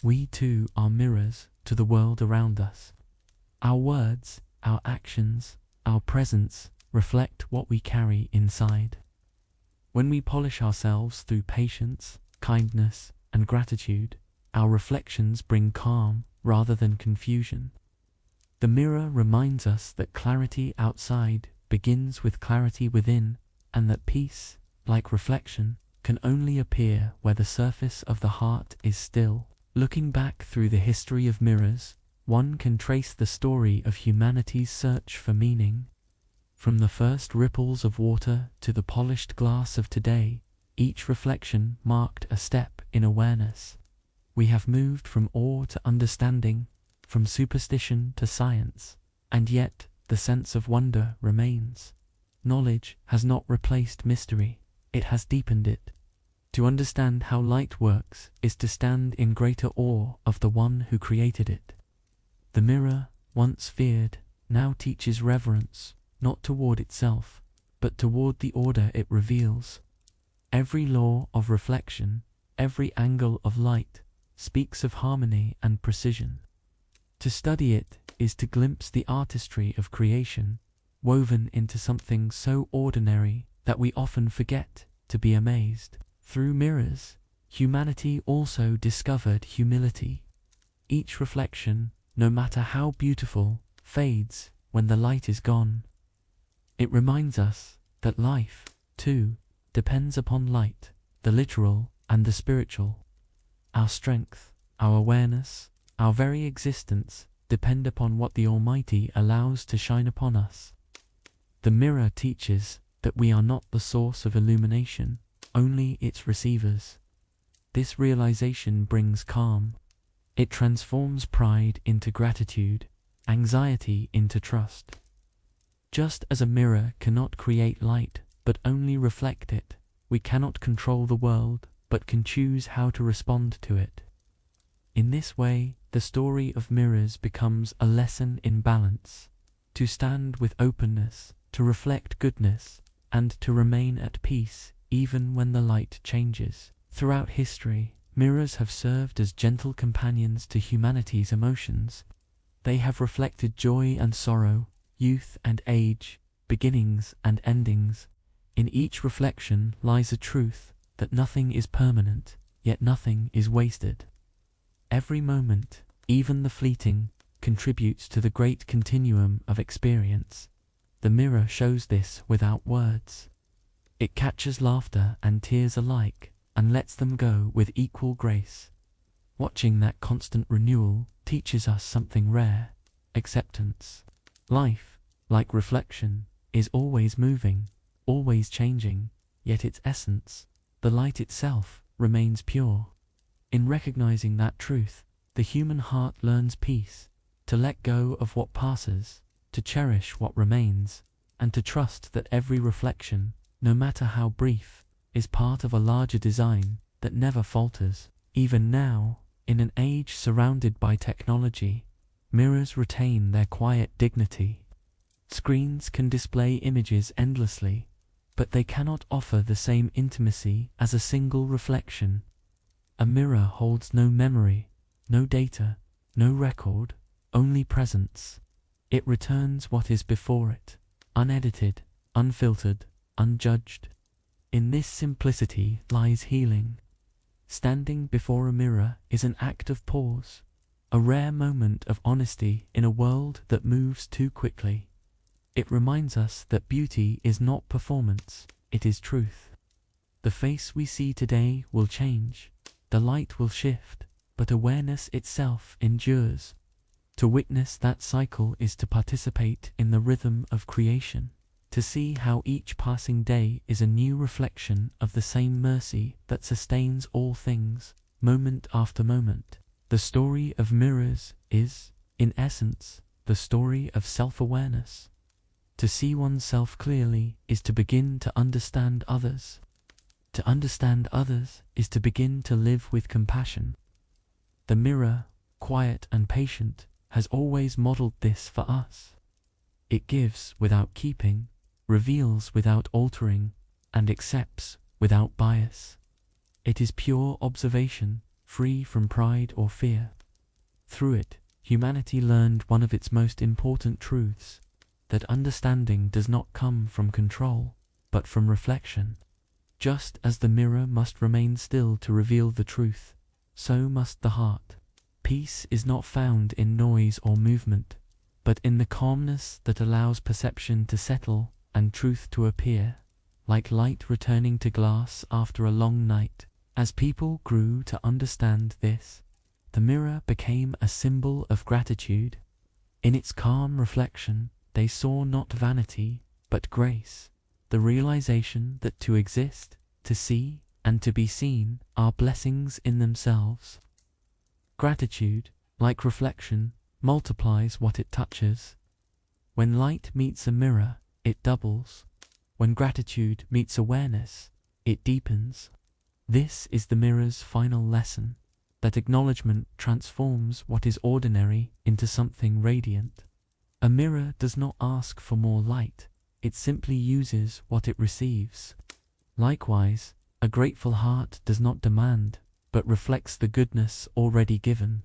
We too are mirrors to the world around us. Our words, our actions, our presence reflect what we carry inside. When we polish ourselves through patience, kindness, and gratitude, our reflections bring calm rather than confusion. The mirror reminds us that clarity outside begins with clarity within, and that peace, like reflection, can only appear where the surface of the heart is still. Looking back through the history of mirrors, one can trace the story of humanity's search for meaning. From the first ripples of water to the polished glass of today, each reflection marked a step in awareness. We have moved from awe to understanding, from superstition to science, and yet the sense of wonder remains. Knowledge has not replaced mystery, it has deepened it. To understand how light works is to stand in greater awe of the one who created it. The mirror, once feared, now teaches reverence, not toward itself, but toward the order it reveals. Every law of reflection, every angle of light, speaks of harmony and precision. To study it is to glimpse the artistry of creation, woven into something so ordinary that we often forget to be amazed. Through mirrors, humanity also discovered humility. Each reflection, no matter how beautiful, fades when the light is gone. It reminds us that life, too, depends upon light, the literal and the spiritual. Our strength, our awareness, our very existence depend upon what the Almighty allows to shine upon us. The mirror teaches that we are not the source of illumination, only its receivers. This realization brings calm. It transforms pride into gratitude, anxiety into trust. Just as a mirror cannot create light, but only reflect it, we cannot control the world, but can choose how to respond to it. In this way, the story of mirrors becomes a lesson in balance, to stand with openness, to reflect goodness, and to remain at peace even when the light changes. Throughout history, mirrors have served as gentle companions to humanity's emotions. They have reflected joy and sorrow, youth and age, beginnings and endings. In each reflection lies a truth that nothing is permanent, yet nothing is wasted. Every moment, even the fleeting, contributes to the great continuum of experience. The mirror shows this without words. It catches laughter and tears alike, and lets them go with equal grace. Watching that constant renewal teaches us something rare: acceptance. Life, like reflection, is always moving, always changing, yet its essence, the light itself, remains pure. In recognizing that truth, the human heart learns peace, to let go of what passes, to cherish what remains, and to trust that every reflection, no matter how brief, is part of a larger design that never falters. Even now, in an age surrounded by technology, mirrors retain their quiet dignity. Screens can display images endlessly, but they cannot offer the same intimacy as a single reflection. A mirror holds no memory, no data, no record, only presence. It returns what is before it, unedited, unfiltered, unjudged. In this simplicity lies healing. Standing before a mirror is an act of pause, a rare moment of honesty in a world that moves too quickly. It reminds us that beauty is not performance, it is truth. The face we see today will change, the light will shift, but awareness itself endures. To witness that cycle is to participate in the rhythm of creation, to see how each passing day is a new reflection of the same mercy that sustains all things. moment after moment. The story of mirrors is, in essence, the story of self-awareness. To see oneself clearly is to begin to understand others. To understand others is to begin to live with compassion. The mirror, quiet and patient, has always modeled this for us. It gives without keeping, reveals without altering, and accepts without bias. It is pure observation, free from pride or fear. Through it, humanity learned one of its most important truths, that understanding does not come from control, but from reflection. Just as the mirror must remain still to reveal the truth, so must the heart. Peace is not found in noise or movement, but in the calmness that allows perception to settle and truth to appear, like light returning to glass after a long night. As people grew to understand this, the mirror became a symbol of gratitude. In its calm reflection, they saw not vanity, but grace, the realization that to exist, to see, and to be seen are blessings in themselves. Gratitude, like reflection, multiplies what it touches. When light meets a mirror, it doubles. When gratitude meets awareness, it deepens. This is the mirror's final lesson, that acknowledgement transforms what is ordinary into something radiant. A mirror does not ask for more light, it simply uses what it receives. Likewise, a grateful heart does not demand, but reflects the goodness already given.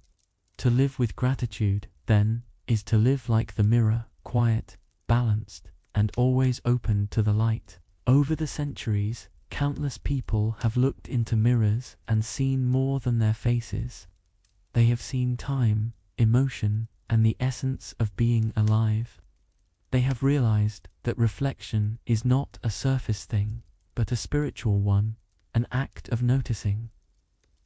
To live with gratitude, then, is to live like the mirror, quiet, balanced, and always open to the light. Over the centuries, countless people have looked into mirrors and seen more than their faces. They have seen time, emotion, and the essence of being alive. They have realized that reflection is not a surface thing, but a spiritual one, an act of noticing.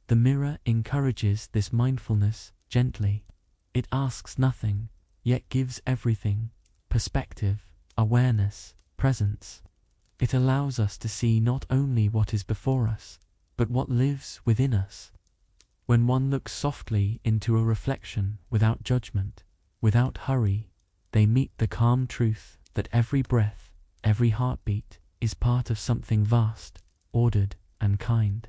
The mirror encourages this mindfulness gently. It asks nothing, yet gives everything: perspective, awareness, presence. It allows us to see not only what is before us, but what lives within us. When one looks softly into a reflection without judgment, without hurry, they meet the calm truth that every breath, every heartbeat, is part of something vast, ordered, and kind.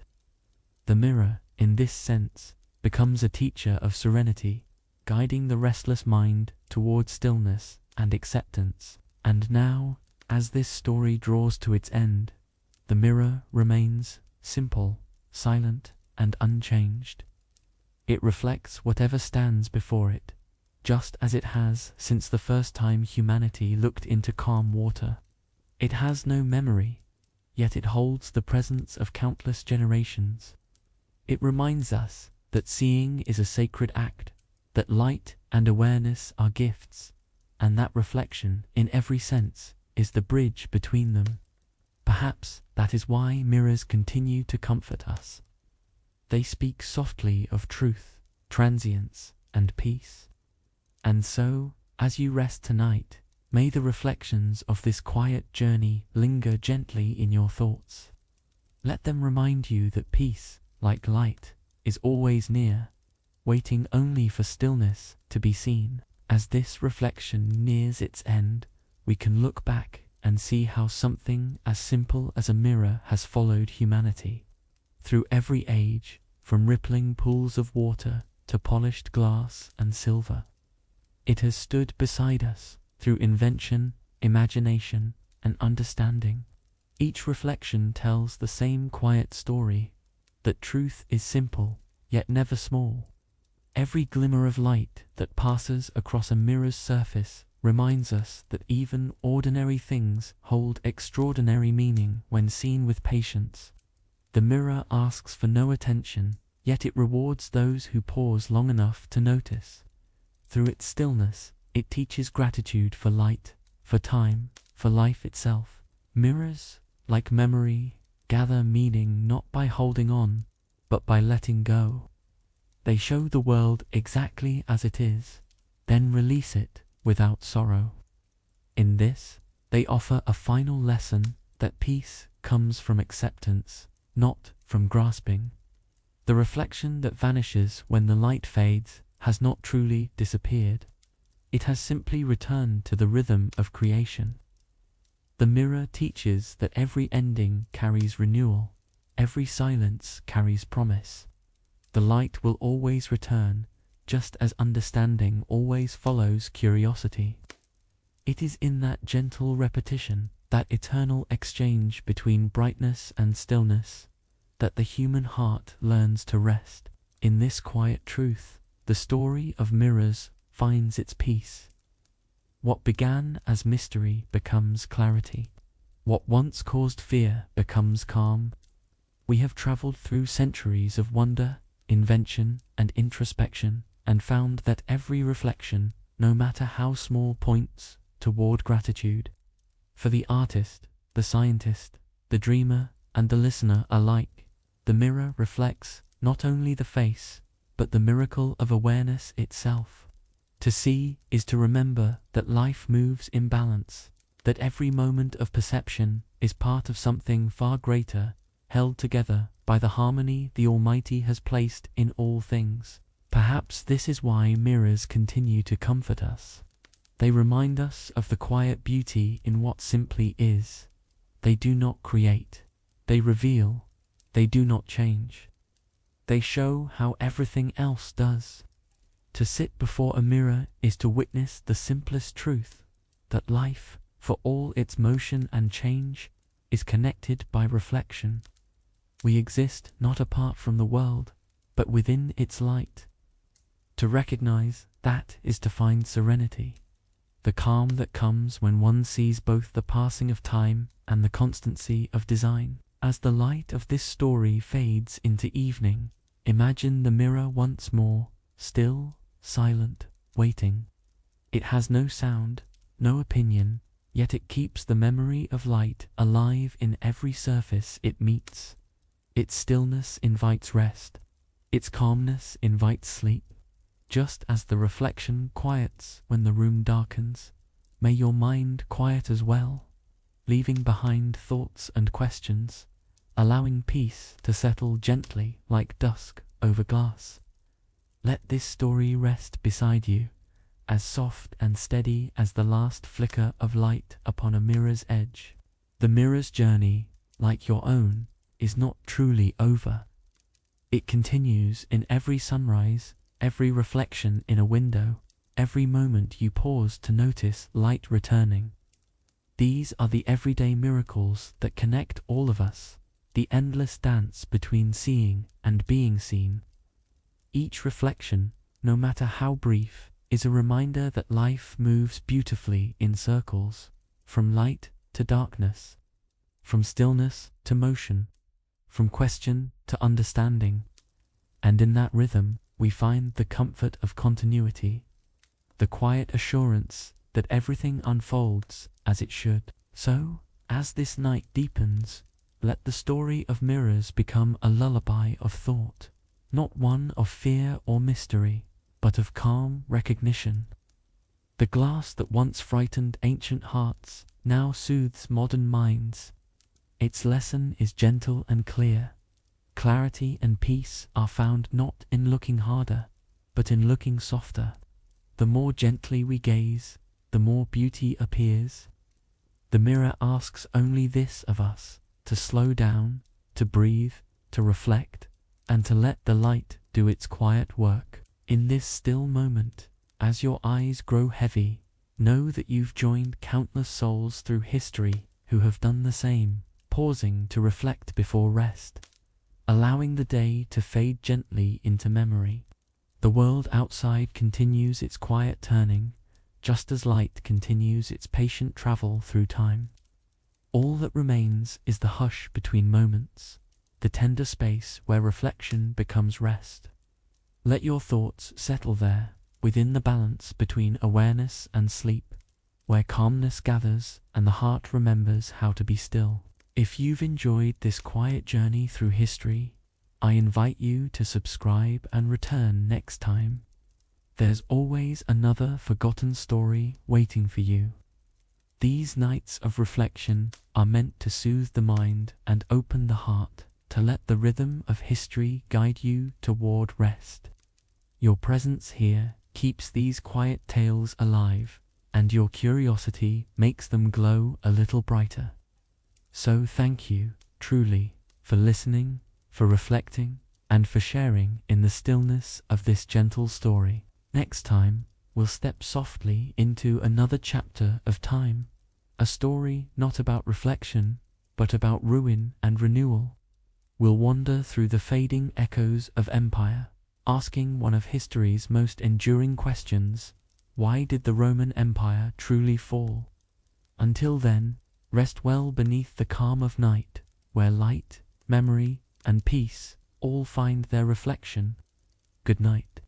The mirror, in this sense, becomes a teacher of serenity, guiding the restless mind toward stillness and acceptance. And now, as this story draws to its end, the mirror remains simple, silent, and unchanged. It reflects whatever stands before it, just as it has since the first time humanity looked into calm water. It has no memory, yet it holds the presence of countless generations. It reminds us that seeing is a sacred act, that light and awareness are gifts, and that reflection, in every sense, is the bridge between them. Perhaps that is why mirrors continue to comfort us. They speak softly of truth, transience, and peace. And so, as you rest tonight, may the reflections of this quiet journey linger gently in your thoughts. Let them remind you that peace, like light, is always near, waiting only for stillness to be seen. As this reflection nears its end, we can look back and see how something as simple as a mirror has followed humanity. Through every age, from rippling pools of water to polished glass and silver, it has stood beside us through invention, imagination, and understanding. Each reflection tells the same quiet story, that truth is simple, yet never small. Every glimmer of light that passes across a mirror's surface reminds us that even ordinary things hold extraordinary meaning when seen with patience. The mirror asks for no attention, yet it rewards those who pause long enough to notice. Through its stillness, it teaches gratitude for light, for time, for life itself. Mirrors, like memory, gather meaning not by holding on, but by letting go. They show the world exactly as it is, then release it without sorrow. In this, they offer a final lesson that peace comes from acceptance, not from grasping. The reflection that vanishes when the light fades has not truly disappeared. It has simply returned to the rhythm of creation. The mirror teaches that every ending carries renewal, every silence carries promise. The light will always return, just as understanding always follows curiosity. It is in that gentle repetition, that eternal exchange between brightness and stillness, that the human heart learns to rest. In this quiet truth, the story of mirrors finds its peace. What began as mystery becomes clarity. What once caused fear becomes calm. We have traveled through centuries of wonder, invention, and introspection, and found that every reflection, no matter how small, points toward gratitude. For the artist, the scientist, the dreamer, and the listener alike, the mirror reflects not only the face, but the miracle of awareness itself. To see is to remember that life moves in balance, that every moment of perception is part of something far greater, held together by the harmony the Almighty has placed in all things. Perhaps this is why mirrors continue to comfort us. They remind us of the quiet beauty in what simply is. They do not create, they reveal, they do not change. They show how everything else does. To sit before a mirror is to witness the simplest truth, that life, for all its motion and change, is connected by reflection. We exist not apart from the world, but within its light. To recognize that is to find serenity, the calm that comes when one sees both the passing of time and the constancy of design. As the light of this story fades into evening, imagine the mirror once more, still, silent, waiting. It has no sound, no opinion, yet it keeps the memory of light alive in every surface it meets. Its stillness invites rest, its calmness invites sleep. Just as the reflection quiets when the room darkens, may your mind quiet as well, leaving behind thoughts and questions, allowing peace to settle gently like dusk over glass. Let this story rest beside you, as soft and steady as the last flicker of light upon a mirror's edge. The mirror's journey, like your own, is not truly over. It continues in every sunrise, every reflection in a window, every moment you pause to notice light returning. These are the everyday miracles that connect all of us, the endless dance between seeing and being seen. Each reflection, no matter how brief, is a reminder that life moves beautifully in circles, from light to darkness, from stillness to motion, from question to understanding. And in that rhythm, we find the comfort of continuity, the quiet assurance that everything unfolds as it should. So, as this night deepens, let the story of mirrors become a lullaby of thought, not one of fear or mystery, but of calm recognition. The glass that once frightened ancient hearts now soothes modern minds. Its lesson is gentle and clear. Clarity and peace are found not in looking harder, but in looking softer. The more gently we gaze, the more beauty appears. The mirror asks only this of us, to slow down, to breathe, to reflect, and to let the light do its quiet work. In this still moment, as your eyes grow heavy, know that you've joined countless souls through history who have done the same, pausing to reflect before rest, allowing the day to fade gently into memory. The world outside continues its quiet turning, just as light continues its patient travel through time. All that remains is the hush between moments, the tender space where reflection becomes rest. Let your thoughts settle there, within the balance between awareness and sleep, where calmness gathers and the heart remembers how to be still. If you've enjoyed this quiet journey through history, I invite you to subscribe and return next time. There's always another forgotten story waiting for you. These nights of reflection are meant to soothe the mind and open the heart. to let the rhythm of history guide you toward rest. Your presence here keeps these quiet tales alive, and your curiosity makes them glow a little brighter. So thank you, truly, for listening, for reflecting, and for sharing in the stillness of this gentle story. Next time, we'll step softly into another chapter of time, a story not about reflection, but about ruin and renewal. We'll wander through the fading echoes of empire, asking one of history's most enduring questions: why did the Roman Empire truly fall? Until then, rest well beneath the calm of night, where light, memory, and peace all find their reflection. Good night.